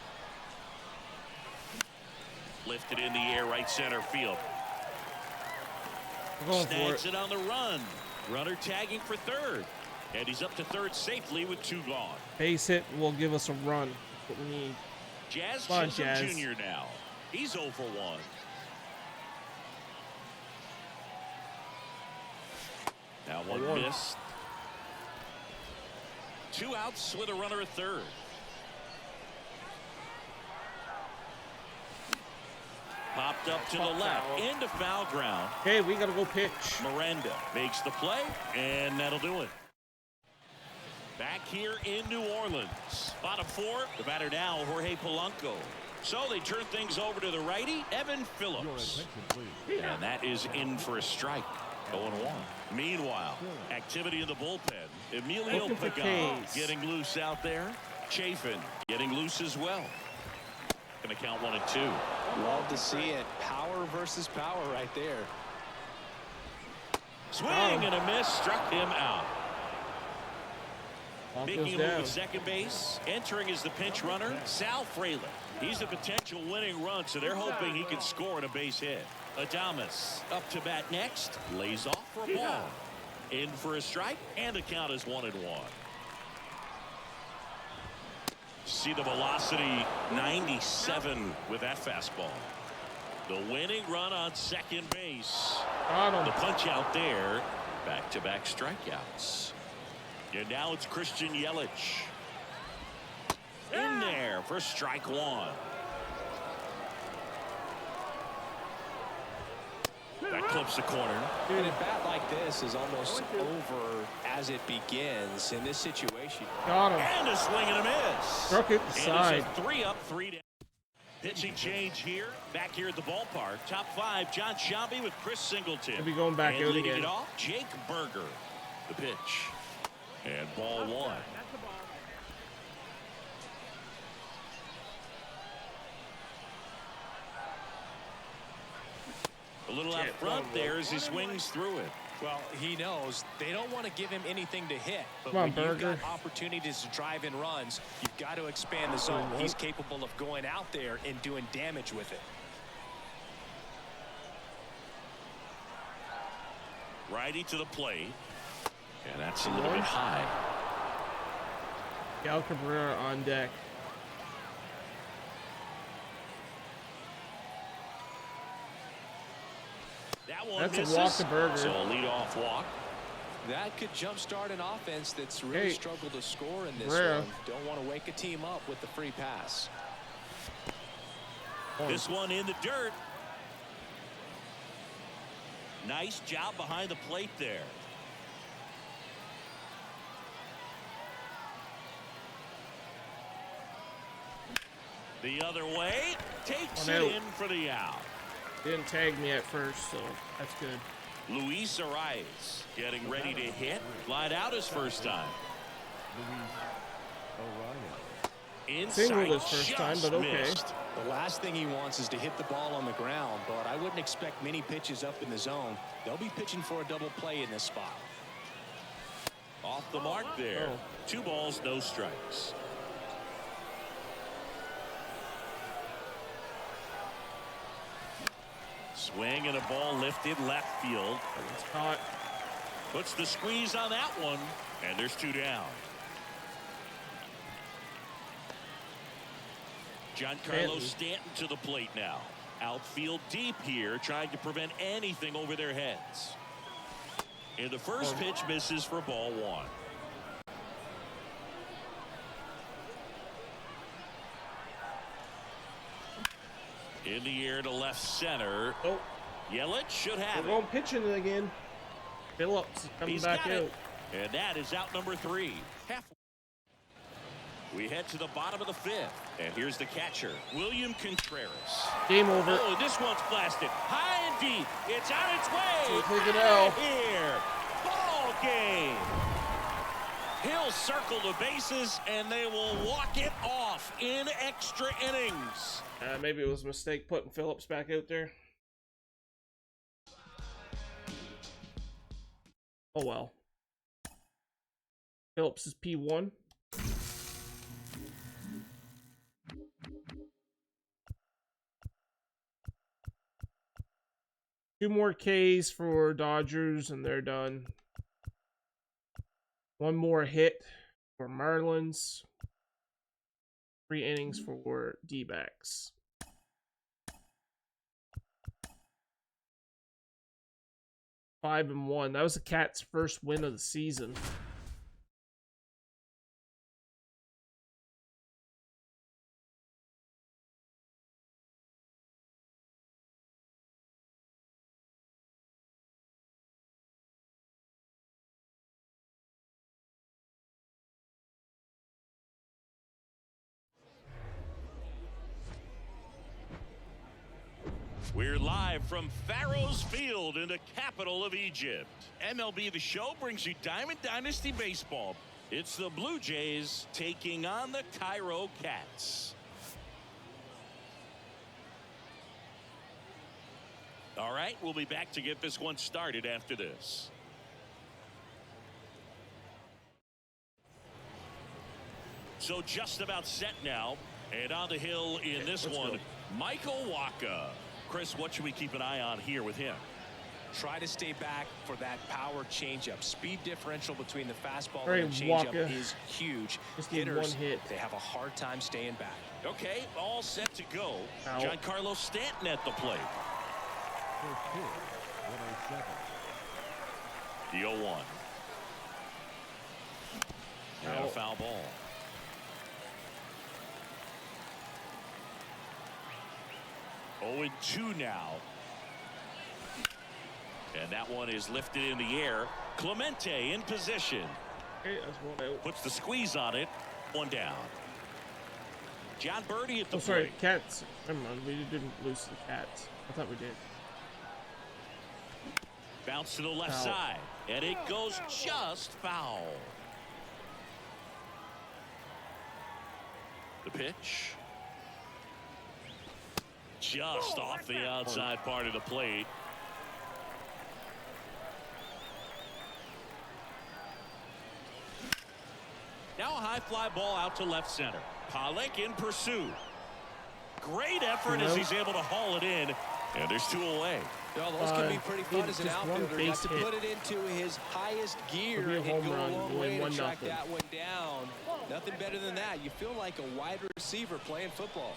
Lifted in the air, right center field. We're going for Snags it. it on the run. Runner tagging for third. And he's up to third safely with 2 gone. Base hit will give us a run. That's what we need. Jazz Come on, Chisholm Jazz. Jr. now. He's 0 for 1. Now one 0-1. missed. 2 outs with a runner at third. Popped up to the left into foul ground. Okay, we gotta go pitch. Miranda makes the play, and that'll do it. Back here in New Orleans. Bottom 4, the batter now, Jorge Polanco. So they turn things over to the righty, Evan Your Phillips. attention, please. And that is in for a strike. 0-1. Meanwhile, activity in the bullpen. Emilio Looking for Pagan Ks. getting loose out there. Chafin getting loose as well. Going to count 1 and 2. Love to see it. Power versus power right there. Swing and a miss, struck him out. Ball Making goes a move down. at second base. Entering as the pinch runner, Sal Frelick. He's a potential winning run, so they're hoping he can score on a base hit. Adames up to bat next. Lays off for a ball. In for a strike, and the count is 1-1. See the velocity, 97 with that fastball. The winning run on second base. Got The him. punch out there. Back-to-back strikeouts. And now it's Christian Yelich. In there for strike 1. That clips the corner. And a bat like this is almost over as it begins in this situation. Got him. And a swing and a miss. Struck it And side. it's a 3-up, 3 down. Pitching change here. Back here at the ballpark. Top 5, John Shelby with Chris Singleton. He'll be going back and out leading again. it off, Jake Berger. The pitch. And ball 1. A little out front there as he swings through it. Well, he knows they don't want to give him anything to hit. But Come on, when you've Berger. got opportunities to drive in runs, you've got to expand the zone. He's capable of going out there and doing damage with it. Righty to the plate. And that's a little bit high. Gal Cabrera on deck. That one That's misses. a walk to Burger. So a leadoff walk. That could jumpstart an offense that's really struggled to score in this Cabrera. one. Don't want to wake a team up with the free pass. This one in the dirt. Nice job behind the plate there. The other way, takes it in for the out. Didn't tag me at first, so that's good. Luis Arias getting ready to hit. Flied out his first time. Single Inside, his first time, but okay. missed. The last thing he wants is to hit the ball on the ground, but I wouldn't expect many pitches up in the zone. They'll be pitching for a double play in this spot. Off the mark there. 2 balls, no strikes. Swing and a ball lifted left field. It's caught. Puts the squeeze on that one, and there's 2 down. Giancarlo Stanton to the plate now. Outfield deep here, trying to prevent anything over their heads. And the first pitch misses for ball 1. In the air to left center. Oh, Yelich should have we're it. going pitching it again. Phillips coming He's back got out. it. And that is out number 3. We head to the bottom of the 5th. And here's the catcher, William Contreras. Game over. Oh, this one's blasted. High and deep. It's on its way. So take it out. Here. Ball game. He'll circle the bases, and they will walk it off in extra innings. Maybe it was a mistake putting Phillips back out there. Oh well. Phillips is P1. Two more Ks for Dodgers and they're done. One more hit for Marlins. 3 innings for D-backs. Five and 1. That was the Cats' first win of the season. We're live from Pharaoh's Field in the capital of Egypt. MLB The Show brings you Diamond Dynasty Baseball. It's the Blue Jays taking on the Cairo Cats. All right, we'll be back to get this one started after this. So just about set now, and on the hill in this one, Michael Wacha. Chris, what should we keep an eye on here with him? Try to stay back for that power changeup. Speed differential between the fastball Very and the changeup Wacha. is huge. Just need Hitters, one hit. they have a hard time staying back. Okay, all set to go. Ow. Giancarlo Stanton at the plate. First pitch, 107. The 0-1. And a foul ball. Oh, and 2 now. And that one is lifted in the air. Clemente in position. Okay, that's one out. Puts the squeeze on it. 1 down. John Birdie at the Oh, sorry, plate. Cats. Never mind, we didn't lose to the Cats. I thought we did. Bounce to the left Foul. side. And it goes just foul. The pitch. Just off the outside part of the plate. Now a high fly ball out to left center. Pollock in pursuit. Great effort as he's able to haul it in. And there's 2 away. Well, those can be pretty fun as an just one outfielder. base To hit. put it into his highest gear It'll be a and home go a run, long going way to 1-0. track that one down. Nothing better than that. You feel like a wide receiver playing football.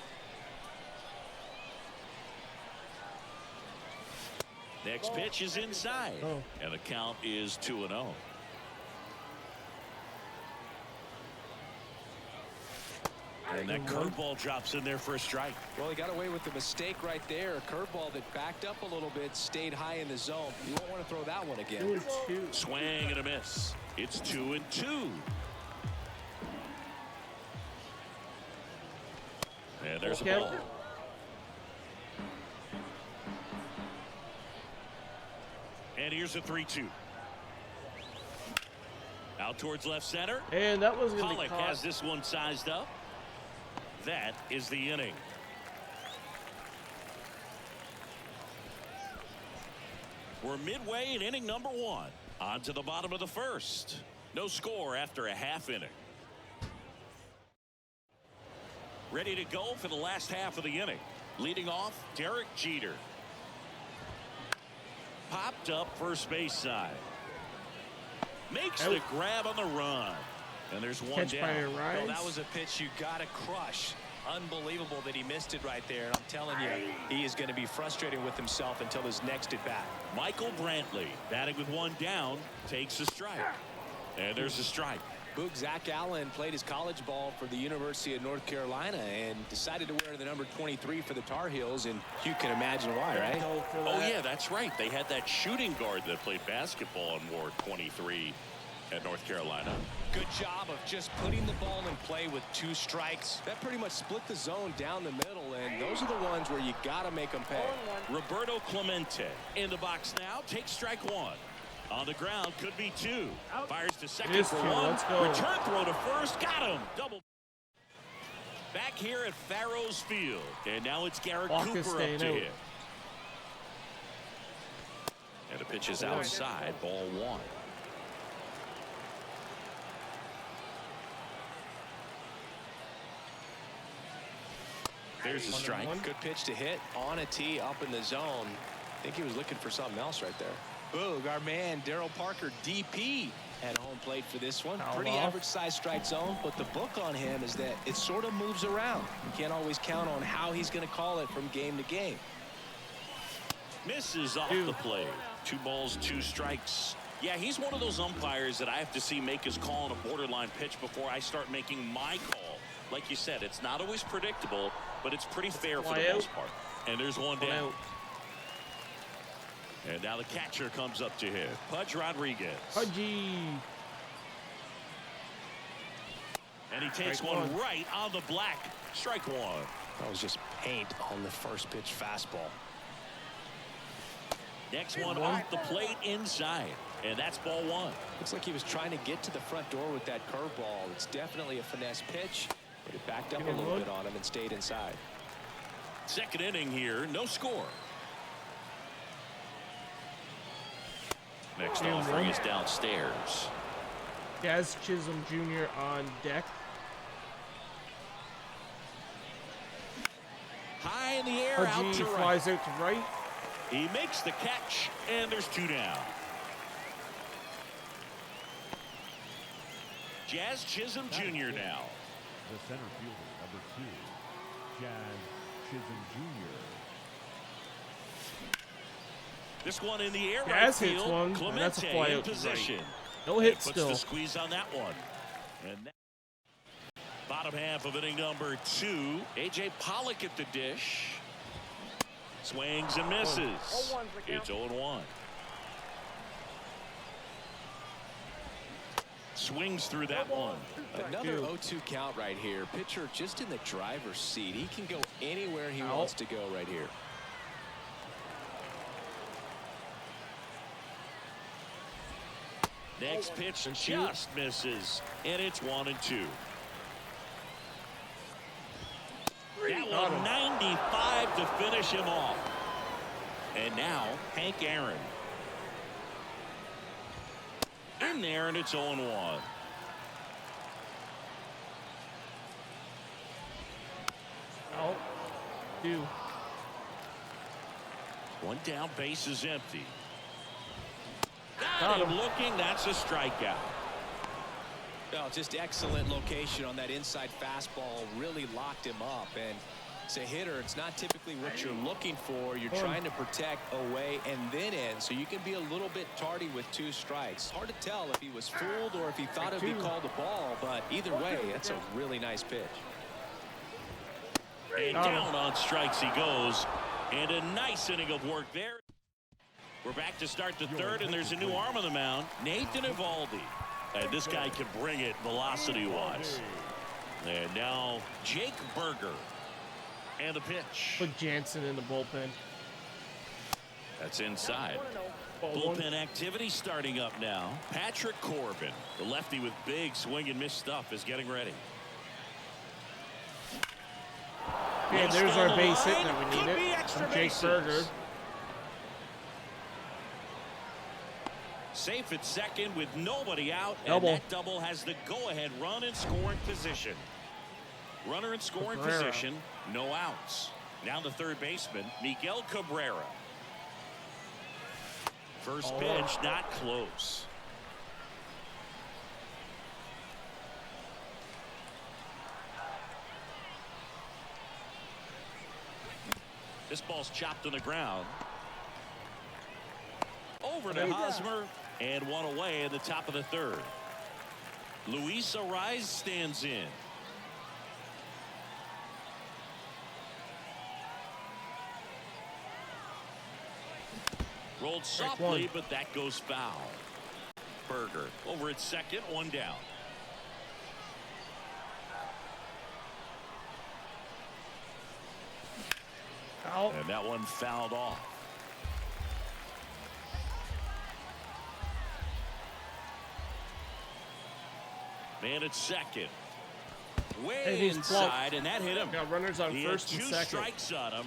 Next pitch is inside. And the count is 2-0. And that curveball drops in there for a strike. Well, he got away with the mistake right there. A curveball that backed up a little bit, stayed high in the zone. You won't want to throw that one again. 2-2. Swing and a miss. It's 2-2. And there's a ball. And here's a 3-2. Out towards left center. And that was going to be Pollock caught. has this one sized up. That is the inning. We're midway in inning number 1. On to the bottom of the first. No score after a half inning. Ready to go for the last half of the inning. Leading off, Derek Jeter. Popped up first base side. Makes the grab on the run. And there's one Catch by a down. rise. Well, that was a pitch you got to crush. Unbelievable that he missed it right there. I'm telling you, he is going to be frustrated with himself until his next at bat. Michael Brantley, batting with one down, takes a strike. And there's a strike. Boog Zach Allen played his college ball for the University of North Carolina and decided to wear the number 23 for the Tar Heels, and you can imagine why, right? Oh, yeah, that's right. They had that shooting guard that played basketball and wore 23 at North Carolina. Good job of just putting the ball in play with 2 strikes. That pretty much split the zone down the middle, and those are the ones where you got to make them pay. Roberto Clemente in the box now. Takes strike 1. On the ground, could be 2. Fires to second for 1. Let's go. Return throw to first. Got him. Double. Back here at Farrows Field. And now it's Garrett Cooper up to hit. And the pitch is outside. Ball 1. There's a strike. Good pitch to hit on a tee up in the zone. I think he was looking for something else right there. Boog, our man Daryl Parker, DP, at home plate for this one. Pretty average size strike zone, but the book on him is that it sort of moves around. You can't always count on how he's going to call it from game to game. Misses off the plate. 2 balls, 2 strikes. Yeah, he's one of those umpires that I have to see make his call on a borderline pitch before I start making my call. Like you said, it's not always predictable, but it's pretty fair for the most part. And there's one down. And now the catcher comes up to hit. Pudge Rodriguez. Pudgy. And he takes one right on the black. Strike 1. That was just paint on the first pitch fastball. Next one off the plate inside. And that's ball 1. Looks like he was trying to get to the front door with that curveball. It's definitely a finesse pitch, but it backed up a little bit on him and stayed inside. Second inning here. No score. Next offering is downstairs. Jazz Chisholm Jr. on deck. High in the air, out to right. Flies out to right. He makes the catch, and there's 2 down. Jazz Chisholm Jr. now. The center fielder, number 2, Jazz Chisholm Jr. This one in the air, Jazz right hits field. one. Clemente That's a fly in out to position. right. No hit puts still. the squeeze on that one. And that bottom half of inning number 2. A.J. Pollock at the dish. Swings and misses. It's 0-1. Swings through that one. Another 0-2 count right here. Pitcher just in the driver's seat. He can go anywhere he wants to go right here. Next pitch just misses, and it's 1-2. That one 95 to finish him off. And now Hank Aaron. In there, and it's 0-1. 2. One down, base is empty. Got Got him him. looking. That's a strikeout. Well, just excellent location on that inside fastball. Really locked him up. And as a hitter, it's not typically what you're looking for. You're trying to protect away and then in, so you can be a little bit tardy with 2 strikes. Hard to tell if he was fooled or if he thought it would be called a ball, but either way, it's a really nice pitch. And down on strikes he goes. And a nice inning of work there. We're back to start the 3rd, and there's a new arm on the mound, Nathan Eovaldi. And this guy can bring it velocity-wise. And now Jake Berger. And the pitch. Put Jansen in the bullpen. That's inside. Bullpen activity starting up now. Patrick Corbin, the lefty with big swing and miss stuff, is getting ready. Okay, there's our base hit that we needed from Jake Berger. Safe at second with nobody out. Double. And that double has the go-ahead run in scoring position. Runner in scoring position, no outs. Now the third baseman, Miguel Cabrera. First pitch, not close. This ball's chopped on the ground. Over to Hosmer, and one away in the top of the 3rd. Luis Arraez stands in. Rolled softly, but that goes foul. Berger over at second, 1 down. Out. And that one fouled off. Man at second. Way inside, and that hit him. Got runners on He first had and 2 second. strikes on him,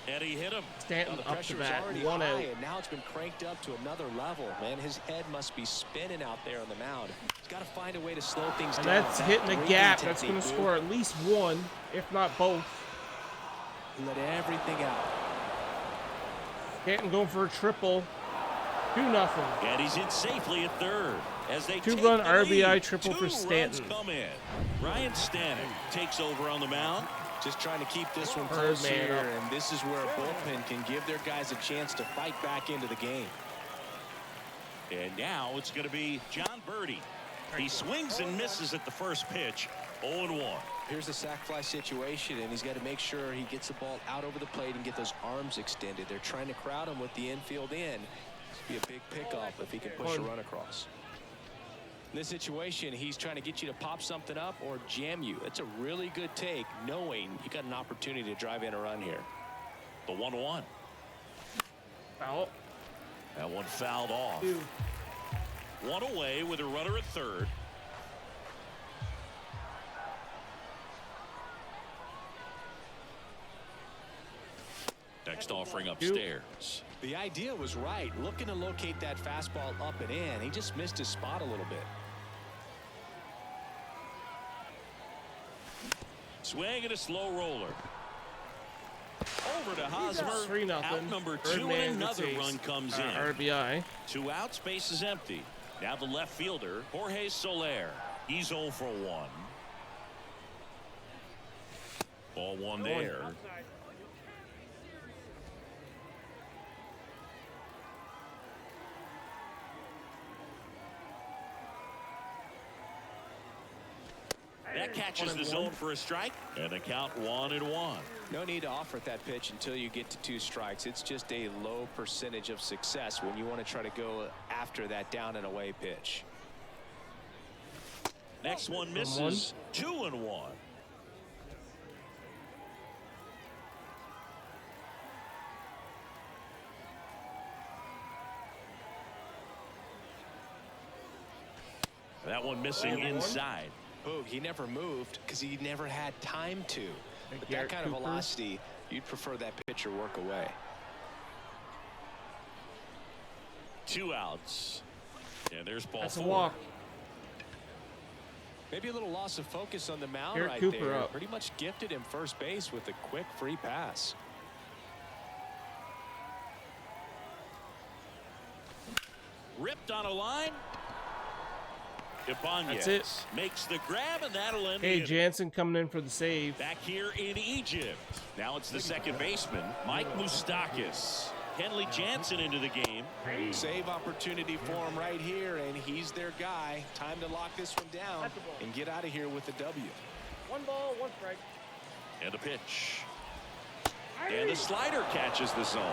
and he hit him. Stanton The up pressure to was bat, already 1 high, out. and now it's been cranked up to another level. Man, his head must be spinning out there on the mound. He's got to find a way to slow things And down. that's hitting the Breathing gap. That's technique, going to dude. score at least 1, if not both. He let everything out. Stanton going for a triple. 2-0. And he's in safely at third. As they 2-run take the RBI lead. triple 2 for Stanton. runs come in. Ryan Stanek takes over on the mound. Just trying to keep this one Birdman close here, up. and this is where a bullpen can give their guys a chance to fight back into the game. And now it's going to be John Birdie. He swings and misses at the first pitch. 0-1. Here's the sac fly situation, and he's got to make sure he gets the ball out over the plate and get those arms extended. They're trying to crowd him with the infield in. Be a big pickoff if he can push a run across. In this situation, he's trying to get you to pop something up or jam you. That's a really good take, knowing you got an opportunity to drive in a run here. The 1-1. Foul. That one fouled off. 2. 1 away with a runner at third. Next offering upstairs. The idea was right, looking to locate that fastball up and in. He just missed his spot a little bit. Swing and a slow roller. Over to Hosmer. 3-0. Out number 2, Birdman and another gets a, run comes in. RBI. 2 outs, base is empty. Now the left fielder, Jorge Soler. He's 0 for 1. Ball 1 there. That catches the zone for a strike, and the count 1-1. No need to offer that pitch until you get to 2 strikes. It's just a low percentage of success when you want to try to go after that down and away pitch. Next one misses. 2-1. That one missing inside. Oh, he never moved because he never had time to. With that kind of velocity, you'd prefer that pitcher work away. 2 outs. And there's ball That's a 4. walk. Maybe a little loss of focus on the mound Garrett right Cooper there. up. Pretty much gifted him first base with a quick free pass. Ripped on a line. That's it. Makes the grab, and that'll end Hey, the Jansen coming in for the save. back here in Egypt. Now it's the second baseman, Mike Moustakas. Kenley Jansen into the game. Save opportunity for him right here, and he's their guy. Time to lock this one down and get out of here with a W. 1 ball, 1 strike. And a pitch. And the slider catches the zone.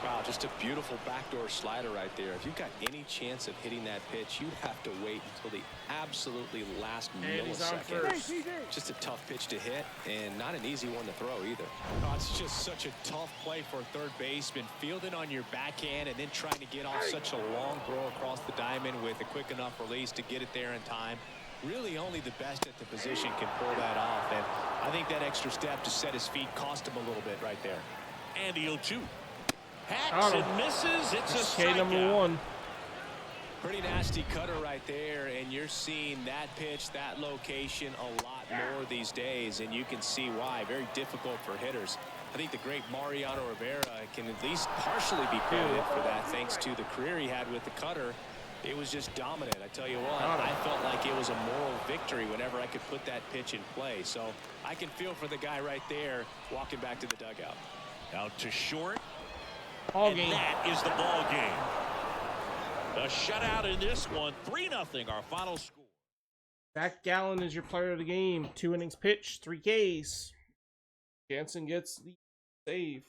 Wow, just a beautiful backdoor slider right there. If you've got any chance of hitting that pitch, you have to wait until the absolutely last And he's on millisecond. first. Just a tough pitch to hit, and not an easy one to throw either. Oh, it's just such a tough play for a third baseman. Fielding on your backhand and then trying to get off such a long throw across the diamond with a quick enough release to get it there in time. Really only the best at the position can pull that off, and I think that extra step to set his feet cost him a little bit right there. And the 0-2. Hacks and misses. It's a K number strikeout. 1. Pretty nasty cutter right there, and you're seeing that pitch, that location a lot more these days, and you can see why. Very difficult for hitters. I think the great Mariano Rivera can at least partially be credited for that, thanks to the career he had with the cutter. It was just dominant. I tell you what, I felt like it was a moral victory whenever I could put that pitch in play. So I can feel for the guy right there walking back to the dugout. Out to short. Ball game. And that is the ball game. A shutout in this one. 3-0 our final score. Zach Gallen is your player of the game. 2 innings pitched, 3 Ks. Jansen gets the save.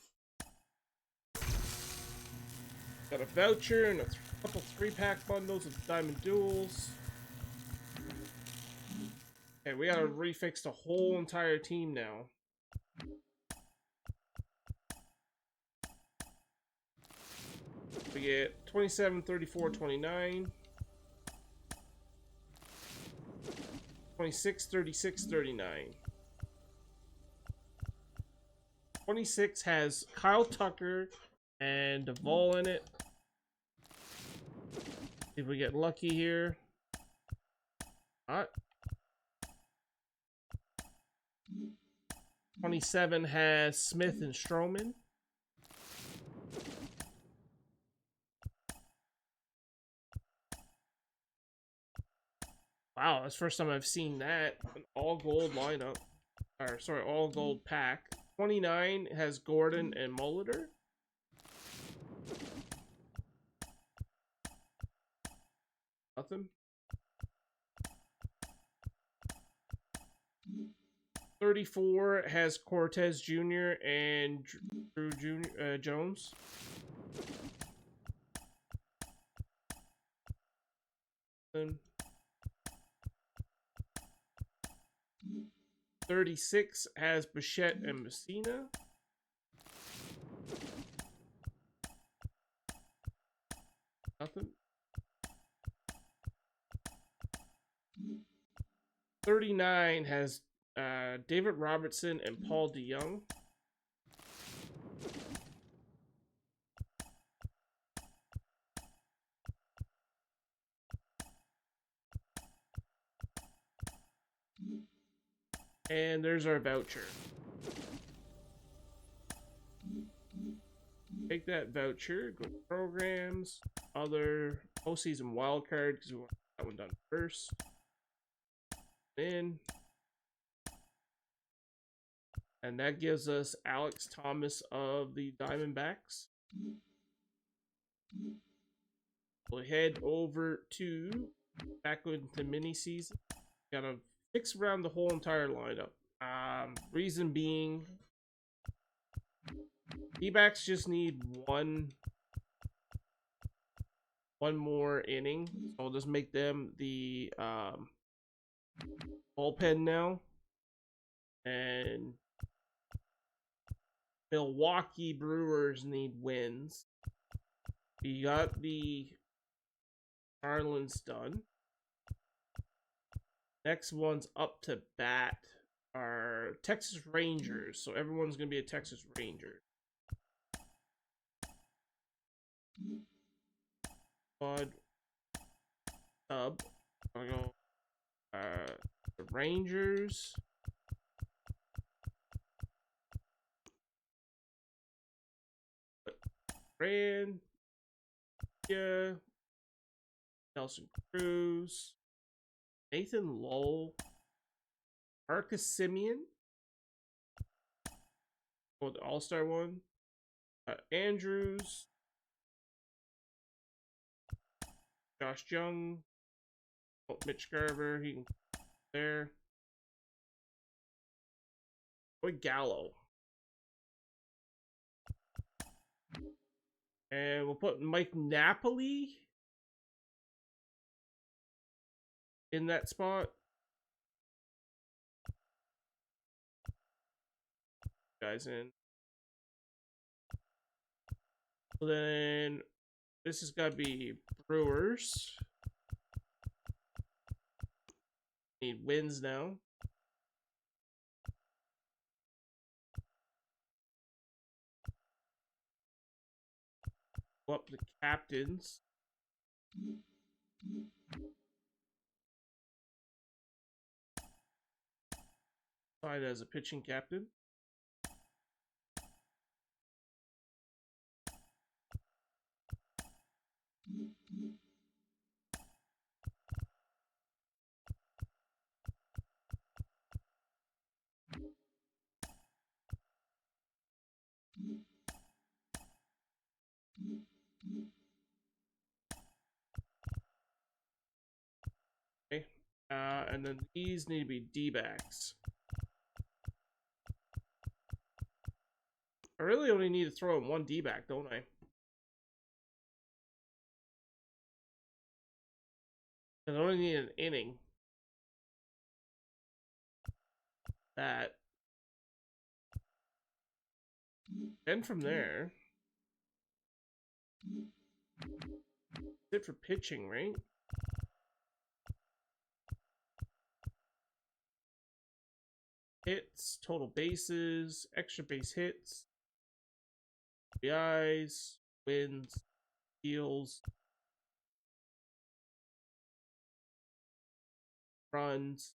Got a voucher and a couple 3-pack bundles of Diamond Duels. Okay, we gotta refix the whole entire team now. We get 27, 34, 29. 26, 36, 39. 26 has Kyle Tucker and Duvall in it. If we get lucky here. Not. 27 has Smith and Stroman. Wow, that's the first time I've seen that. An all gold lineup. Or sorry, all gold pack. 29 has Gordon and Molitor. Nothing. 34 has Cortez Jr. and Drew Jr. Jones. Then 36 has Bichette and Messina. Nothing. 39 has David Robertson and Paul DeYoung. And there's our voucher. Take that voucher, go to programs, other postseason wildcard, because we want that one done first. In. And that gives us Alex Thomas of the Diamondbacks. We'll head over to back into mini season. Gotta fix around the whole entire lineup. Reason being, D-backs just need one more inning. So I'll just make them the bullpen now. And Milwaukee Brewers need wins. You got the Marlins done. Next one's up to bat are Texas Rangers. So everyone's going to be a Texas Ranger. Bud. Sub. I'll go the Rangers. Brand. Yeah. Nelson Cruz, Nathan Lowell, Marcus Simeon, the All-Star one, Andrews, Josh Jung, Mitch Garver, he can there. Boy Gallo. And we'll put Mike Napoli in that spot. Guys in. So then this has got to be Brewers. Need wins now. Go up the captains. Fine as a pitching captain. Okay. And then these need to be D-backs. I really only need to throw in one D-back, don't I? I only need an inning. That. And from there. That's it for pitching, right? Hits, total bases, extra base hits, RBIs, wins, steals, runs.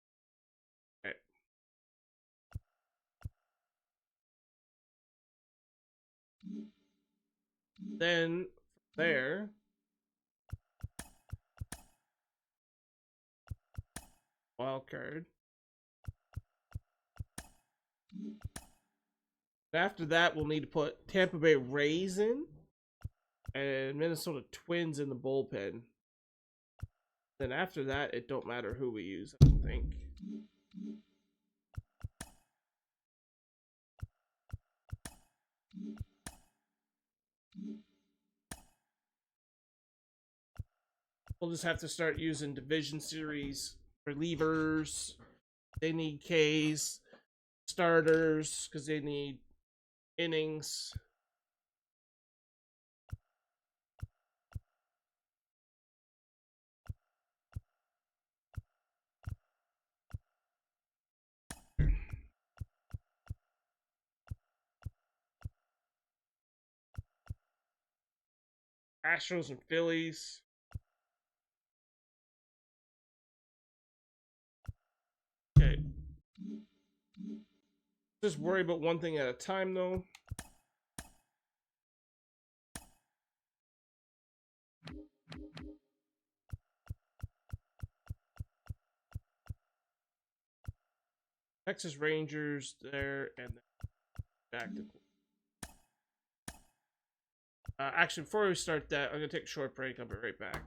Okay. Then from there, wild card. After that, we'll need to put Tampa Bay Rays in and Minnesota Twins in the bullpen. Then after that, it don't matter who we use, I don't think. We'll just have to start using division series relievers. They need Ks. Starters, because they need innings. Astros and Phillies. Okay. Just worry about one thing at a time, though. Texas Rangers there, and then back to. Actually, before we start that, I'm gonna take a short break. I'll be right back.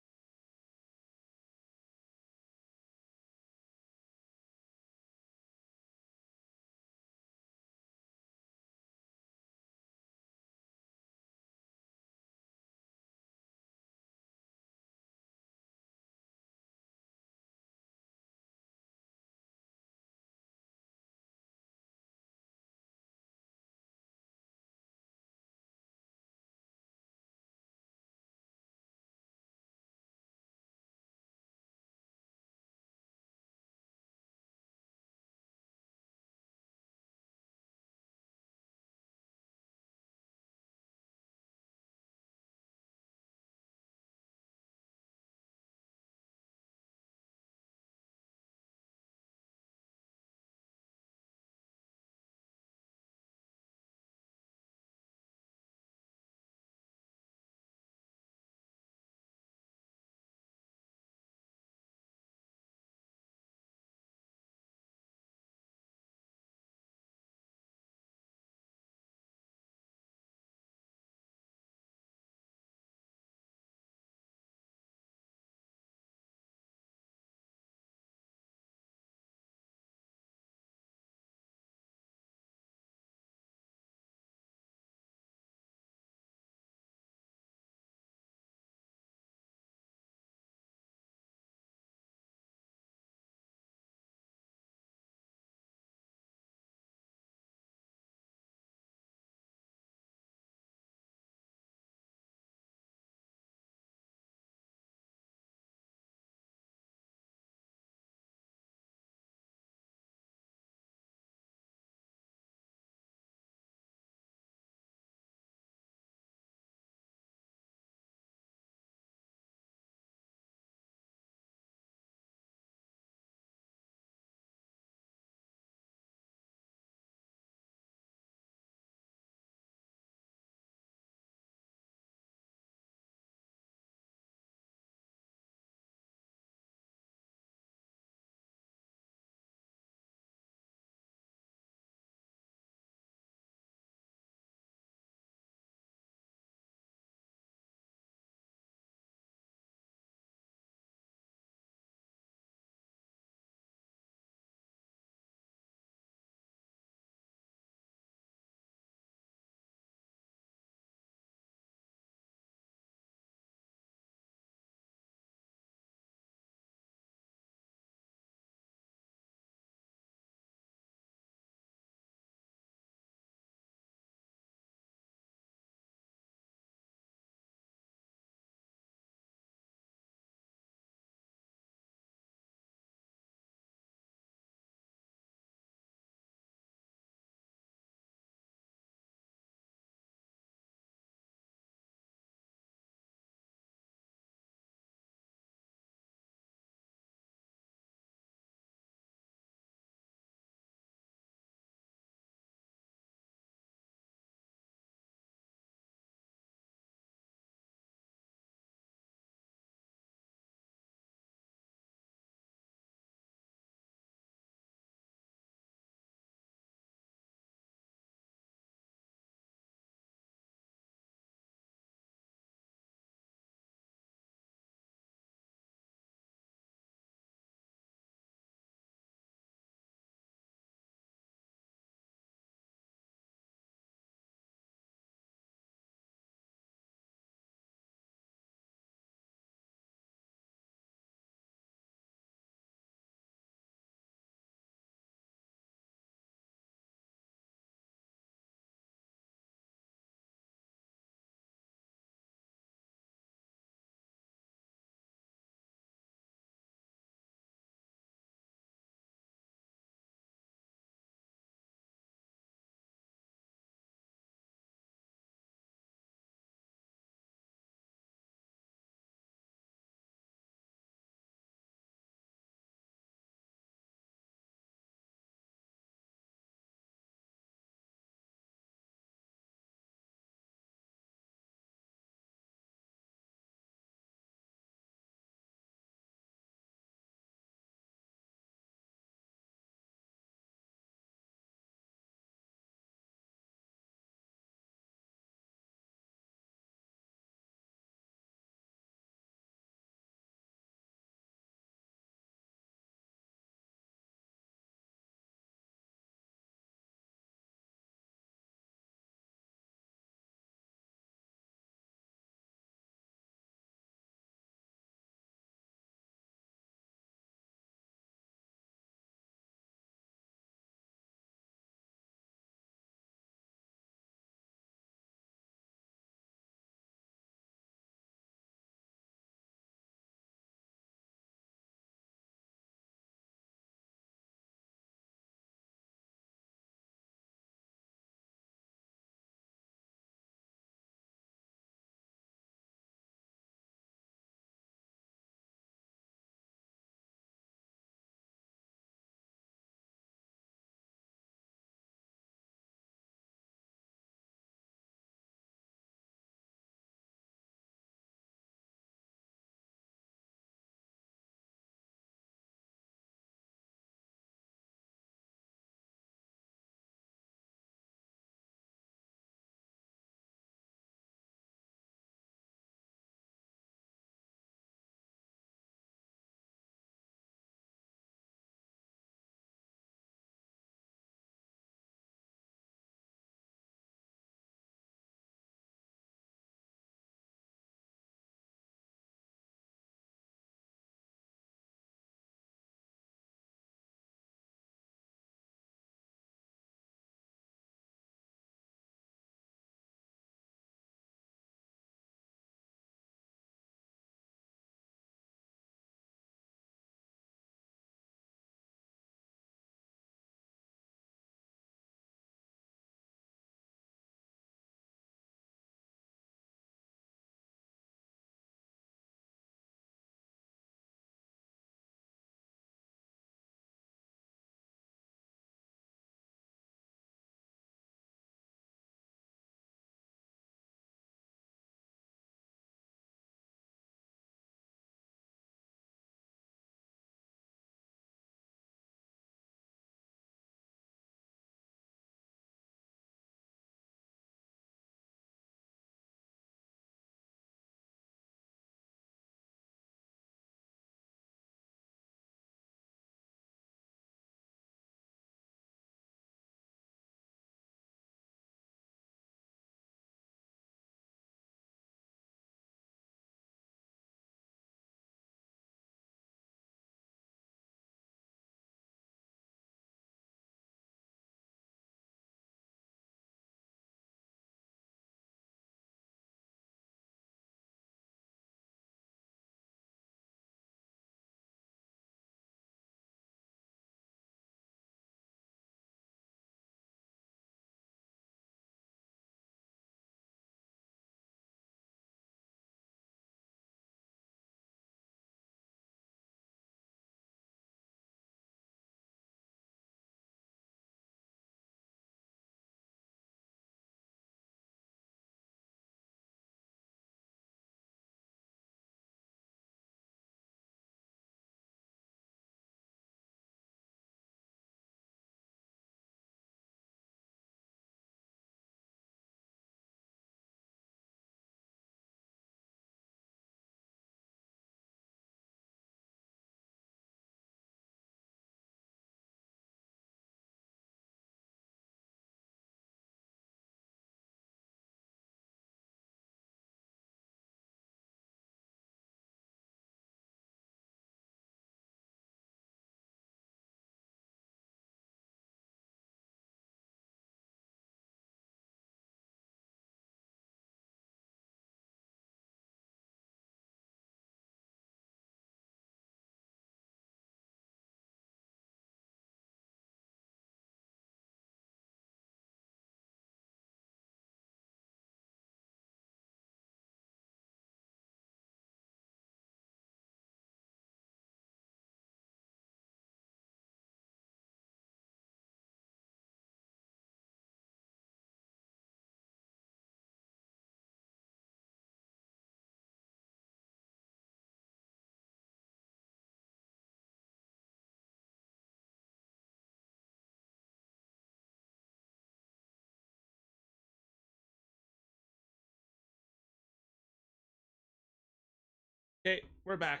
Okay, we're back.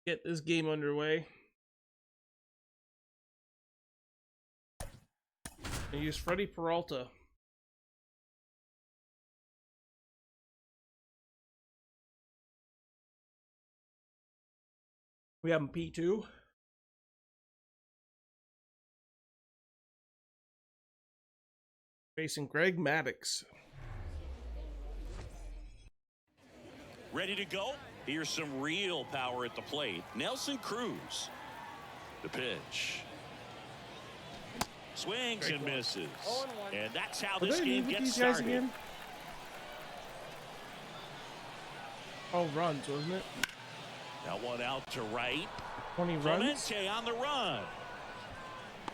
Get this game underway. I use Freddie Peralta. We have him P2. Facing Greg Maddux. Ready to go? Here's some real power at the plate. Nelson Cruz. The pitch. Swings and misses. And that's how this game gets started. Again? Oh, runs, wasn't it? That one out to right. 20 runs. Clemente on the run.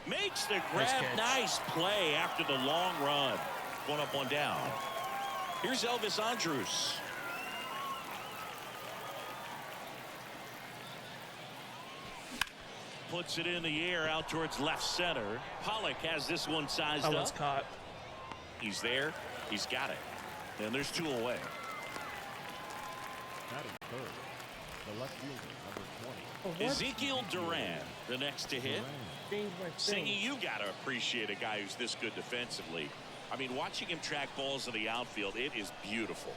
Makes the grab. Nice play after the long run. One up, one down. Here's Elvis Andrus. Puts it in the air out towards left center. Pollock has this one sized up. Caught. He's there. He's got it. And there's two away. Batting third, the left fielder, number 20. Ezekiel Duran, the next to hit. Singy, you got to appreciate a guy who's this good defensively. I mean, watching him track balls in the outfield, it is beautiful.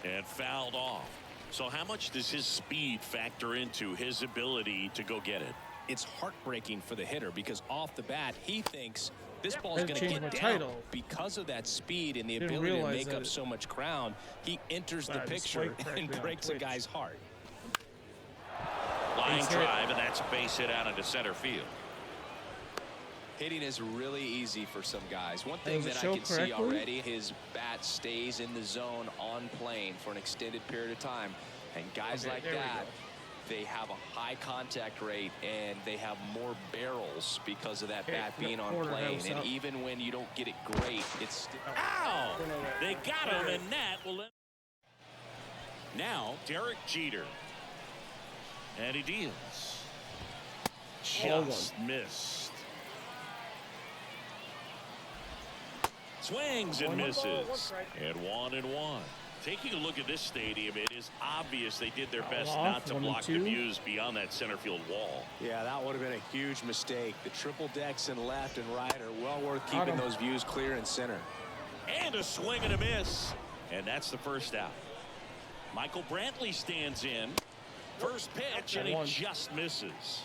And fouled off. So how much does his speed factor into his ability to go get it? It's heartbreaking for the hitter because off the bat, he thinks this ball's going to get down. Title. Because of that speed and the ability to make up so much ground, he enters the picture and breaks a guy's heart. Line drive, and that's a base hit out into center field. Hitting is really easy for some guys. One thing that I can see already, his bat stays in the zone on plane for an extended period of time. And guys like that, they have a high contact rate and they have more barrels because of that bat being on plane. And even when you don't get it great, it's... Ow! They got him, and that will... Now, Derek Jeter. And he deals. Just missed. Swings and misses. And 1-1. Taking a look at this stadium, it is obvious they did their best not to block the views beyond that center field wall. Yeah, that would have been a huge mistake. The triple decks in left and right are well worth keeping those views clear and center. And a swing and a miss. And that's the first out. Michael Brantley stands in. First pitch, and he just misses.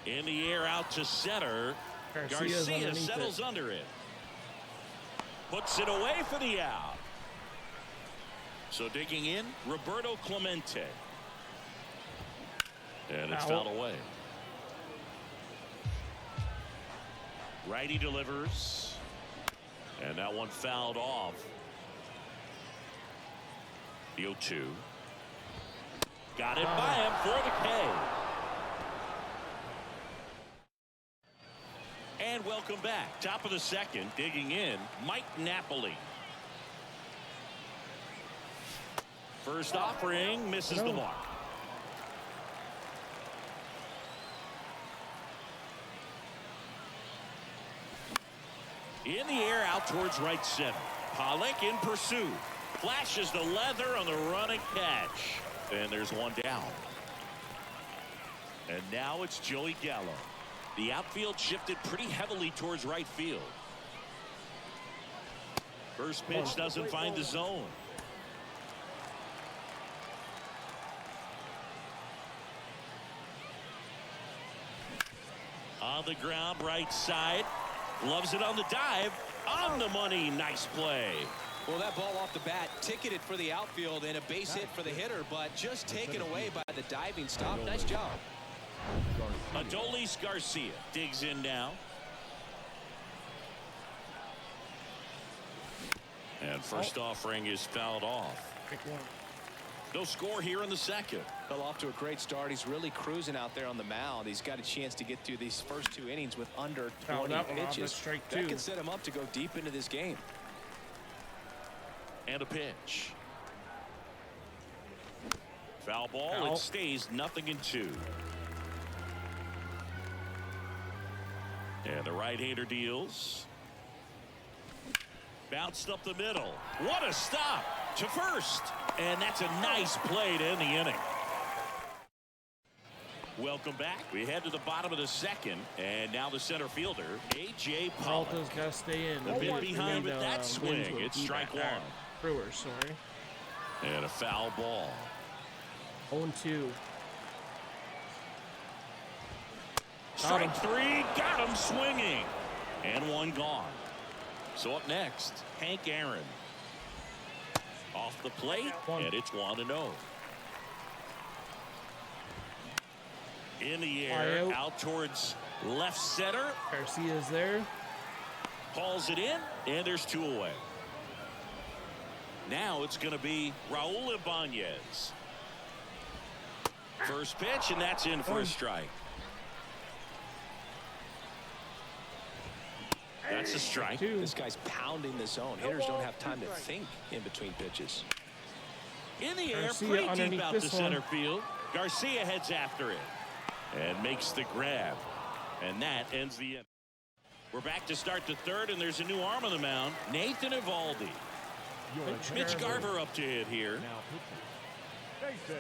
In the air out to center. Garcia settles under it. Puts it away for the out. So digging in, Roberto Clemente. And it's fouled away. Righty delivers. And that one fouled off. The 0-2. Got it by him for the K. And welcome back. Top of the second, digging in, Mike Napoli. First offering, misses the mark. In the air out towards right center. Pollock in pursuit. Flashes the leather on the running catch. And there's one down. And now it's Joey Gallo. The outfield shifted pretty heavily towards right field. First pitch doesn't find the zone. On the ground, right side. Loves it on the dive. On the money. Nice play. Well, that ball off the bat ticketed for the outfield and a base hit for the hitter, but just taken away by the diving stop. Nice job. Adolis Garcia digs in now. And first offering is fouled off. No score here in the second. Fell off to a great start. He's really cruising out there on the mound. He's got a chance to get through these first two innings with under 20 pitches. That can set him up to go deep into this game. And a pitch. Foul ball. Foul. It stays 0-2. And the right-hander deals. Bounced up the middle. What a stop to first. And that's a nice play to end the inning. Welcome back. We head to the bottom of the second. And now the center fielder, A.J. Pollock. Peralta's got to stay in. A bit behind with that swing. It's strike one. Brewers, sorry. And a foul ball. 0-2. Strike three. Got him swinging. And one gone. So up next, Hank Aaron. Off the plate, and it's 1-0. In the air, out towards left center. Garcia's there. Hauls it in, and there's 2 away. Now it's going to be Raul Ibanez. First pitch, and that's in for a strike. That's a strike. This guy's pounding the zone. Hitters don't have time to think in between pitches. In the air, Garcia pretty deep out to this center field. Garcia heads after it and makes the grab. And that ends the inning. We're back to start the third, and there's a new arm on the mound, Nathan Eovaldi. Mitch Garver up to hit here. Now pitching, Nathan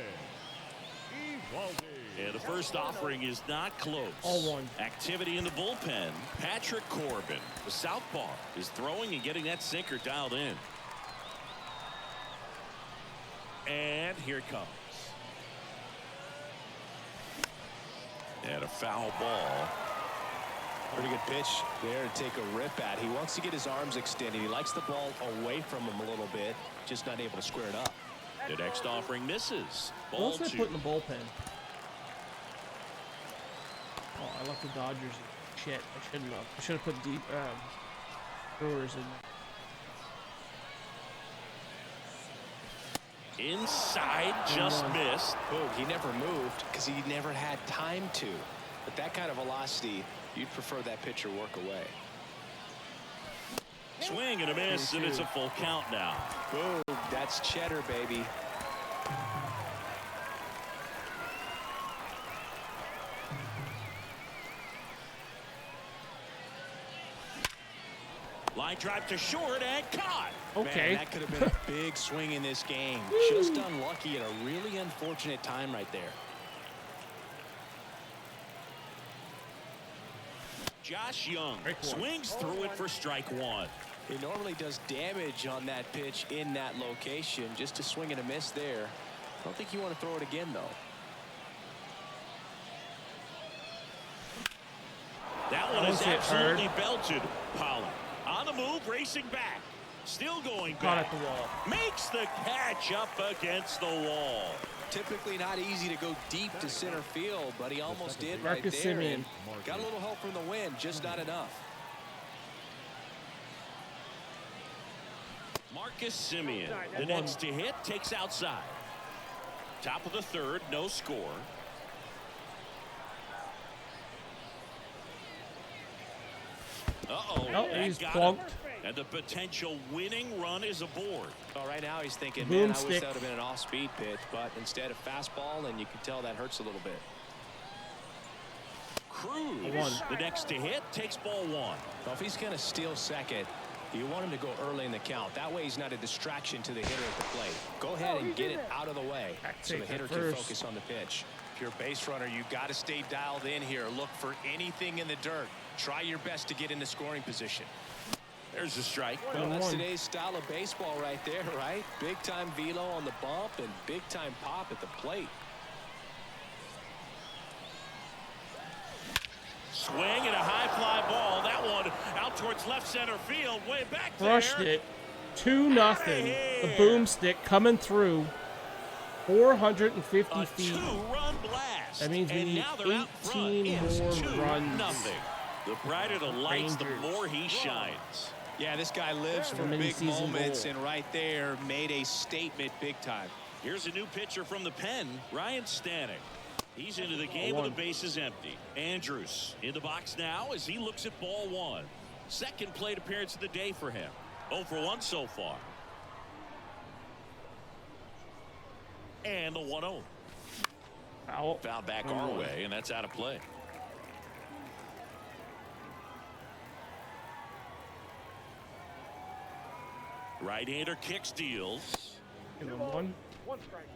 Eovaldi. And the first offering is not close. 0-1. Activity in the bullpen. Patrick Corbin, the southpaw, is throwing and getting that sinker dialed in. And here it comes. And a foul ball. Pretty good pitch there to take a rip at. He wants to get his arms extended. He likes the ball away from him a little bit, just not able to square it up. The next offering misses. What Ball else did I 2. put in the bullpen? Oh, I left the Dodgers in. Shit, I shouldn't have. I should have put deep Brewers in. Inside, just missed. Oh, he never moved because he never had time to. But that kind of velocity, you'd prefer that pitcher work away. Swing and a miss, and it's a full count now. Boom, that's cheddar, baby. Line drive to short and caught. Okay. Man, that could have been a big swing in this game. Just unlucky at a really unfortunate time right there. Josh Young swings through it for strike one. He normally does damage on that pitch in that location. Just a swing and a miss there. I don't think you want to throw it again, though. That one is absolutely belted. Pollock on the move, racing back. Still going back. Caught at the wall. Makes the catch up against the wall. Typically not easy to go deep to center field, but he almost did right Marcus there. Semien. Got a little help from the wind, just not enough. Marcus Semien, the next to hit, takes outside. Top of the third, no score. Uh-oh. Oh, he's plunked. And the potential winning run is aboard. Well, right now he's thinking, Boom man, I stick. wish that would have been an off-speed pitch, but instead a fastball, and you can tell that hurts a little bit. Cruz, the next to hit, takes ball one. Well, if he's going to steal second, you want him to go early in the count. That way he's not a distraction to the hitter at the plate. Go ahead and get it out of the way so the hitter can focus on the pitch. If you're a base runner, you've got to stay dialed in here. Look for anything in the dirt. Try your best to get in the scoring position. There's a strike. Well, that's today's style of baseball right there, right? Big-time velo on the bump and big-time pop at the plate. Swing and a high fly ball. That one out towards left center field. Way back there. Crushed it. 2-0. The boomstick coming through. 450 feet. Two-run blast. That means we need 18 more runs. Nothing. The brighter the lights, the more he shines. Yeah, this guy lives for big moments, and right there made a statement big time. Here's a new pitcher from the pen, Ryan Stanek. He's into the game with the bases empty. Andrews in the box now as he looks at ball one. Second plate appearance of the day for him. 0 for 1 so far. And the 1-0. Foul. Foul back our way, and that's out of play. Right-hander kick steals. Give him one. One strike.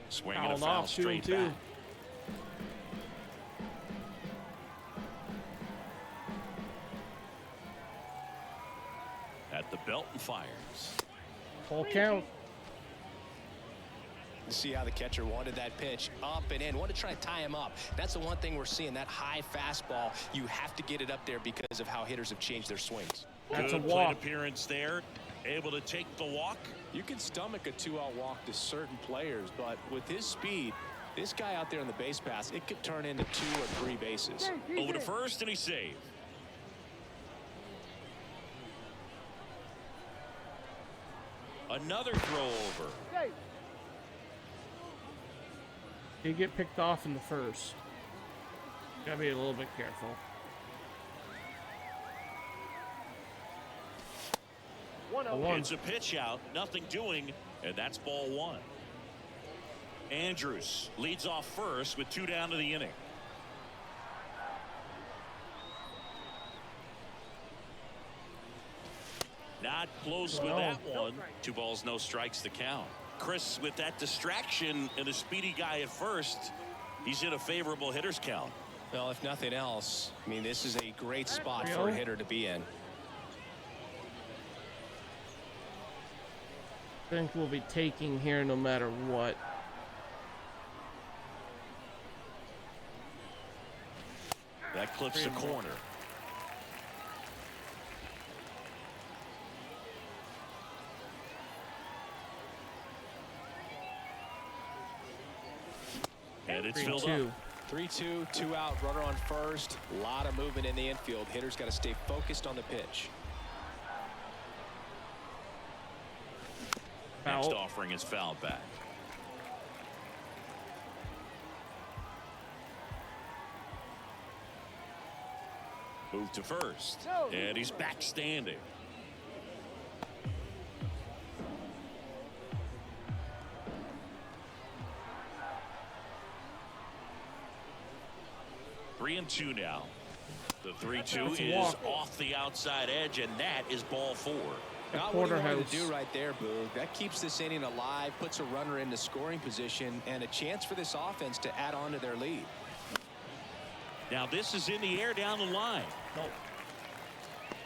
Swinging a Fouled foul off, 2 straight and 2. back. At the belt and fires. Full count. See how the catcher wanted that pitch up and in. Wanted to try to tie him up. That's the one thing we're seeing. That high fastball, you have to get it up there because of how hitters have changed their swings. That's Good a walk. plate appearance there. Able to take the walk. You can stomach a 2-out walk to certain players, but with his speed, this guy out there in the base pass, it could turn into 2 or 3 bases. Over to first, and he's saved. Another throw over. Hey. He get picked off in the first. Gotta be a little bit careful. One. It's a pitch out, nothing doing, and that's ball 1. Andrews leads off first with 2 down to the inning. Not close with that one. 2 balls, no strikes to count. Chris, with that distraction and a speedy guy at first, he's in a favorable hitter's count. Well, if nothing else, I mean, this is a great spot for a hitter to be in. I think we'll be taking here no matter what. That clips the corner. And it's filled up. 3-2, 2 out, runner on first. A lot of movement in the infield. Hitters got to stay focused on the pitch. Next offering is fouled back. Move to first, and he's back standing. Three and 2 now. The 3-2 is off the outside edge, and that is ball 4. Not what he wanted to do right there, Boog. That keeps this inning alive, puts a runner into scoring position, and a chance for this offense to add on to their lead. Now this is in the air down the line.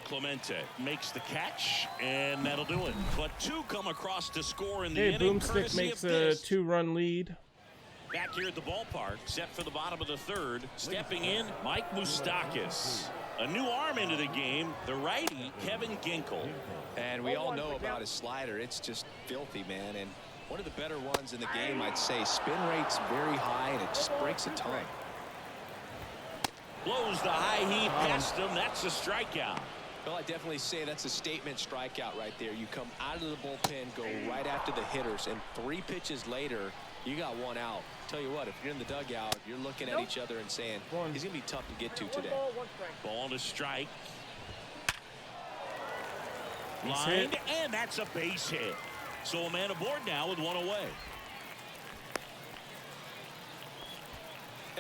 Clemente makes the catch, and that'll do it. But 2 come across to score in the inning. Boomstick makes a 2-run lead. Back here at the ballpark, set for the bottom of the 3rd. Stepping in, Mike Moustakas. A new arm into the game, the righty, Kevin Ginkel. And we all know about his slider. It's just filthy, man. And one of the better ones in the game, I'd say. Spin rate's very high, and it just breaks a ton. Blows the high heat past him. That's a strikeout. Well, I definitely say that's a statement strikeout right there. You come out of the bullpen, go right after the hitters, and 3 pitches later, you got 1 out. Tell you what, if you're in the dugout, you're looking at each other and saying, he's going to be tough to get to today. Ball to strike. Lined, and that's a base hit. So a man aboard now with 1 away.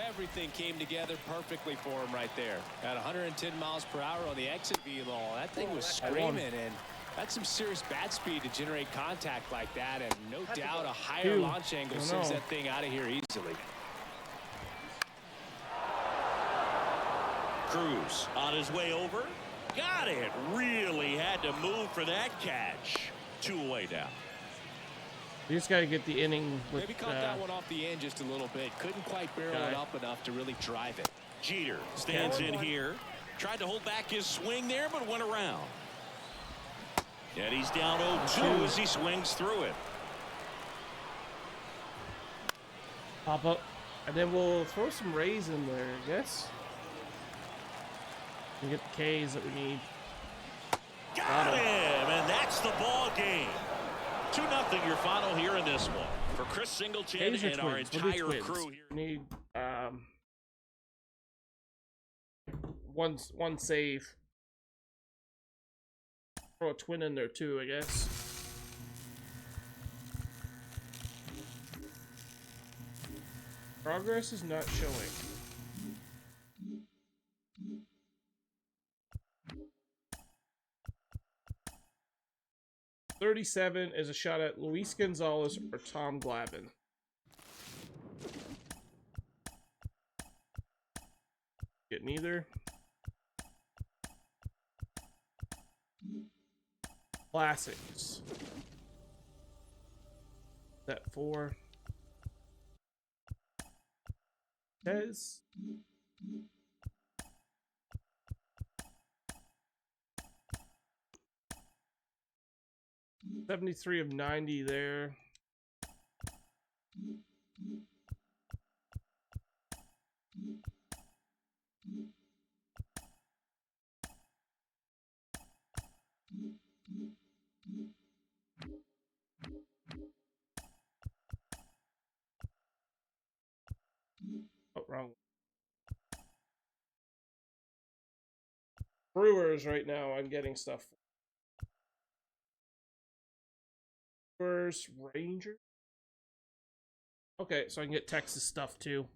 Everything came together perfectly for him right there. At 110 miles per hour on the exit velo, that thing was screaming, and that's some serious bat speed to generate contact like that, and no doubt a higher launch angle sends that thing out of here easily. Cruz on his way over. Got it. Really had to move for that catch. 2 away now. We just got to get the inning with, maybe cut that one off the end just a little bit. Couldn't quite barrel it up enough to really drive it. Jeter stands in here. Tried to hold back his swing there, but went around. And he's down 0-2 as he swings through it. Pop up. And then we'll throw some Rays in there, I guess. And get the Ks that we need. Got him! And that's the ball game. 2-0 your final here in this one. For Chris Singleton and our entire crew here. We need one save. Throw a twin in there too, I guess. Progress is not showing. $37 is a shot at Luis Gonzalez or Tom Glavine. Get neither. Classics. Set 4. Says. $73 of 90 there. Oh, wrong. Brewers right now, I'm getting stuff. Brewers, Rangers. Okay, so I can get Texas stuff too.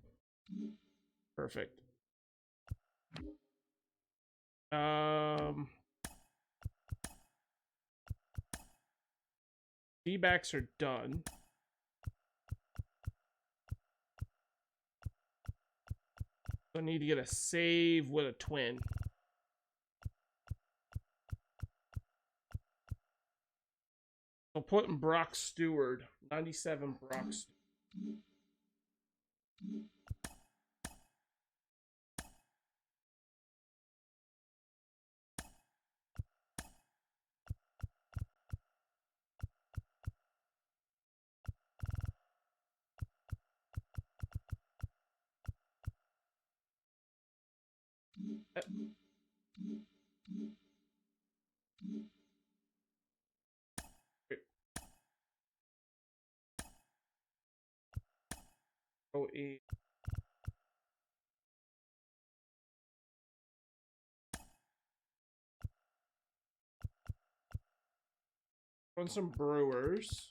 Perfect. D-backs are done. So I need to get a save with a twin. I'll put in Brock Stewart. 97 Brock Stewart. Oh, run some Brewers.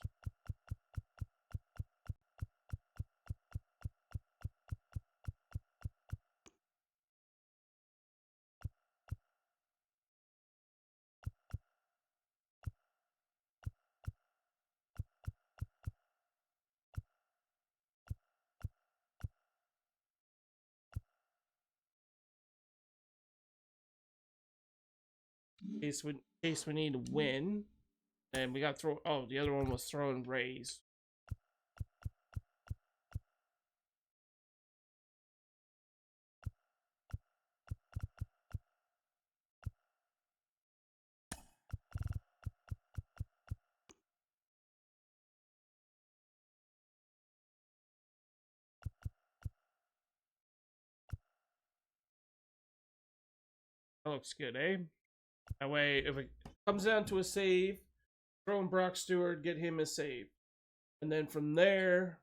In case we need to win. And we got throw. Oh, the other one was throwing Rays. That looks good, eh? That way, if it comes down to a save, throw in Brock Stewart, get him a save. And then from there,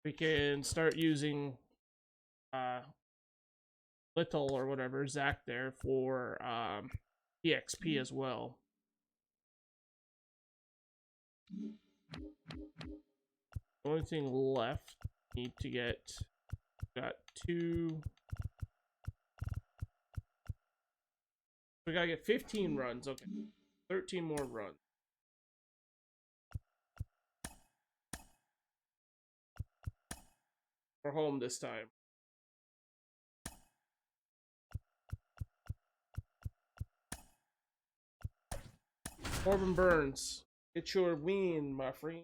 we can start using Little or whatever, Zach there, for EXP as well. The only thing left, need to get, got 2. We gotta get 15 runs, okay. 13 more runs. We're home this time. Corbin Burns, get your win, my friend.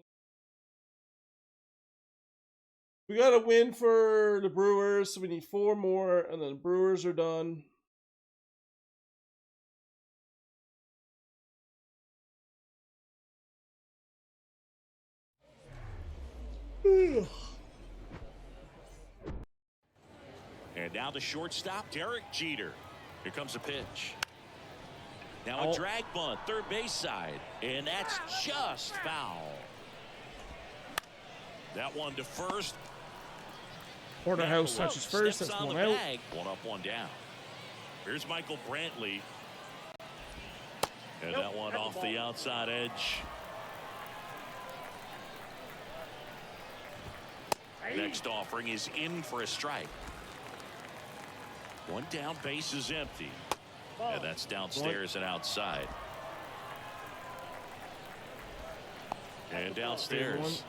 We got a win for the Brewers, so we need 4 more, and then the Brewers are done. And now the shortstop, Derek Jeter. Here comes a pitch. Now a drag bunt, third base side, and that's just foul. That one to first. Porterhouse touches first. That's one out. One up, one down. Here's Michael Brantley. And that one off the outside edge. Next offering is in for a strike. One down, base is empty. And that's downstairs and outside. And downstairs.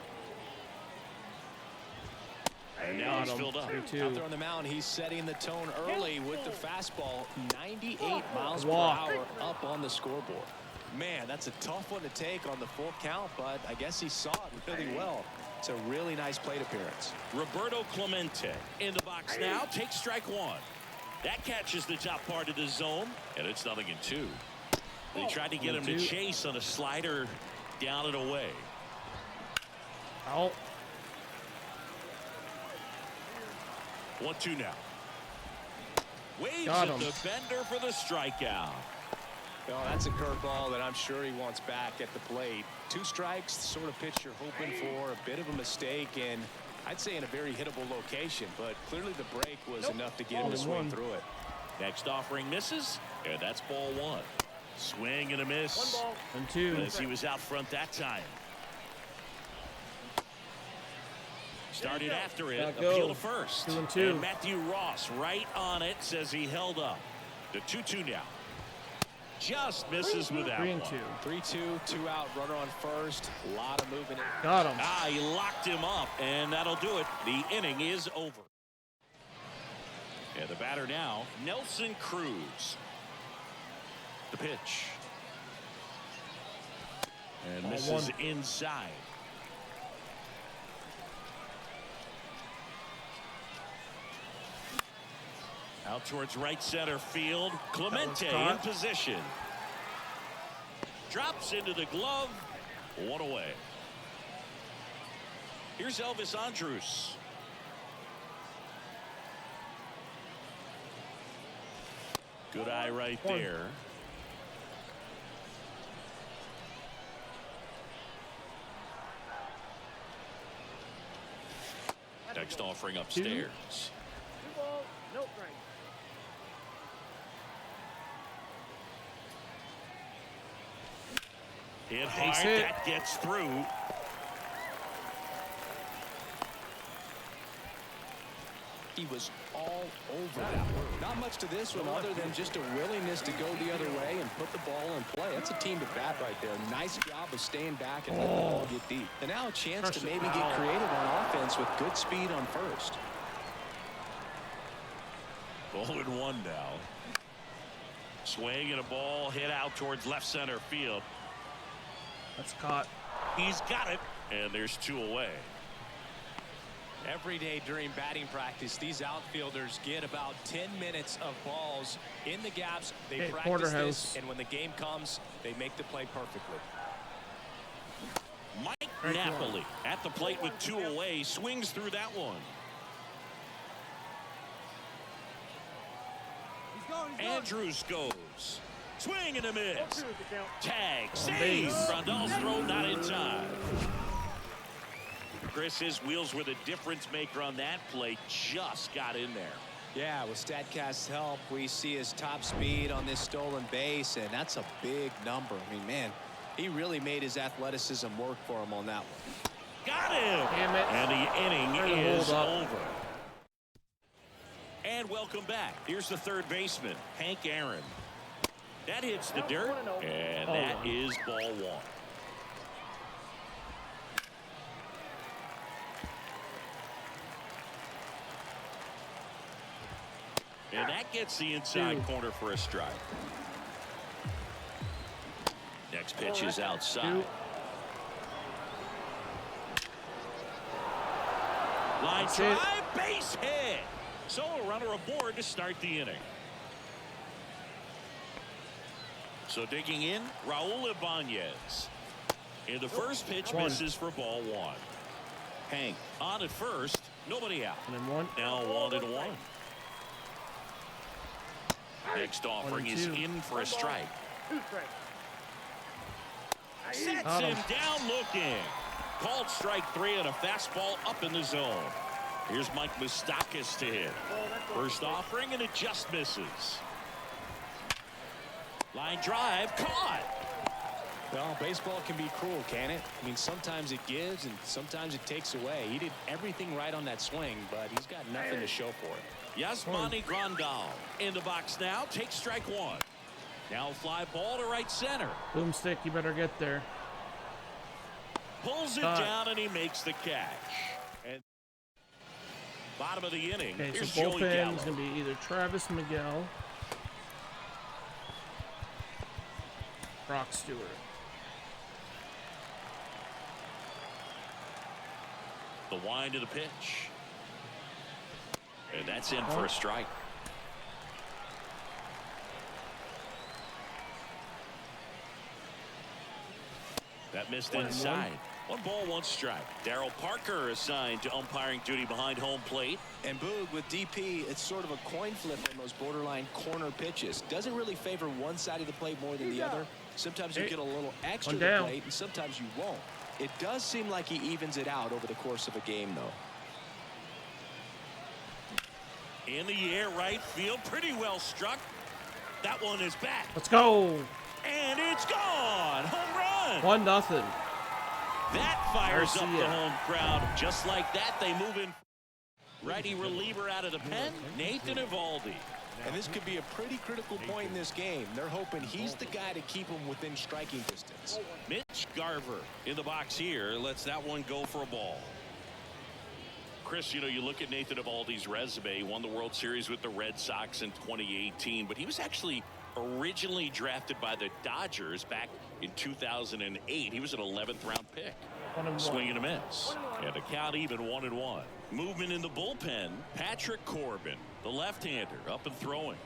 And now he's filled up. Out there on the mound, he's setting the tone early with the fastball. 98 miles per hour up on the scoreboard. Man, that's a tough one to take on the full count, but I guess he saw it really well. It's a really nice plate appearance. Roberto Clemente in the box now. Takes strike one. That catches the top part of the zone, and it's 0-2. They tried to get him to chase on a slider down and away. Out. 1-2 now. Waves Got at him. the bender for the strikeout. Oh, that's a curveball that I'm sure he wants back at the plate. 2 strikes, the sort of pitch you're hoping for. A bit of a mistake, and I'd say in a very hittable location, but clearly the break was enough to get him to swing through it. Next offering misses, and that's ball 1. Swing and a miss. 1-2. As he was out front that time. Started after it, appeal to first. 2-2. And Matthew Ross right on it, says he held up. The 2-2 now. Just misses with that 3-2. 3-2, 2 out, runner on first. A lot of movement. Got him. He locked him up, and that'll do it. The inning is over. And the batter now, Nelson Cruz. The pitch. And misses inside. Out towards right center field. Clemente in position. Drops into the glove. 1 away. Here's Elvis Andrus. Good eye right there. Next offering upstairs. 2 balls, no strike. Hit hard, that gets through. He was all over that one. Not much to this one other than just a willingness to go the other way and put the ball in play. That's a team to bat right there. Nice job of staying back and letting the ball get deep. And now a chance to maybe get creative on offense with good speed on first. 0-1 now. Swing and a ball hit out towards left center field. That's caught. He's got it, and there's 2 away. Every day during batting practice, these outfielders get about 10 minutes of balls in the gaps. They practice this, and when the game comes, they make the play perfectly. Mike Napoli at the plate with 2 away, swings through that one. Andrews goes. Swing and a miss. Tag. Save. Rondell's throw not in time. Chris, his wheels were the difference maker on that play. Just got in there. Yeah, with StatCast's help, we see his top speed on this stolen base, and that's a big number. I mean, man, he really made his athleticism work for him on that one. Got him. Damn it. And the inning is over. And welcome back. Here's the third baseman, Hank Aaron. That hits the dirt, and that is ball 1. And that gets the inside corner for a strike. Next pitch is outside. Line drive, base hit. So a runner aboard to start the inning. So digging in, Raul Ibanez. And the first pitch misses for ball 1. Hank on at first, nobody out. And then 1. Now 1-1. Next offering is in for a strike. 2 strikes. Sets him down looking. Called strike 3 and a fastball up in the zone. Here's Mike Moustakas to hit. First offering and it just misses. Line drive, caught. Well, baseball can be cruel, can it? I mean, sometimes it gives and sometimes it takes away. He did everything right on that swing, but he's got nothing to show for it. Yasmani Grandal in the box now. Takes strike one. Now fly ball to right center. Boomstick, you better get there. Pulls it down and he makes the catch. And bottom of the inning. Okay, Here's so Joey bullpen Gallo. is going to be either Travis Miguel, Brock Stewart. The wind to the pitch. And that's in for a strike. That missed inside. 1 ball, 1 strike. Darryl Parker assigned to umpiring duty behind home plate. And Boog, with DP, it's sort of a coin flip on those borderline corner pitches. Doesn't really favor one side of the plate more than the other. Sometimes you get a little extra to the plate, and sometimes you won't. It does seem like he evens it out over the course of a game, though. In the air, right field. Pretty well struck. That one is back. Let's go. And it's gone. Home run. 1-0. That fires up Garcia. the home crowd. Just like that, they move in. Righty reliever out of the pen, Nathan Eovaldi. And this could be a pretty critical point in this game. They're hoping he's the guy to keep them within striking distance. Mitch Garver in the box here. Lets that one go for a ball. Chris, you know, you look at Nathan Eovaldi's resume. He won the World Series with the Red Sox in 2018, but he was actually originally drafted by the Dodgers back in 2008. He was an 11th round pick. Swing and a miss. And a count even 1-1. Movement in the bullpen. Patrick Corbin, the left-hander, up and throwing.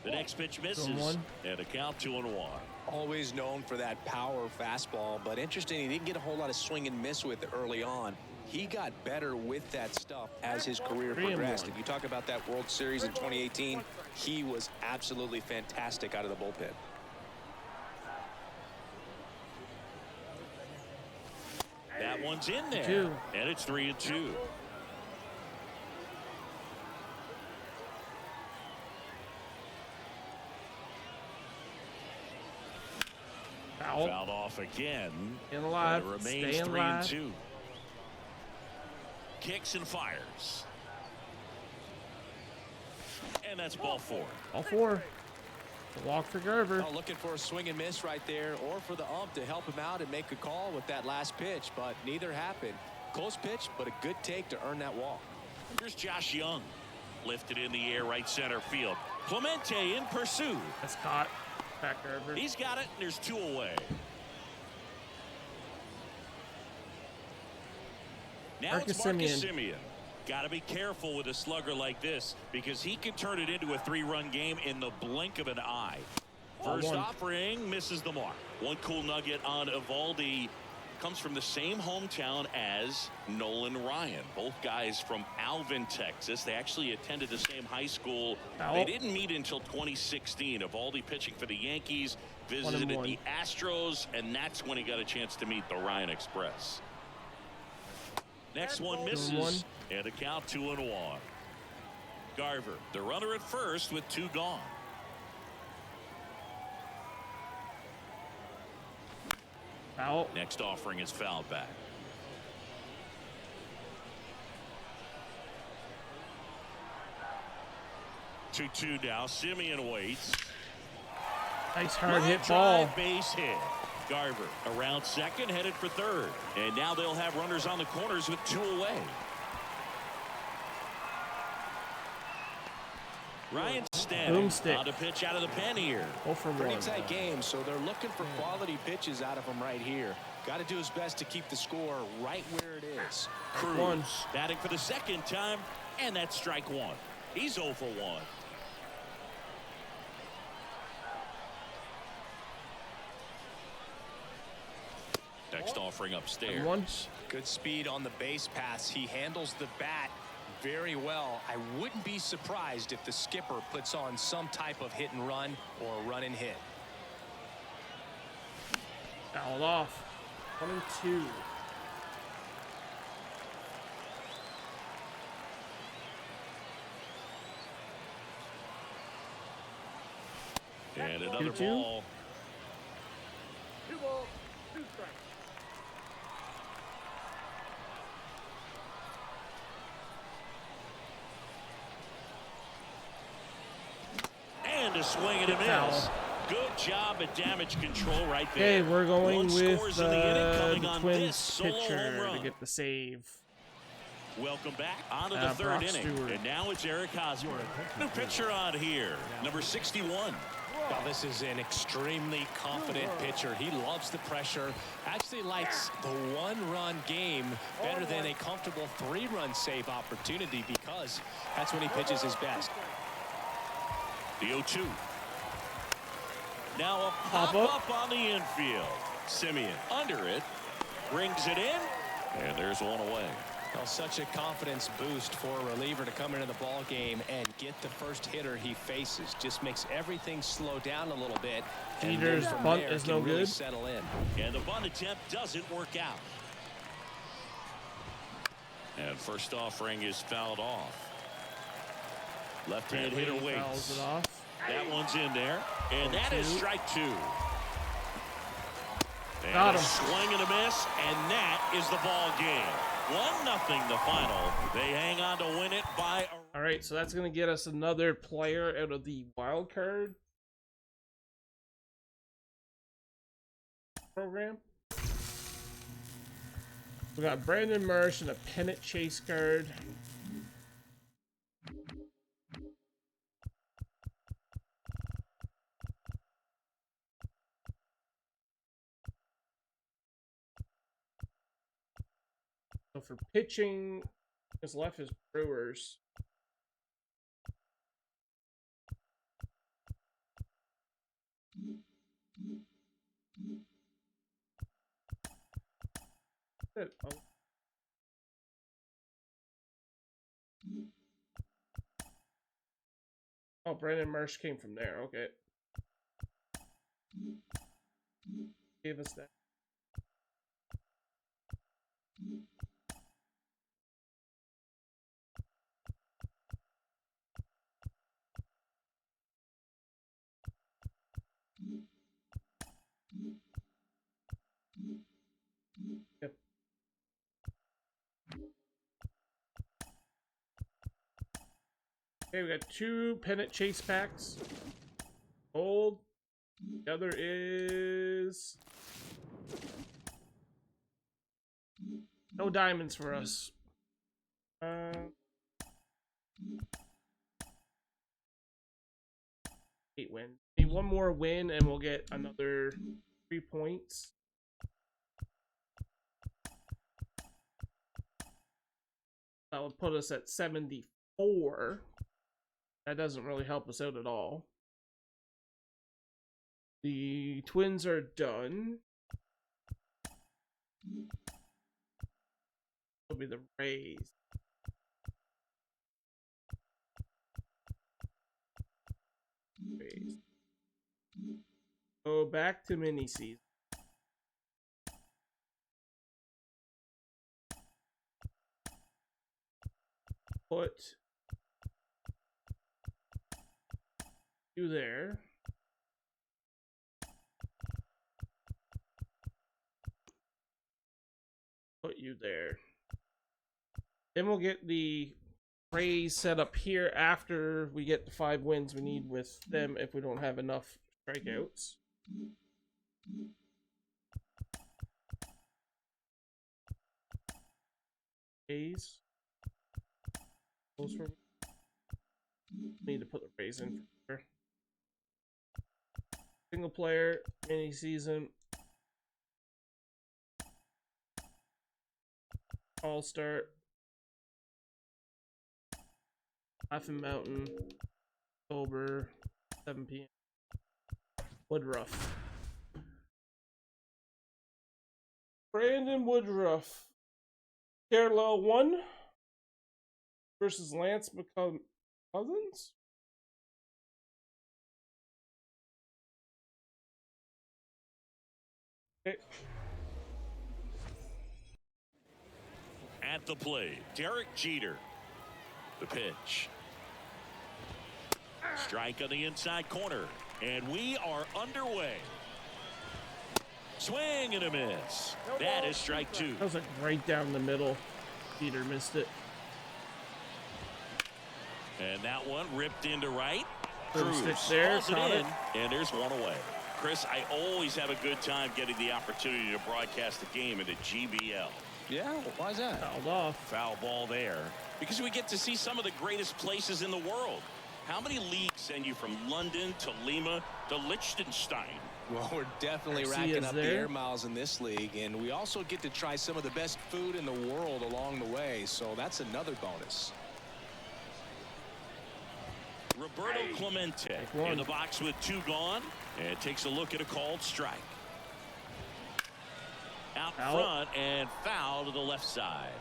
The next pitch misses. And a count 2-1. Always known for that power fastball, but interesting, he didn't get a whole lot of swing and miss with it early on. He got better with that stuff as his career progressed. If you talk about that World Series in 2018, he was absolutely fantastic out of the bullpen. That one's in there. And it's 3-2. Fouled off again. In alive. And it remains Stay 3-2. Kicks and fires. And that's ball 4. All 4. The walk for Garver. Oh, looking for a swing and miss right there, or for the ump to help him out and make a call with that last pitch, but neither happened. Close pitch, but a good take to earn that walk. Here's Josh Young. Lifted in the air, right center field. Clemente in pursuit. That's caught. Back Garver. He's got it, and there's 2 away. Now it's Marcus Semien. Got to be careful with a slugger like this because he can turn it into a 3-run game in the blink of an eye. First offering misses the mark. One cool nugget on Eovaldi. Comes from the same hometown as Nolan Ryan. Both guys from Alvin, Texas. They actually attended the same high school. They didn't meet until 2016. Eovaldi pitching for the Yankees, visited the Astros, and that's when he got a chance to meet the Ryan Express. Next one misses, and a count 2-1. Garver, the runner at first with 2 gone. Foul. Next offering is fouled back. 2-2 now. Semien waits. Nice hard hit ball. Base hit. Garver around second, headed for third. And now they'll have runners on the corners with 2 away. Ryan standing on the pitch out of the pen here. Pretty tight game, so they're looking for quality pitches out of him right here. Got to do his best to keep the score right where it is. Cruz batting for the second time, and that's strike 1. He's 0 for 1. Next offering upstairs. Good speed on the base pass. He handles the bat very well. I wouldn't be surprised if the skipper puts on some type of hit and run or run and hit. Fouled off. 1-2. And another 2-2. ball. 2 balls, 2 strikes. And a swing and a miss. Foul. Good job at damage control right there. Okay, we're going One with scores in the inning, coming the on Twins this solo home pitcher to run. get the save. Welcome back on to the third Brock inning. Stewart. And now it's Eric Hosmer. New pitcher on here, number 61. Well, this is an extremely confident pitcher. He loves the pressure. Actually likes the one-run game better than a comfortable 3-run save opportunity because that's when he pitches his best. The 0-2. Now a Pop pop-up on the infield. Simeon under it. Brings it in. And there's one away. Well, such a confidence boost for a reliever to come into the ball game and get the first hitter he faces. Just makes everything slow down a little bit. And Jeter's then from bunt there is can no really good. settle in. And the bunt attempt doesn't work out. And first offering is fouled off. Left-hand hitter Fouls waits. it off. That one's in there. And that is 1-2. strike 2. And Got a him. swing and a miss, and that is the ball game. 1-0 the final. They hang on to win it by a... All right, so that's going to get us another player out of the wild card program. We got Brandon Marsh and a pennant chase card. So for pitching, his left is Brewers. Oh. Oh, Brandon Marsh came from there. Okay. Gave us that. Yep. Okay, we got 2 pennant chase packs. Gold. The other is no diamonds for us. 8 wins. Need one more win and we'll get another 3 points. That would put us at 74. That doesn't really help us out at all. The Twins are done. It'll be the Rays. Go back to mini season. Put you there. Put you there. Then we'll get the Rays set up here after we get the 5 wins we need with them if we don't have enough strikeouts. Rays. Those for need to put the Rays in for sure. Single player, mini season, all star, Laughing Mountain, October, 7 p.m. Woodruff. Brandon Woodruff. Parallel 1 versus Lance Cousins. Okay. At the plate, Derek Jeter. The pitch. Strike on the inside corner. And we are underway. Swing and a miss. That is strike two. That was like right down the middle. Peter missed it. And that one ripped into right. Cruz There, it in, and there's one away. Chris, I always have a good time getting the opportunity to broadcast the game in the GBL. Yeah, why is that? Fouled off. Foul ball there. Because we get to see some of the greatest places in the world. How many leagues send you from London to Lima to Liechtenstein? Well, we're definitely racking up the air miles in this league, and we also get to try some of the best food in the world along the way, so that's another bonus. Roberto Clemente in the box with two gone, and takes a look at a called strike. Out front and foul to the left side.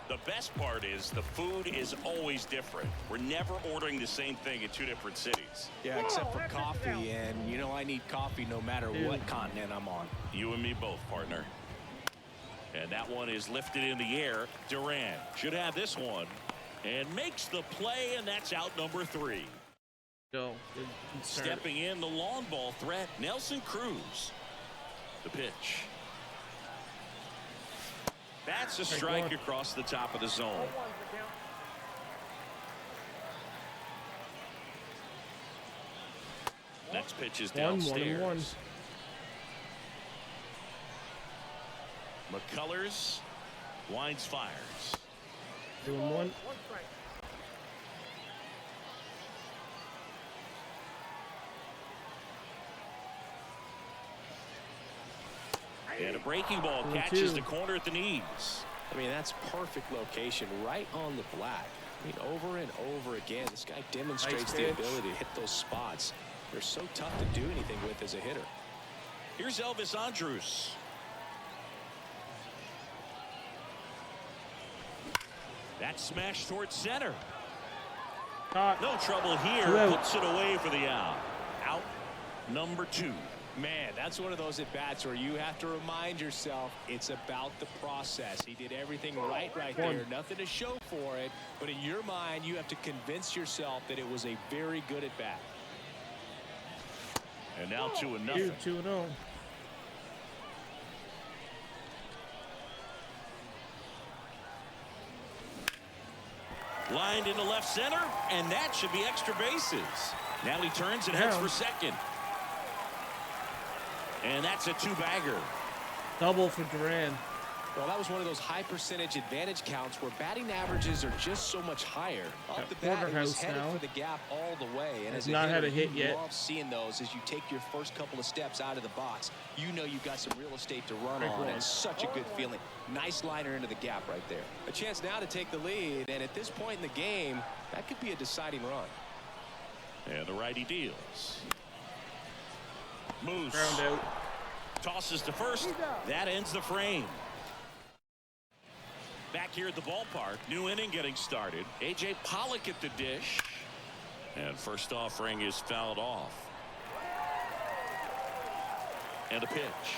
The best part is the food is always different. We're never ordering the same thing in two different cities. Yeah, except for coffee, and you know I need coffee no matter what continent I'm on. You and me both, partner. And that one is lifted in the air. Duran should have this one and makes the play, and that's out number 3. Go. Stepping in the long ball threat, Nelson Cruz. The pitch. That's a strike across the top of the zone. Next pitch is downstairs. McCullers winds fires. 2-1. And a breaking ball catches the corner at the knees. I mean, that's perfect location right on the black. I mean, over and over again, this guy demonstrates the ability to hit those spots. They're so tough to do anything with as a hitter. Here's Elvis Andrus. That smash towards center. No trouble here. Puts it away for the out. Out number 2. Man, that's one of those at-bats where you have to remind yourself it's about the process. He did everything right there. Nothing to show for it. But in your mind, you have to convince yourself that it was a very good at-bat. And now 2-0. 2-0. Lined into left center, and that should be extra bases. Now he turns and heads for second. And that's a 2-bagger. Double for Duran. Well, that was one of those high percentage advantage counts where batting averages are just so much higher. Off the bat, he was headed for the gap all the way. And as not had a hit yet. Love seeing those as you take your first couple of steps out of the box. You know you've got some real estate to run on, and such a good feeling. Nice liner into the gap right there. A chance now to take the lead, and at this point in the game, that could be a deciding run. And the righty deals. Moose. Ground out. Tosses to first. That ends the frame. Back here at the ballpark, new inning getting started. A.J. Pollock at the dish. And first offering is fouled off. And a pitch.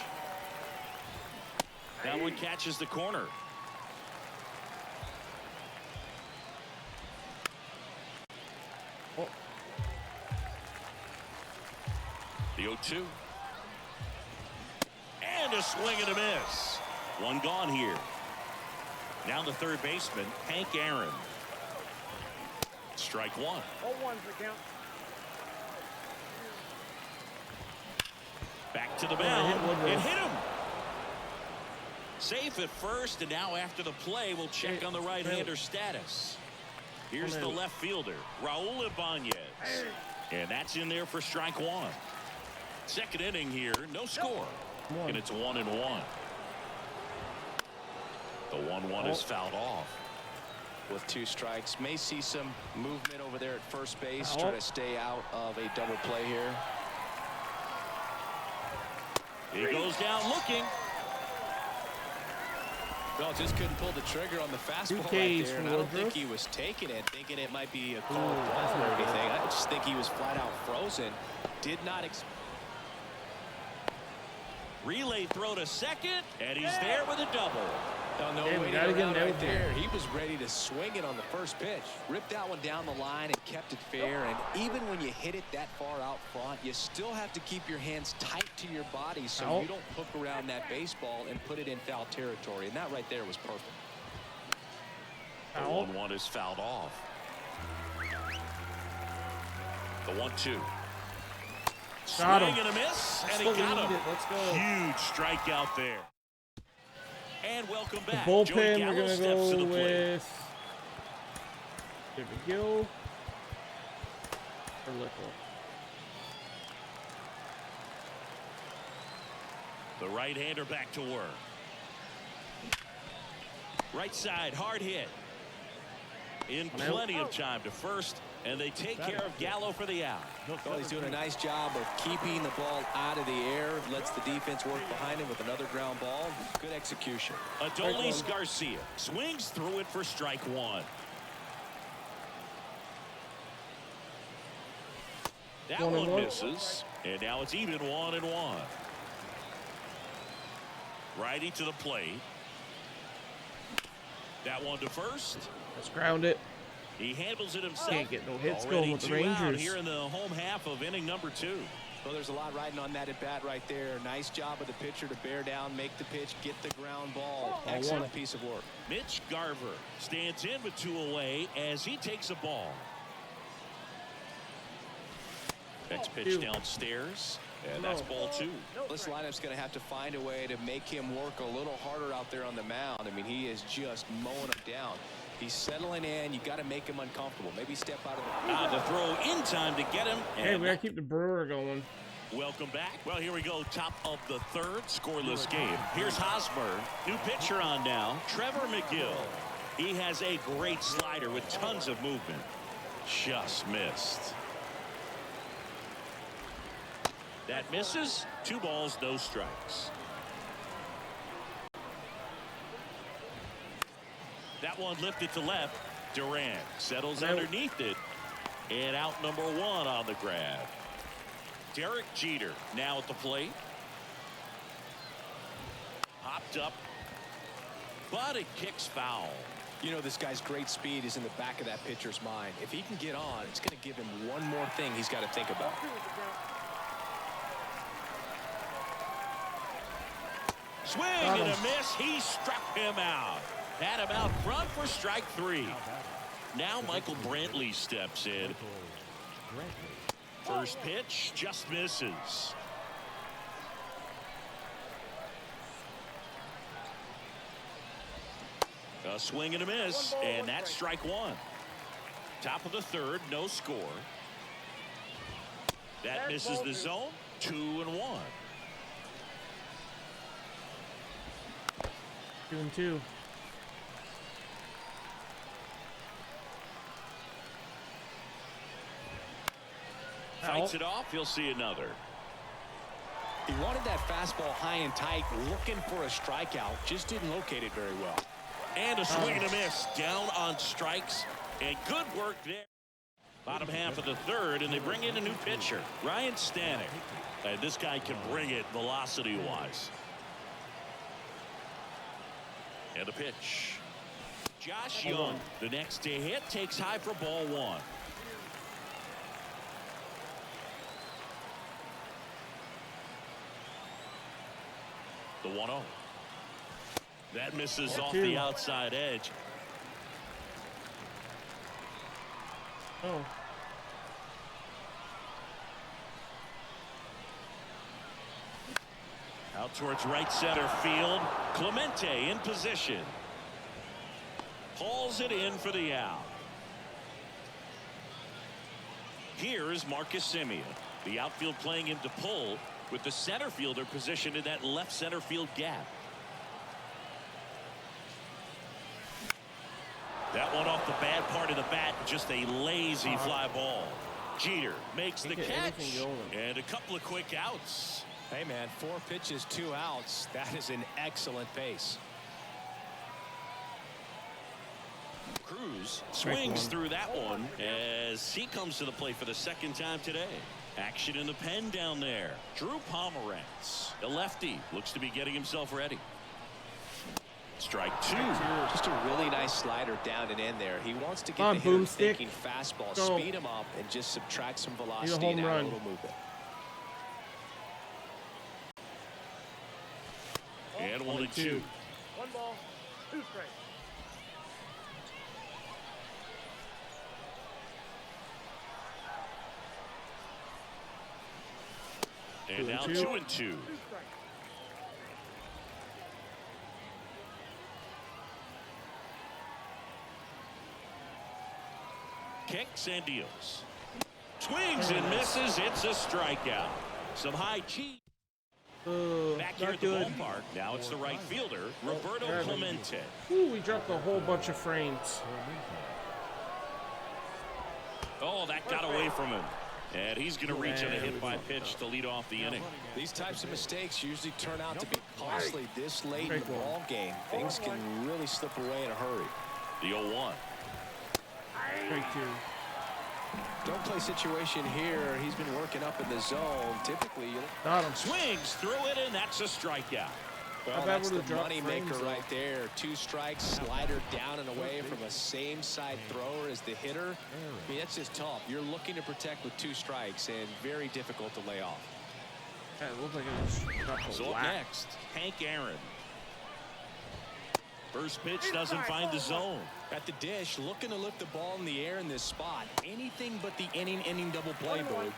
That one catches the corner. The 0-2. And a swing and a miss. One gone here. Now the third baseman, Hank Aaron. Strike 1. 0-1's the count. Back to the mound. It hit him. Safe at first, and now after the play, we'll check on the right-hander status. Here's the left fielder, Raul Ibanez. And that's in there for strike 1. Second inning here, no score. And it's 1-1. The 1-1 is fouled off. With 2 strikes, may see some movement over there at first base. Try to stay out of a double play here. He goes down looking. Well, just couldn't pull the trigger on the fastball right there. And I don't think he was taking it, thinking it might be a called ball or anything. I just think he was flat out frozen. Did not expect. Relay throw to second, and he's there with a double. Oh, no Damn, we waiting gotta get around him right out there. there. He was ready to swing it on the first pitch. Ripped that one down the line and kept it fair. And even when you hit it that far out front, you still have to keep your hands tight to your body so you don't hook around that baseball and put it in foul territory. And that right there was perfect. The 1-1 is fouled off. The 1-2. Got him. Swing and a miss, and he what we got him. needed. Let's go. Huge strikeout there. And welcome The back. bullpen, Joey we're Gallo gonna steps go to the plate. with David Gill or Lickle. The right-hander back to work. Right side, hard hit. In plenty of time to first, and they take care of Gallo for the out. Well, he's doing a nice job of keeping the ball out of the air. Lets the defense work behind him with another ground ball. Good execution. Adolis Garcia swings through it for strike one. That one misses, and now it's even 1-1. Righty to the plate. That one to first. Let's ground it. He handles it himself. Can't get no hits Already going with the 2 out Rangers. here in the home half of inning number 2. Well, there's a lot riding on that at bat right there. Nice job of the pitcher to bear down, make the pitch, get the ground ball. Excellent piece of work. Mitch Garver stands in with 2 away as he takes a ball. Next pitch downstairs, and that's ball 2. This lineup's going to have to find a way to make him work a little harder out there on the mound. I mean, he is just mowing him down. He's settling in. You got to make him uncomfortable. Maybe step out of The throw in time to get him. Hey, we gotta keep the Brewer going. Welcome back. Well, here we go. Top of the 3rd, scoreless game. Here's Hosmer. New pitcher on now, Trevor McGill. He has a great slider with tons of movement. Just missed. That misses. 2 balls, no strikes. That one lifted to left. Durant settles underneath it. And out number 1 on the grab. Derek Jeter now at the plate. Popped up. But it kicks foul. You know, this guy's great speed is in the back of that pitcher's mind. If he can get on, it's going to give him one more thing he's got to think about. Swing and a miss. He struck him out. Had him out front for strike 3. Now Michael Brantley steps in. First pitch just misses. A swing and a miss, and that's strike 1. Top of the 3rd, no score. That misses the zone. 2-1. 2-2. Fights it off. He'll see another. He wanted that fastball high and tight, looking for a strikeout. Just didn't locate it very well. And a swing and a miss. Down on strikes. And good work there. Bottom half of the 3rd, and they bring in a new pitcher, Ryan Stanek. And this guy can bring it velocity-wise. And the pitch. Josh Young, the next to hit, takes high for ball 1. The 1-0. That misses off the outside edge. Oh. Out towards right center field. Clemente in position. Hauls it in for the out. Here is Marcus Semien. The outfield playing him to pull with the center fielder positioned in that left center field gap. That one off the bad part of the bat. Just a lazy fly ball. Jeter makes the catch. And a couple of quick outs. Hey, man, 4 pitches, 2 outs. That is an excellent pace. Cruz swings through that one as he comes to the plate for the 2nd time today. Action in the pen down there. Drew Pomeranz, the lefty, looks to be getting himself ready. Strike two. Just a really nice slider down and in there. He wants to get On, the hitter boomstick. thinking fastball, Go. speed him up, and just subtract some Need a velocity home and add run. a little movement. And 1-2. 1 ball, 2 strikes. And now 2-2. 2-2. 2 strikes. Kicks and deals. Swings and misses. It's a strikeout. Some high cheese. Back here Not at the good. ballpark. Now it's the right fielder, Roberto there it is. Clemente. Ooh, we dropped a whole bunch of frames. Oh, that got away from him. And he's going to reach on a hit by pitch to lead off the inning. These types of mistakes usually turn out to be costly this late in the ball game. Things can really slip away in a hurry. The 0-1. Strike two. Don't play situation here. He's been working up in the zone. Typically, Got him. Swings through it, and that's a strikeout. well, bad that's would the have dropped money frames, maker though? right there. 2 strikes, slider down and away from a same side thrower as the hitter. I mean, that's just tough. You're looking to protect with 2 strikes and very difficult to lay off. Yeah, it looked like it just dropped a So up whack. next, Hank Aaron. First pitch doesn't find the zone. At the dish, looking to lift the ball in the air in this spot. Anything but the inning double play, Boo.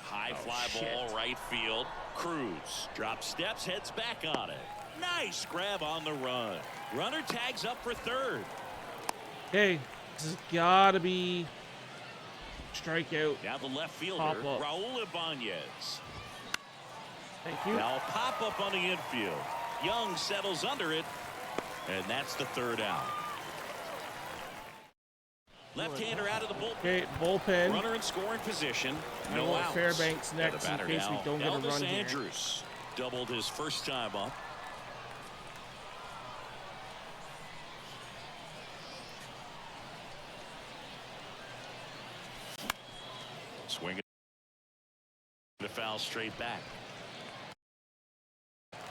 High fly ball, right field. Cruz drops steps, heads back on it. Nice grab on the run. Runner tags up for third. Okay, this has gotta be strikeout. Now the left fielder, Pop up. Raul Ibanez. Thank you. Now a pop up on the infield. Young settles under it, and that's the third out. Left-hander out of the bullpen. Okay, bullpen. Runner in scoring position. I No want outs. Fairbanks And the next in batter case we now, don't get a Elvis run here. Andrews doubled his first time up. Swinging the foul straight back.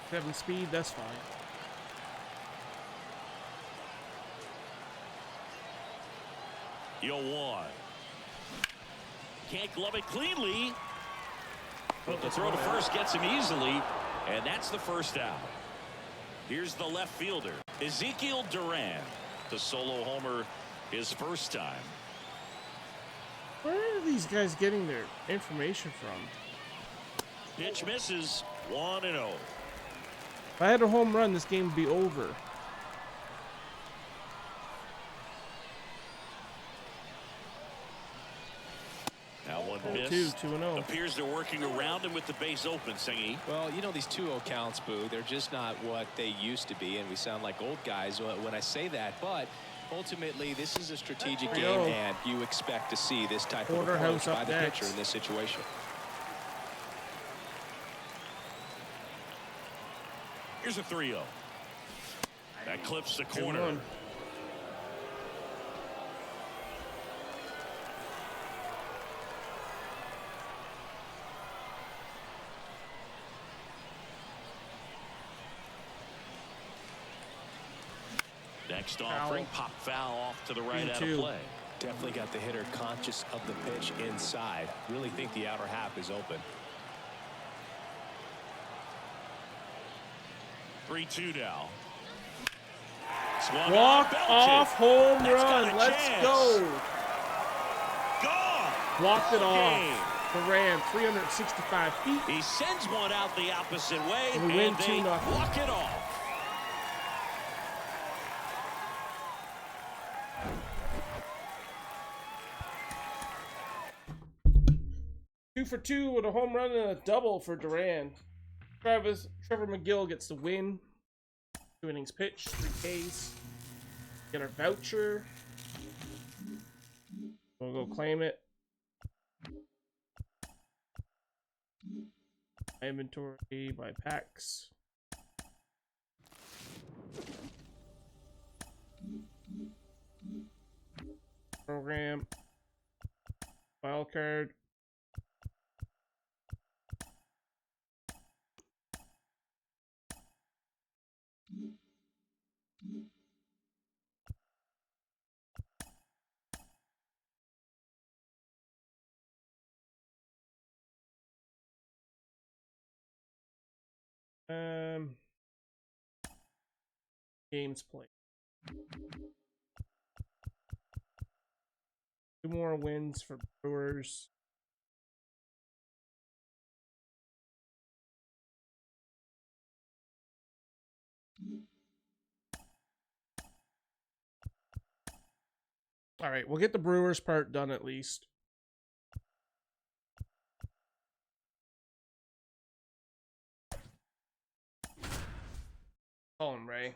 7 speed, that's fine. Yo, 1. Can't glove it cleanly. But the throw to first gets him easily, and that's the first out. Here's the left fielder, Ezekiel Duran. The solo homer his first time. Where are these guys getting their information from? Pitch misses. 1-0. If I had a home run, this game would be over. Now 1 2, miss. 2-0. Appears they're working around him with the base open, Singy. Well, you know, these 2-0 counts, Boo, they're just not what they used to be, and we sound like old guys when I say that, but ultimately this is a strategic game, and you expect to see this type of approach by the pitcher in this situation. Here's a 3-0. That clips the corner. 2-1. Next offering, pop foul off to the right out of play. Definitely got the hitter conscious of the pitch inside. Really think the outer half is open. 3-2 now. Walk off home run. Let's go. Gone. Walked it Game. off. Duran, 365 feet. He sends one out the opposite way, And we win they 2-0. walk it off. Two for 2 with a home run and a double for Duran. Trevor McGill gets the win. 2 innings pitched, 3 Ks. Get our voucher. We'll go claim it. Inventory by packs. Program. Wild card. Games played. 2 more wins for Brewers. All right, we'll get the Brewers part done at least. Colin Ray.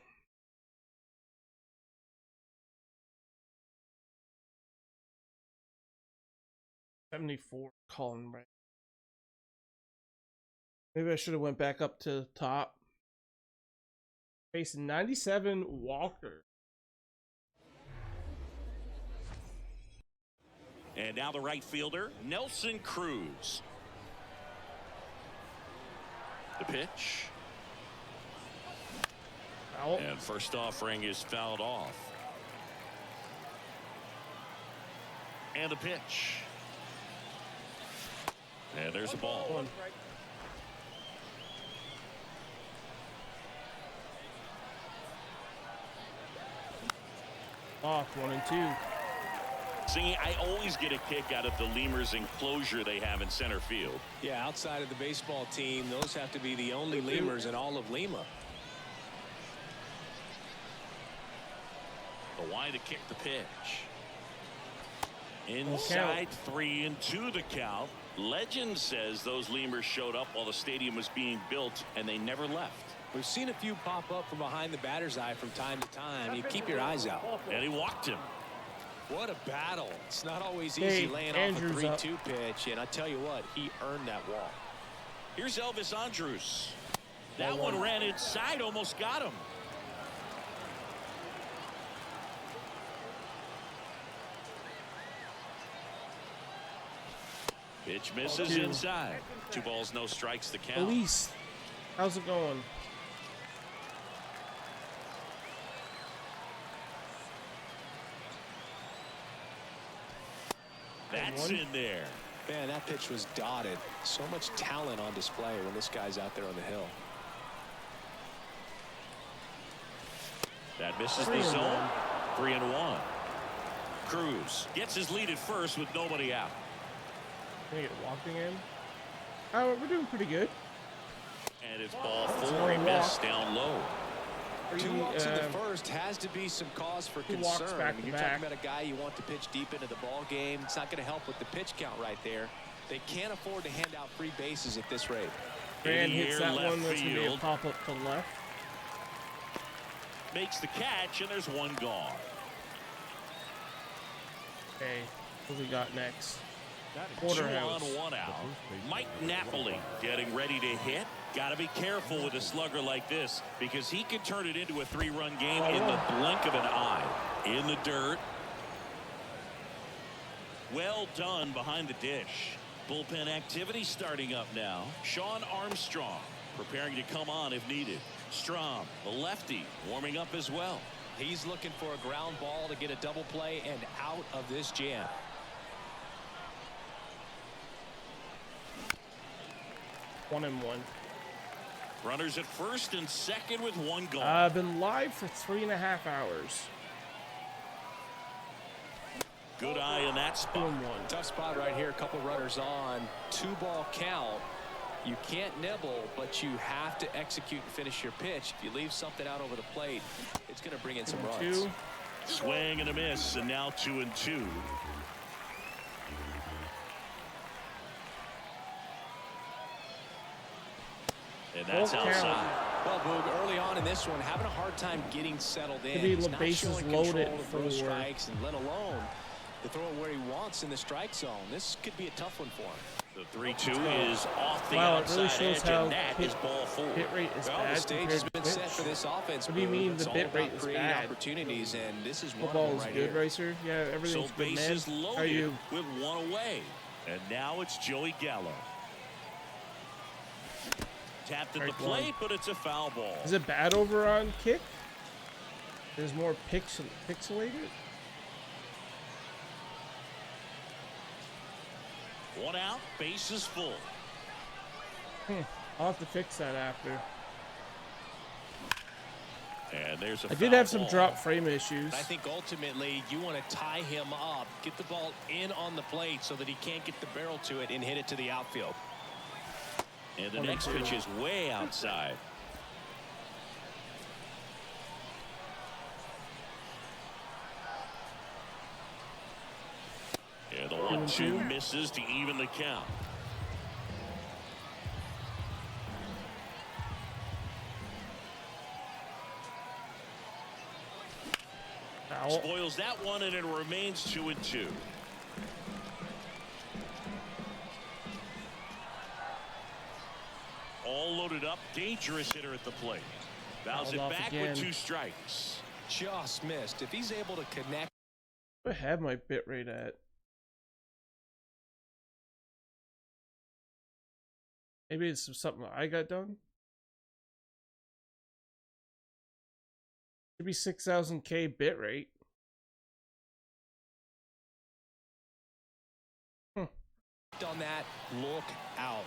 $74 Colin Ray. Maybe I should have went back up to top. Facing 97 Walker. And now the right fielder, Nelson Cruz. The pitch. Foul. And first offering is fouled off. And the pitch. And there's a ball. One. Off 1 and 2. See, I always get a kick out of the lemurs enclosure they have in center field. Yeah, outside of the baseball team, those have to be the only lemurs in all of Lima. The wide to kick the pitch. Inside 3-2 the count. Legend says those lemurs showed up while the stadium was being built and they never left. We've seen a few pop up from behind the batter's eye from time to time. You keep your eyes out. And he walked him. What a battle. It's not always easy laying off a 3-2 pitch, and I tell you what, he earned that walk. Here's Elvis Andrus. That one ran inside, almost got him. Pitch misses inside. 2 balls, no strikes, the count. Elise, how's it going? That's in there. Man, that pitch was dotted. So much talent on display when this guy's out there on the hill. That misses the zone. 3-1. Cruz gets his lead at first with nobody out. Can I get walking in? Oh, we're doing pretty good. And it's ball 4. He missed down low. 2 walks in the first has to be some cause for concern. You're talking about a guy you want to pitch deep into the ball game. It's not going to help with the pitch count right there. They can't afford to hand out free bases at this rate. Brand hits that one. That's going to be a pop up to the left. Makes the catch, and there's one gone. Okay, what we got next? 2 on, 1 out. Mike Napoli getting ready to hit. Got to be careful with a slugger like this because he can turn it into a 3-run game in the blink of an eye. In the dirt. Well done behind the dish. Bullpen activity starting up now. Sean Armstrong preparing to come on if needed. Strom, the lefty, warming up as well. He's looking for a ground ball to get a double play and out of this jam. One and one. Runners at first and second with 1 gone. I've been live for 3.5 hours. Good eye in that spot. Tough spot right here. A couple runners on. 2-ball count. You can't nibble, but you have to execute and finish your pitch. If you leave something out over the plate, it's going to bring in some runs. Swing and a miss, and now 2-2. And that's outside. Well, Boog, early on in this one, having a hard time getting settled in. He's not bases showing loaded control of those for strikes, and let alone to throw it where he wants in the strike zone. This could be a tough one for him. The 3-2 is off the outside really shows edge, how and that is ball 4. Hit rate is Well, bad. the stage has been set for this offense. What do you mean It's the all bit about rate is creating bad? opportunities, and this is one Football of them is right good, here. Racer. Yeah, everything's So good, man. bases How are loaded you? with 1 away. And now it's Joey Gallo. Tapped at the plate, but it's a foul ball. Is it bad over on kick? There's more pixelated? 1 out, bases full. I'll have to fix that after. And there's a I did foul have some ball. drop frame issues. I think ultimately you want to tie him up, get the ball in on the plate so that he can't get the barrel to it and hit it to the outfield. And the next pitch is way outside. Yeah, the 1-2 misses to even the count. Foul. Spoils that one, and it remains 2-2. All loaded up, dangerous hitter at the plate. Bows it back with 2 strikes. Just missed. If he's able to connect. Where do I have my bit rate at? Maybe it's something I got done. Should be 6,000K bit rate. On that, look out.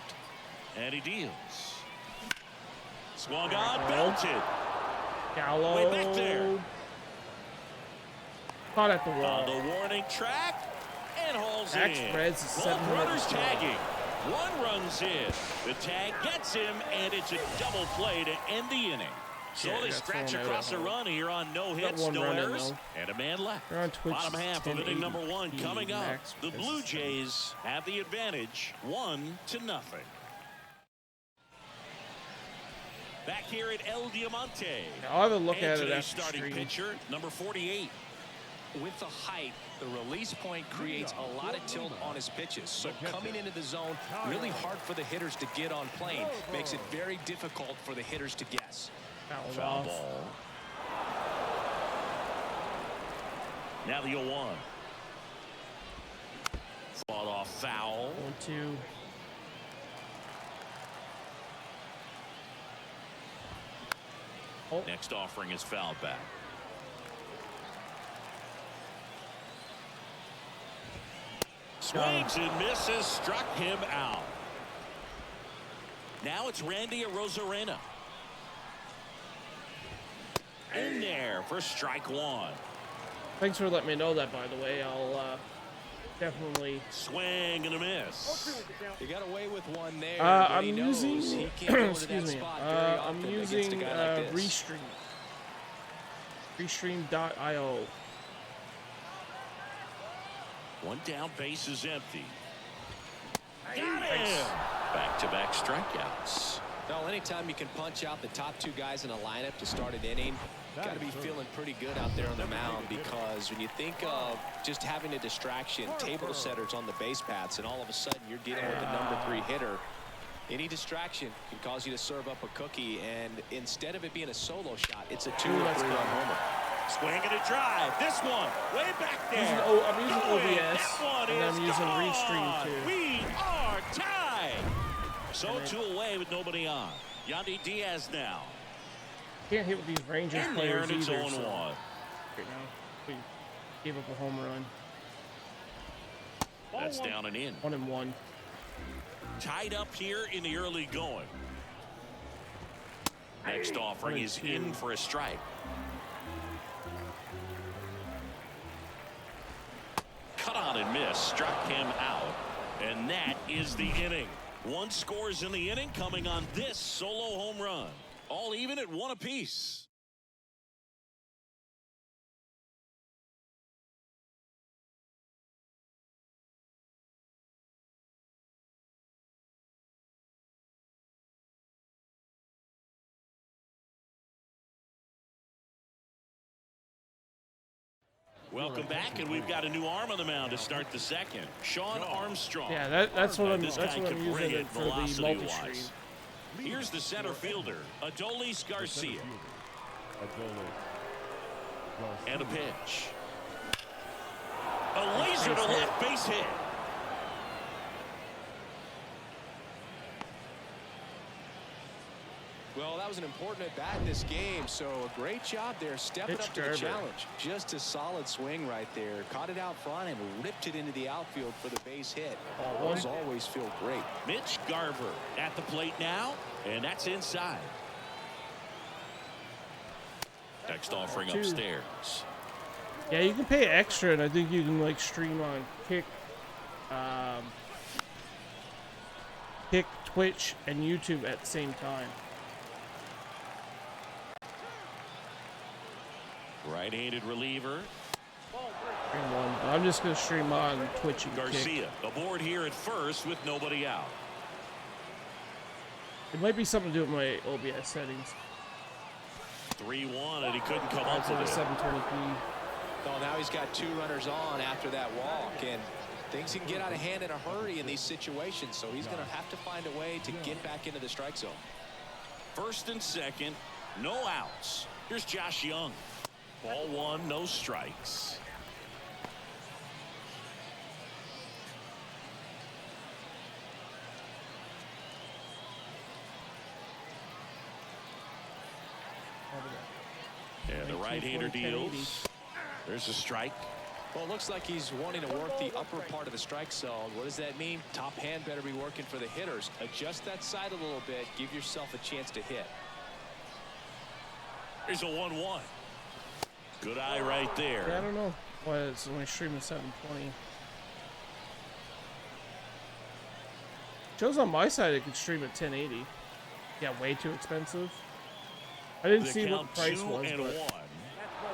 And he deals. Swung on, belted. Gallo. Way back there. Caught at the wall. On the warning track and hauls it Max in. Reds is Both 700. runners tagging. One runs in. The tag gets him, and it's a double play to end the inning. So Yeah, they that's scratch one across the out. run here on no Got hits, one no run in, errors, though. and a man left. They're on Twitch. Bottom half of inning number 1 1080p coming up. Max The Reds. Blue Jays have the advantage, 1-0. Back here at El Diamante. I'll have a look And at it today's after starting stream. pitcher, number 48. With the height, the release point creates a lot of tilt on his pitches. So coming into the zone, really hard for the hitters to get on plane. Makes it very difficult for the hitters to guess. Foul ball. Now the 0-1. Fought off foul. 1-2. Oh. Next offering is fouled back. Swings and misses, struck him out. Now it's Randy Arozarena. In there for strike 1. Thanks for letting me know that, by the way. I'll definitely. Swing and a miss. You got away with one there. I'm he knows using. he can't go into Excuse that me. spot very I'm often against using a guy like this. Restream. Restream.io. One down, base is empty. Got him! Back-to-back strikeouts. Well, anytime you can punch out the top 2 guys in a lineup to start an inning, got to be feeling pretty good out there on the mound, because when you think of just having a distraction, table setters on the base paths, and all of a sudden you're dealing with the number 3 hitter, any distraction can cause you to serve up a cookie, and instead of it being a solo shot, it's a 2 or 3 run homer. Swing and a drive. This one way back there. I'm using Going. OBS, That one and I'm is using gone. Restream too. We are tied. So 2 away with nobody on. Yandy Diaz now. Can't hit with these Rangers In there, players and it's either. 0-1. So right now, we gave up a home run. That's down and in. 1-1. Tied up here in the early going. Next offering is in for a strike. Cut on and miss, struck him out, and that is the inning. 1 scores in the inning, coming on this solo home run. All even at 1 apiece. Welcome back, and we've got a new arm on the mound to start the second. Sean Armstrong. Yeah, that's what I'm. This That's guy what I'm can bring using it for the multi-stream. velocity-wise. Here's the center fielder, Adolis Garcia. And a pitch. A laser to left, base hit. Well, that was an important at-bat in this game, so a great job there stepping up to the challenge. Just a solid swing right there. Caught it out front and ripped it into the outfield for the base hit. Those always feel great. Mitch Garver at the plate now, and that's inside. Next offering 2. upstairs. Yeah, you can pay extra, and I think you can like stream on Kick, Twitch, and YouTube at the same time. Right-handed reliever. Stream one. But I'm just gonna stream on Twitch and Kick. Garcia aboard here at first with nobody out. It might be something to do with my OBS settings. 3-1, and he couldn't come up with it. 720p. Well, now he's got 2 runners on after that walk, and things can get out of hand in a hurry in these situations, so he's going to have to find a way to get back into the strike zone. First and second, no outs. Here's Josh Young. Ball 1, no strikes. And the right-hander deals. There's a strike. Well, it looks like he's wanting to work the upper part of the strike zone. What does that mean? Top hand better be working for the hitters. Adjust that side a little bit. Give yourself a chance to hit. Here's a 1-1. Good eye right there. Yeah, I don't know why it's only streaming 720. Shows on my side it could stream at 1080. Yeah, way too expensive. I didn't see what the price was, but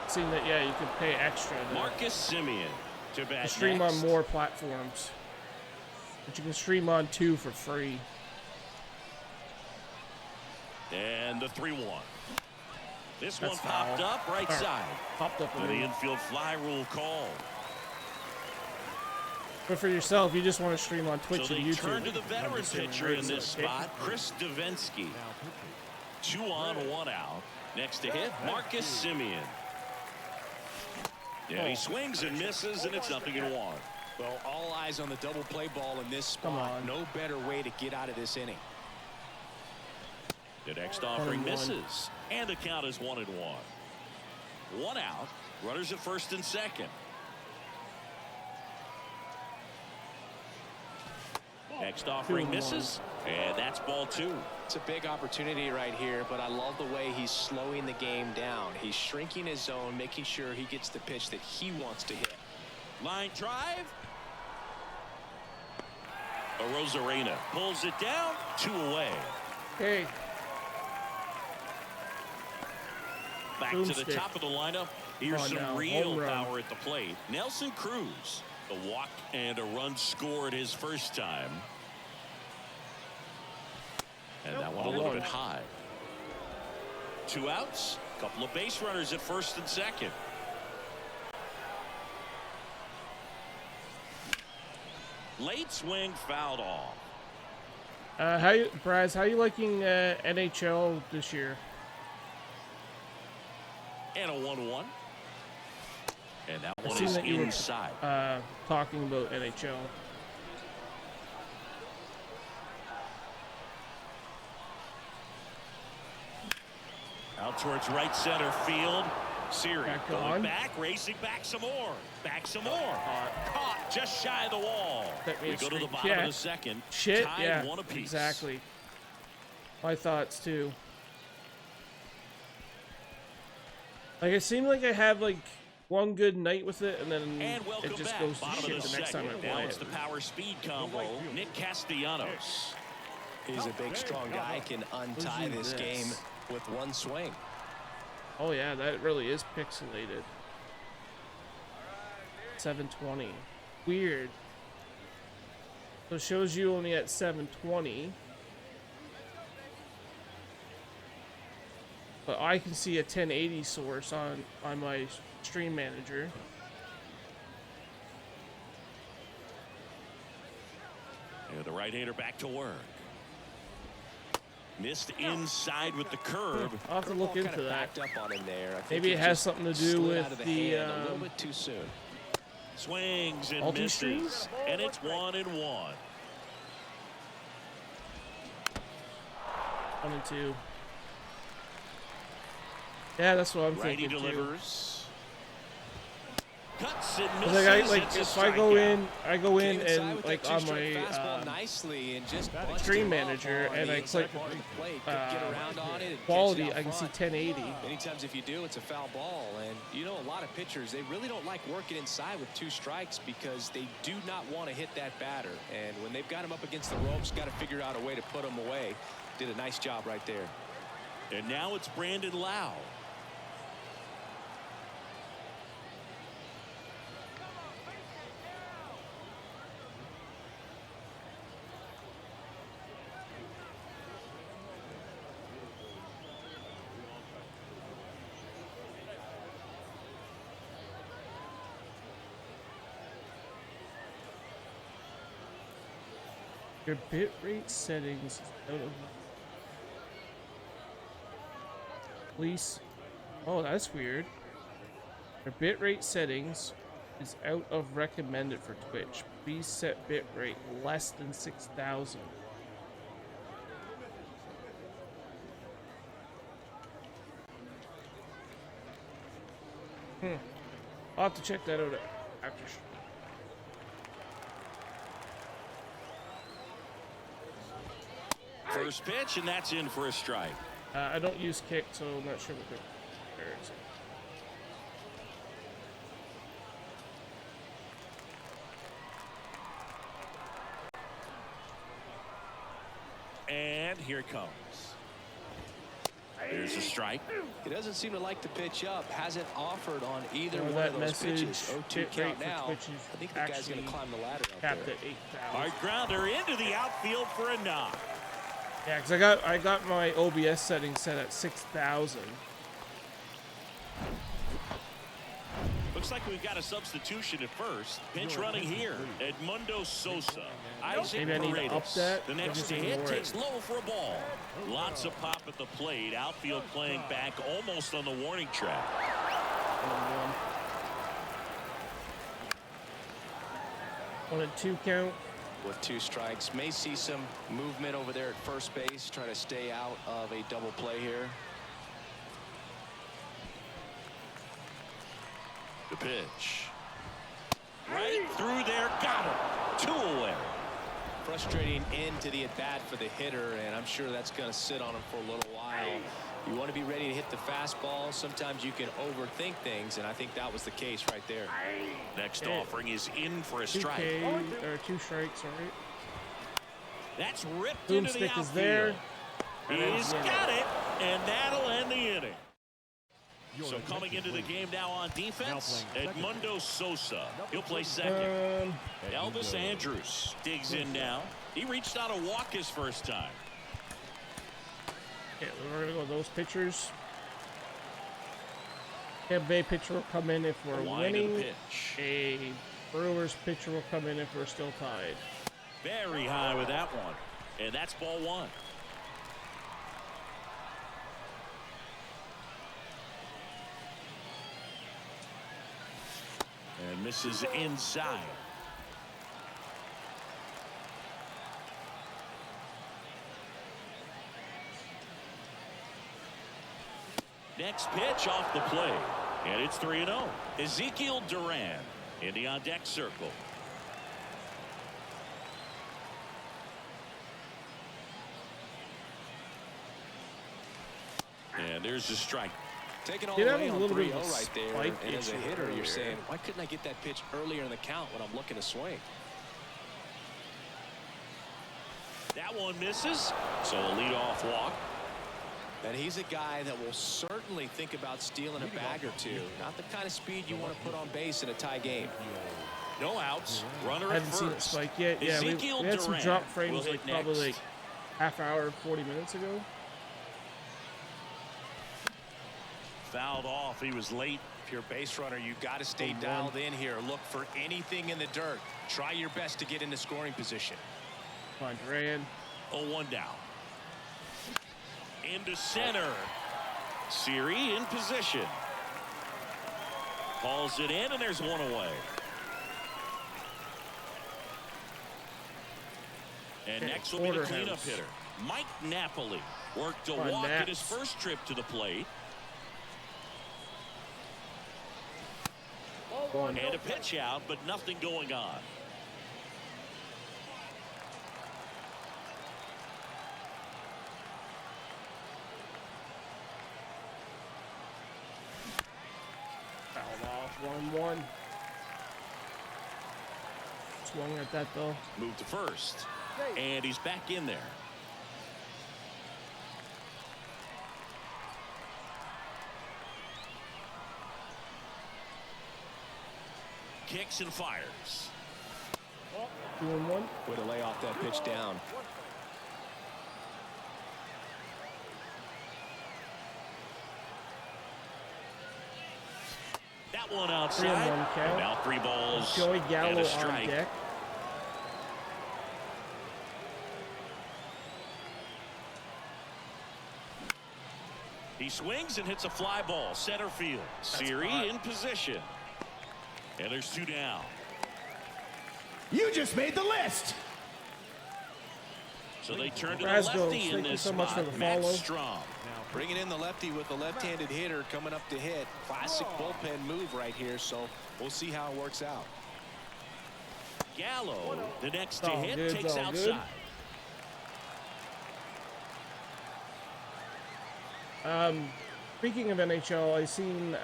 seeing that, yeah, you could pay extra to Marcus Simeon to bat stream next. on more platforms. But you can stream on 2 for free. And the 3-1. This That's one popped foul. up right side. Popped up And the infield fly rule call. But for yourself, you just want to stream on Twitch So they and YouTube. turn to the veteran pitcher in this spot, Chris Davinsky. 2 on, 1 out. Next to hit, Marcus Simeon. Yeah, he swings and misses, and it's 0-1. Well, all eyes on the double play ball in this spot. No better way to get out of this inning. The next offering misses, and the count is 1-1. 1 out, runners at first and second. Next offering misses, and that's ball 2. It's a big opportunity right here, but I love the way he's slowing the game down. He's shrinking his zone, making sure he gets the pitch that he wants to hit. Line drive. Rosarena pulls it down, 2 away. Hey. Back to the top of the lineup. Here's some real power at the plate. Nelson Cruz, a walk and a run scored his first time. And that one a little bit high. 2 outs, couple of base runners at first and second. Late swing fouled off. Braz, how you liking NHL this year? And a 1-1. And that one is inside. Talking about NHL. Out towards right center field. Siri going back, racing back some more. Back some more. Caught just shy of the wall. We go to the bottom of the second. Shit, tied yeah, 1 apiece. exactly. My thoughts too. Like it seemed like I had like one good night with it, and then it just goes to shit the next time I play Now it. it's the power speed combo. Nick Castellanos. He's a big, strong guy, can untie this game with 1 swing. Oh yeah, that really is pixelated. 720. Weird. So it shows you only at 720. But I can see a 1080 source on my stream manager. And the right-hander back to work. Missed inside with the curve. I'll have to look into that. Up on him there. Maybe it has something to do with the a little bit too soon. Swings and misses, and it's 1-1. 1 and 2. Yeah, that's what I'm Righty thinking delivers. Cuts and Like misses. like It's a if I go strikeout. in and like on my nicely and just Stream Manager and I click quality, I can see 1080. Many times if you do, it's a foul ball. And you know, a lot of pitchers, they really don't like working inside with 2 strikes because they do not want to hit that batter. And when they've got him up against the ropes, got to figure out a way to put him away. Did a nice job right there. And now it's Brandon Lau. Your bitrate settings out of please. Oh, that's weird. Your bitrate settings is out of recommended for Twitch. Please set bitrate less than 6,000. I'll have to check that out after. First pitch, and that's in for a strike. I don't use kick, so I'm not sure what the is. And here it comes. There's a strike. He doesn't seem to like the pitch up. Hasn't offered on either one that of those message, pitches. 0-2 count now. I think the guy's going to climb the ladder out capped there. at 8,000. Hard grounder into the outfield for a knock. Yeah, because I got my OBS setting set at 6,000. Looks like we've got a substitution at first. Pinch running here. Edmundo Sosa. Isaac Maybe I need to up Paredes. that. The next to hit takes low for a ball. Lots of pop at the plate. Outfield playing back almost on the warning track. 1-2 count. With 2 strikes, may see some movement over there at first base. Try to stay out of a double play here. The pitch. Right through there. Got him. 2 away. Frustrating end to the at-bat for the hitter, and I'm sure that's going to sit on him for a little while. You want to be ready to hit the fastball. Sometimes you can overthink things, and I think that was the case right there. Next offering is in for a strike. 2 strikes, all right. That's ripped into the Boomstick outfield. is there. He's got it, and that'll end the inning. So coming into the game now on defense, Edmundo Sosa. He'll play second. Elvis Andrus digs in now. He reached out a walk his first time. Okay, we're going to go with those pitchers. A Bay pitcher will come in if we're winning. Pitch. A Brewers pitcher will come in if we're still tied. Very high with that one. And that's ball 1. And misses inside. Next pitch off the plate. And it's 3-0. Ezekiel Duran in the on-deck circle. And there's the strike. Taking all the way on 3-0 right right there. And as a hitter, you're saying, why couldn't I get that pitch earlier in the count when I'm looking to swing? That one misses. So a leadoff walk. And he's a guy that will certainly think about stealing a bag or 2. Not the kind of speed you want to put on base in a tie game. No outs. Runner I at haven't first. seen it spike yet. Yeah, we had some drop frames like probably like half hour, 40 minutes ago. Fouled off. He was late. If you're a base runner, you've got to stay dialed in here. Look for anything in the dirt. Try your best to get into scoring position. Come on, Duran. 0-1 down. Into center. Siri in position. Calls it in, and there's 1 away. And next will be the cleanup hitter, Mike Napoli. Worked a walk at his first trip to the plate. 1. And a pitch out, but nothing going on. Fouled off. 1-1. Swung at that though. Move to first. And he's back in there. Kicks and fires. 2-1. Way to lay off that pitch down. That one outside. 3-1 count. Now 3 balls. Joey and Gallo a on strike. deck. He swings and hits a fly ball. Center field. Siri in position. And there's 2 down. You just made the list. So they turn to the Rascals, lefty in thank you this so much for spot. the Max follow. Strom. Bringing in the lefty with the left-handed hitter coming up to hit. Classic bullpen move right here, so we'll see how it works out. Gallo, the next to All hit, good, takes all outside. Good. Speaking of NHL, I seen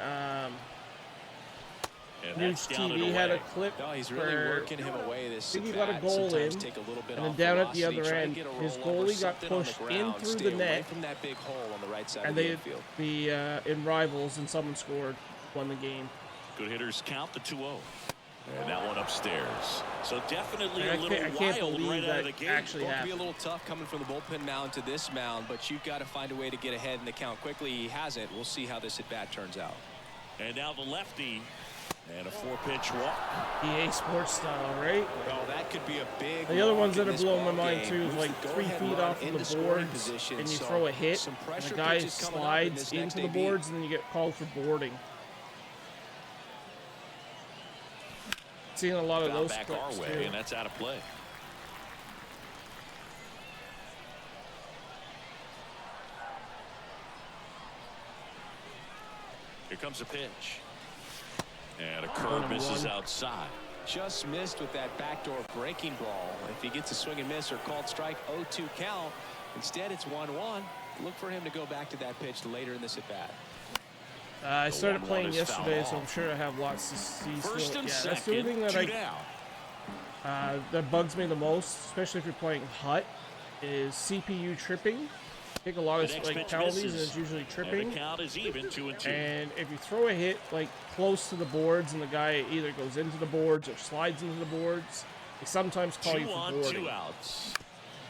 And News that's down and TV had a away. clip No, he's really where working him away this I think he at got a bat. goal Sometimes in, take a little bit and then off down at the velocity, other try to end, get a his rollover, goalie got something on the pushed in ground, through stay the away net, from that big hole on the right side and of they the infield. in rivals, and someone scored, won the game. Good hitters count the 2-0. And that one upstairs. So definitely I a little can't wild believe right out of the that gate. actually Well, it could be a happened. little tough coming from the bullpen mound to this mound, but you've got to find a way to get ahead in the count quickly. He hasn't. We'll see how this at-bat turns out. And now the lefty. And a 4-pitch walk. EA Sports style, right? Well, that could be a big The other walk ones in that are this blowing my ball mind game. too is Moves like the 3 go-ahead feet run off of into the scoring boards, position, and you so throw a hit, some and the pressure guy pitches coming up in slides this next into the AB. boards, and then you get called for boarding. Seeing a lot of Foul those back our clips way, too. and that's out of play. Here comes a pitch. And a curve misses outside. Just missed with that backdoor breaking ball. If he gets a swing and miss or called strike, 0-2 count. Instead, it's 1-1. Look for him to go back to that pitch later in this at-bat. I started 1-1 playing is yesterday, fouled so I'm off. sure I have lots to see. First still. and Yeah, second, that's the only thing that 2 down. that bugs me the most, especially if you're playing HUT, is CPU tripping. Take a lot The of next like pitch penalties, and misses. it's usually And tripping. the count is even, 2-2. And if you throw a hit like close to the boards, and the guy either goes into the boards or slides into the boards, they sometimes call 2 you for on, boarding. 2 outs.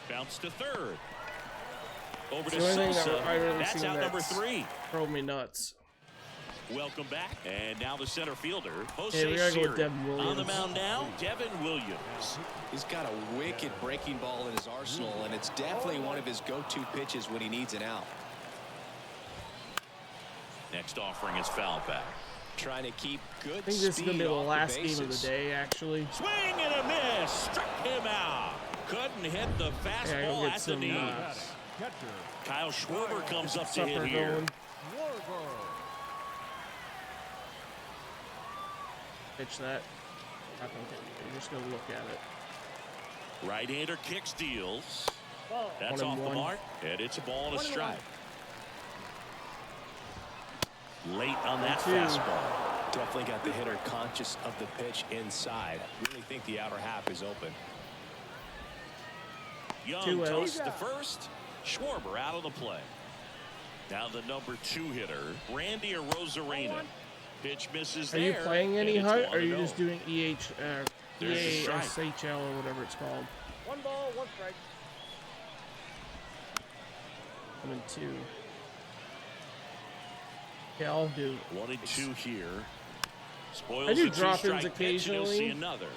Bounce to third. Over It's to the only thing that Sosa. I really That's seen out number that's 3. drove me nuts. Welcome back. And now the center fielder, Jose Hey, we gotta go with Siri. Devin On the Williams. mound now, Devin Williams. He's got a wicked breaking ball in his arsenal, and it's definitely one of his go-to pitches when he needs an out. Next offering is foul back. Trying to keep good I think this is gonna be the off last game of the bases. day, actually. Swing and a miss. Struck him out. Couldn't hit the Yeah, fastball go get at the some knees. Catcher, Kyle Schwarber comes up to supper hit here. going. Schwarber. Pitch that. Not gonna hit it. You're just gonna look at it. Right-hander kick steals. Ball. That's 1 off and the 1. mark. And it's a ball and a strike. Late on that 1-2. fastball. Definitely got the hitter conscious of the pitch inside. Really think the outer half is open. Young 2 tossed outs. to first. Schwarber out of the play. Now the number 2 hitter, Randy Arozarena. Pitch misses Are there. you playing any and it's HUT, or are 1-0. you just doing There's a strike. EASHL or whatever it's called? 1 ball, 1 strike. 1 and 2. Yeah, I'll do. 1 and 2 here. Spoils I do the drop-ins two-strike pitch, and you'll see occasionally. another.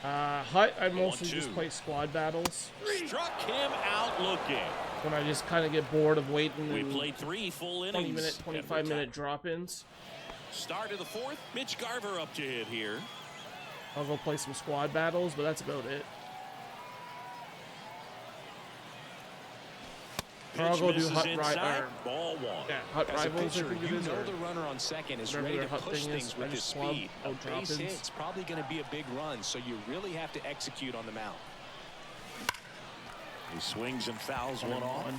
HUT, I mostly 1-2. just play squad battles Struck him out looking. when I just kind of get bored of waiting We and played 3 full 20 innings. minute, 25 minute drop-ins. Start of the 4th. Mitch Garver up to hit here. I'll go play some squad battles, but that's about it. Or I'll pitch go do misses hut inside. Or, Ball one. yeah, hut As a rivals. pitcher, I think it you is, know or the runner on second is whatever ready their to hut push thing is. things I with his just club, speed. no A base drop-ins. hit's probably going to be a big run, so you really have to execute on the mound. He swings and fouls one off.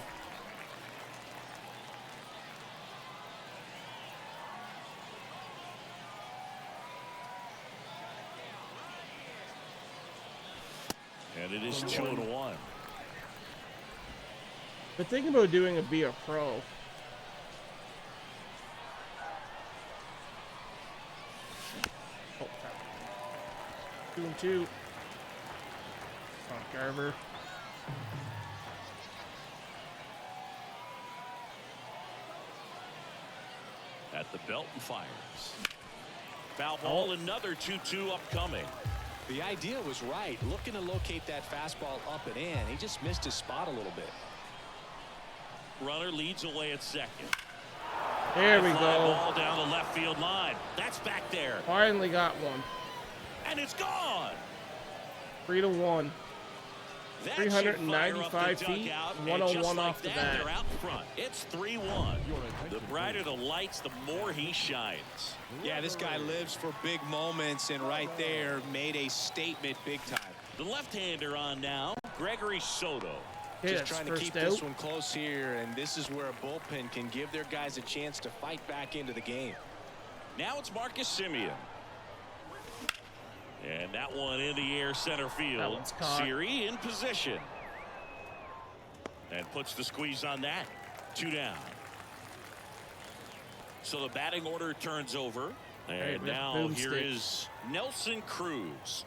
And it is 2-1. But thinking about doing be a pro. Oh, 2-2. Oh, Garver. At the belt and fires. Foul ball, another 2-2 upcoming. The idea was right, looking to locate that fastball up and in. He just missed his spot a little bit. Runner leads away at second. There we Fly go. Ball down the left field line. That's back there. Finally got one. And it's gone. 3-1. That 395 feet, 101 off the bat. They're out front. It's 3-1. The brighter the lights, the more he shines. Yeah, this guy lives for big moments, and right there made a statement big time. The left-hander on now, Gregory Soto. Just trying to keep this one close here, and this is where a bullpen can give their guys a chance to fight back into the game. Now it's Marcus Semien. And that one in the air center field. Siri in position. And puts the squeeze on that. 2 down. So the batting order turns over. And now here is Nelson Cruz.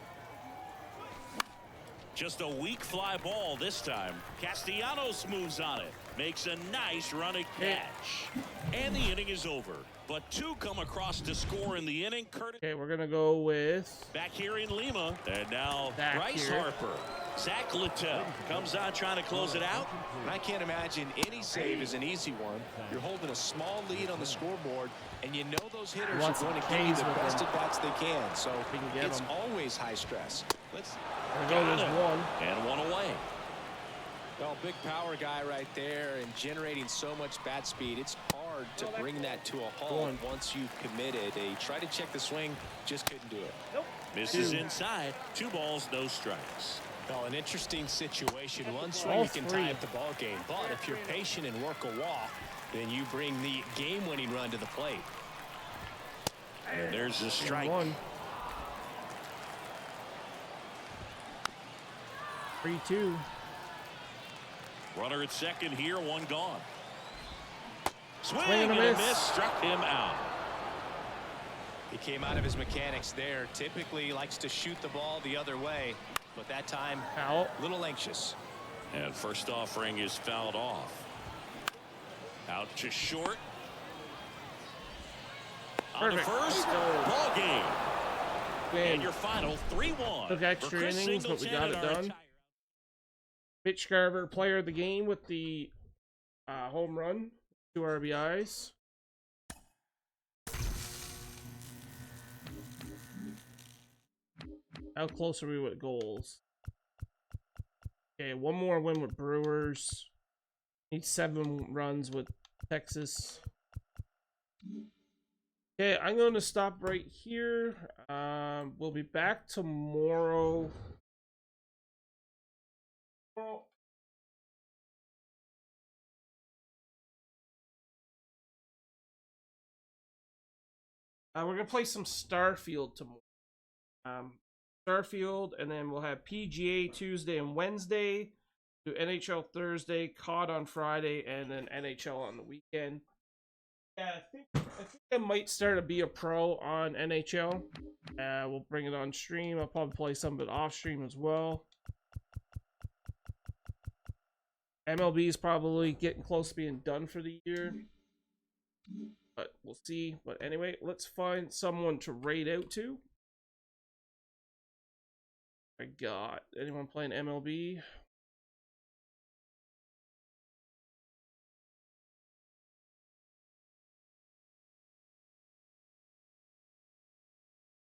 Just a weak fly ball this time. Castellanos moves on it. Makes a nice running catch. And the inning is over. But 2 come across to score in the inning. Okay, we're going to go with... Back here in Lima. And now Bryce Harper. Zach Littell comes on trying to close it out. I can't imagine any save is an easy one. You're holding a small lead on the scoreboard, and you know those hitters are going to give you the best at bats they can. So it's always high stress. Let's go. There's one. And one away. Well, big power guy right there and generating so much bat speed. It's hard to bring that to a halt once you've committed. They try to check the swing, just couldn't do it. Nope. Misses inside. 2 balls, no strikes. Well, an interesting situation. One swing you can tie up the ball game, but if you're patient and work a walk, then you bring the game-winning run to the plate. And there's a strike. 3-2. Runner at second here, 1 gone. Swing and a miss. Struck him out. He came out of his mechanics there. Typically he likes to shoot the ball the other way, but that time a little anxious. And first offering is fouled off. Out to short. On the first ball game. And your final 3-1. Took extra innings, but we got it done. Mitch Garver, player of the game with the home run, 2 RBIs. How close are we with goals? Okay, 1 more win with Brewers. Need 7 runs with Texas. Okay, I'm going to stop right here. We'll be back tomorrow. We're gonna play some Starfield tomorrow. Starfield, and then we'll have PGA Tuesday and Wednesday, do NHL Thursday, COD on Friday, and then NHL on the weekend. Yeah, I think I might start to be a pro on NHL. We'll bring it on stream. I'll probably play some of it off stream as well. MLB is probably getting close to being done for the year, but we'll see. But anyway, let's find someone to raid out to. I got anyone playing MLB?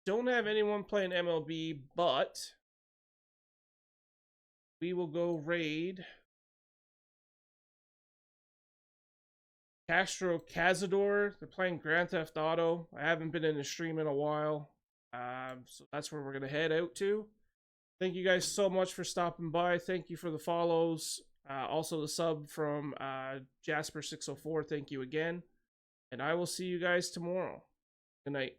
Don't have anyone playing MLB, but we will go raid Castro Cazador. They're playing Grand Theft Auto. I haven't been in the stream in a while. So that's where we're going to head out to. Thank you guys so much for stopping by. Thank you for the follows. Also the sub from Jasper604. Thank you again. And I will see you guys tomorrow. Good night.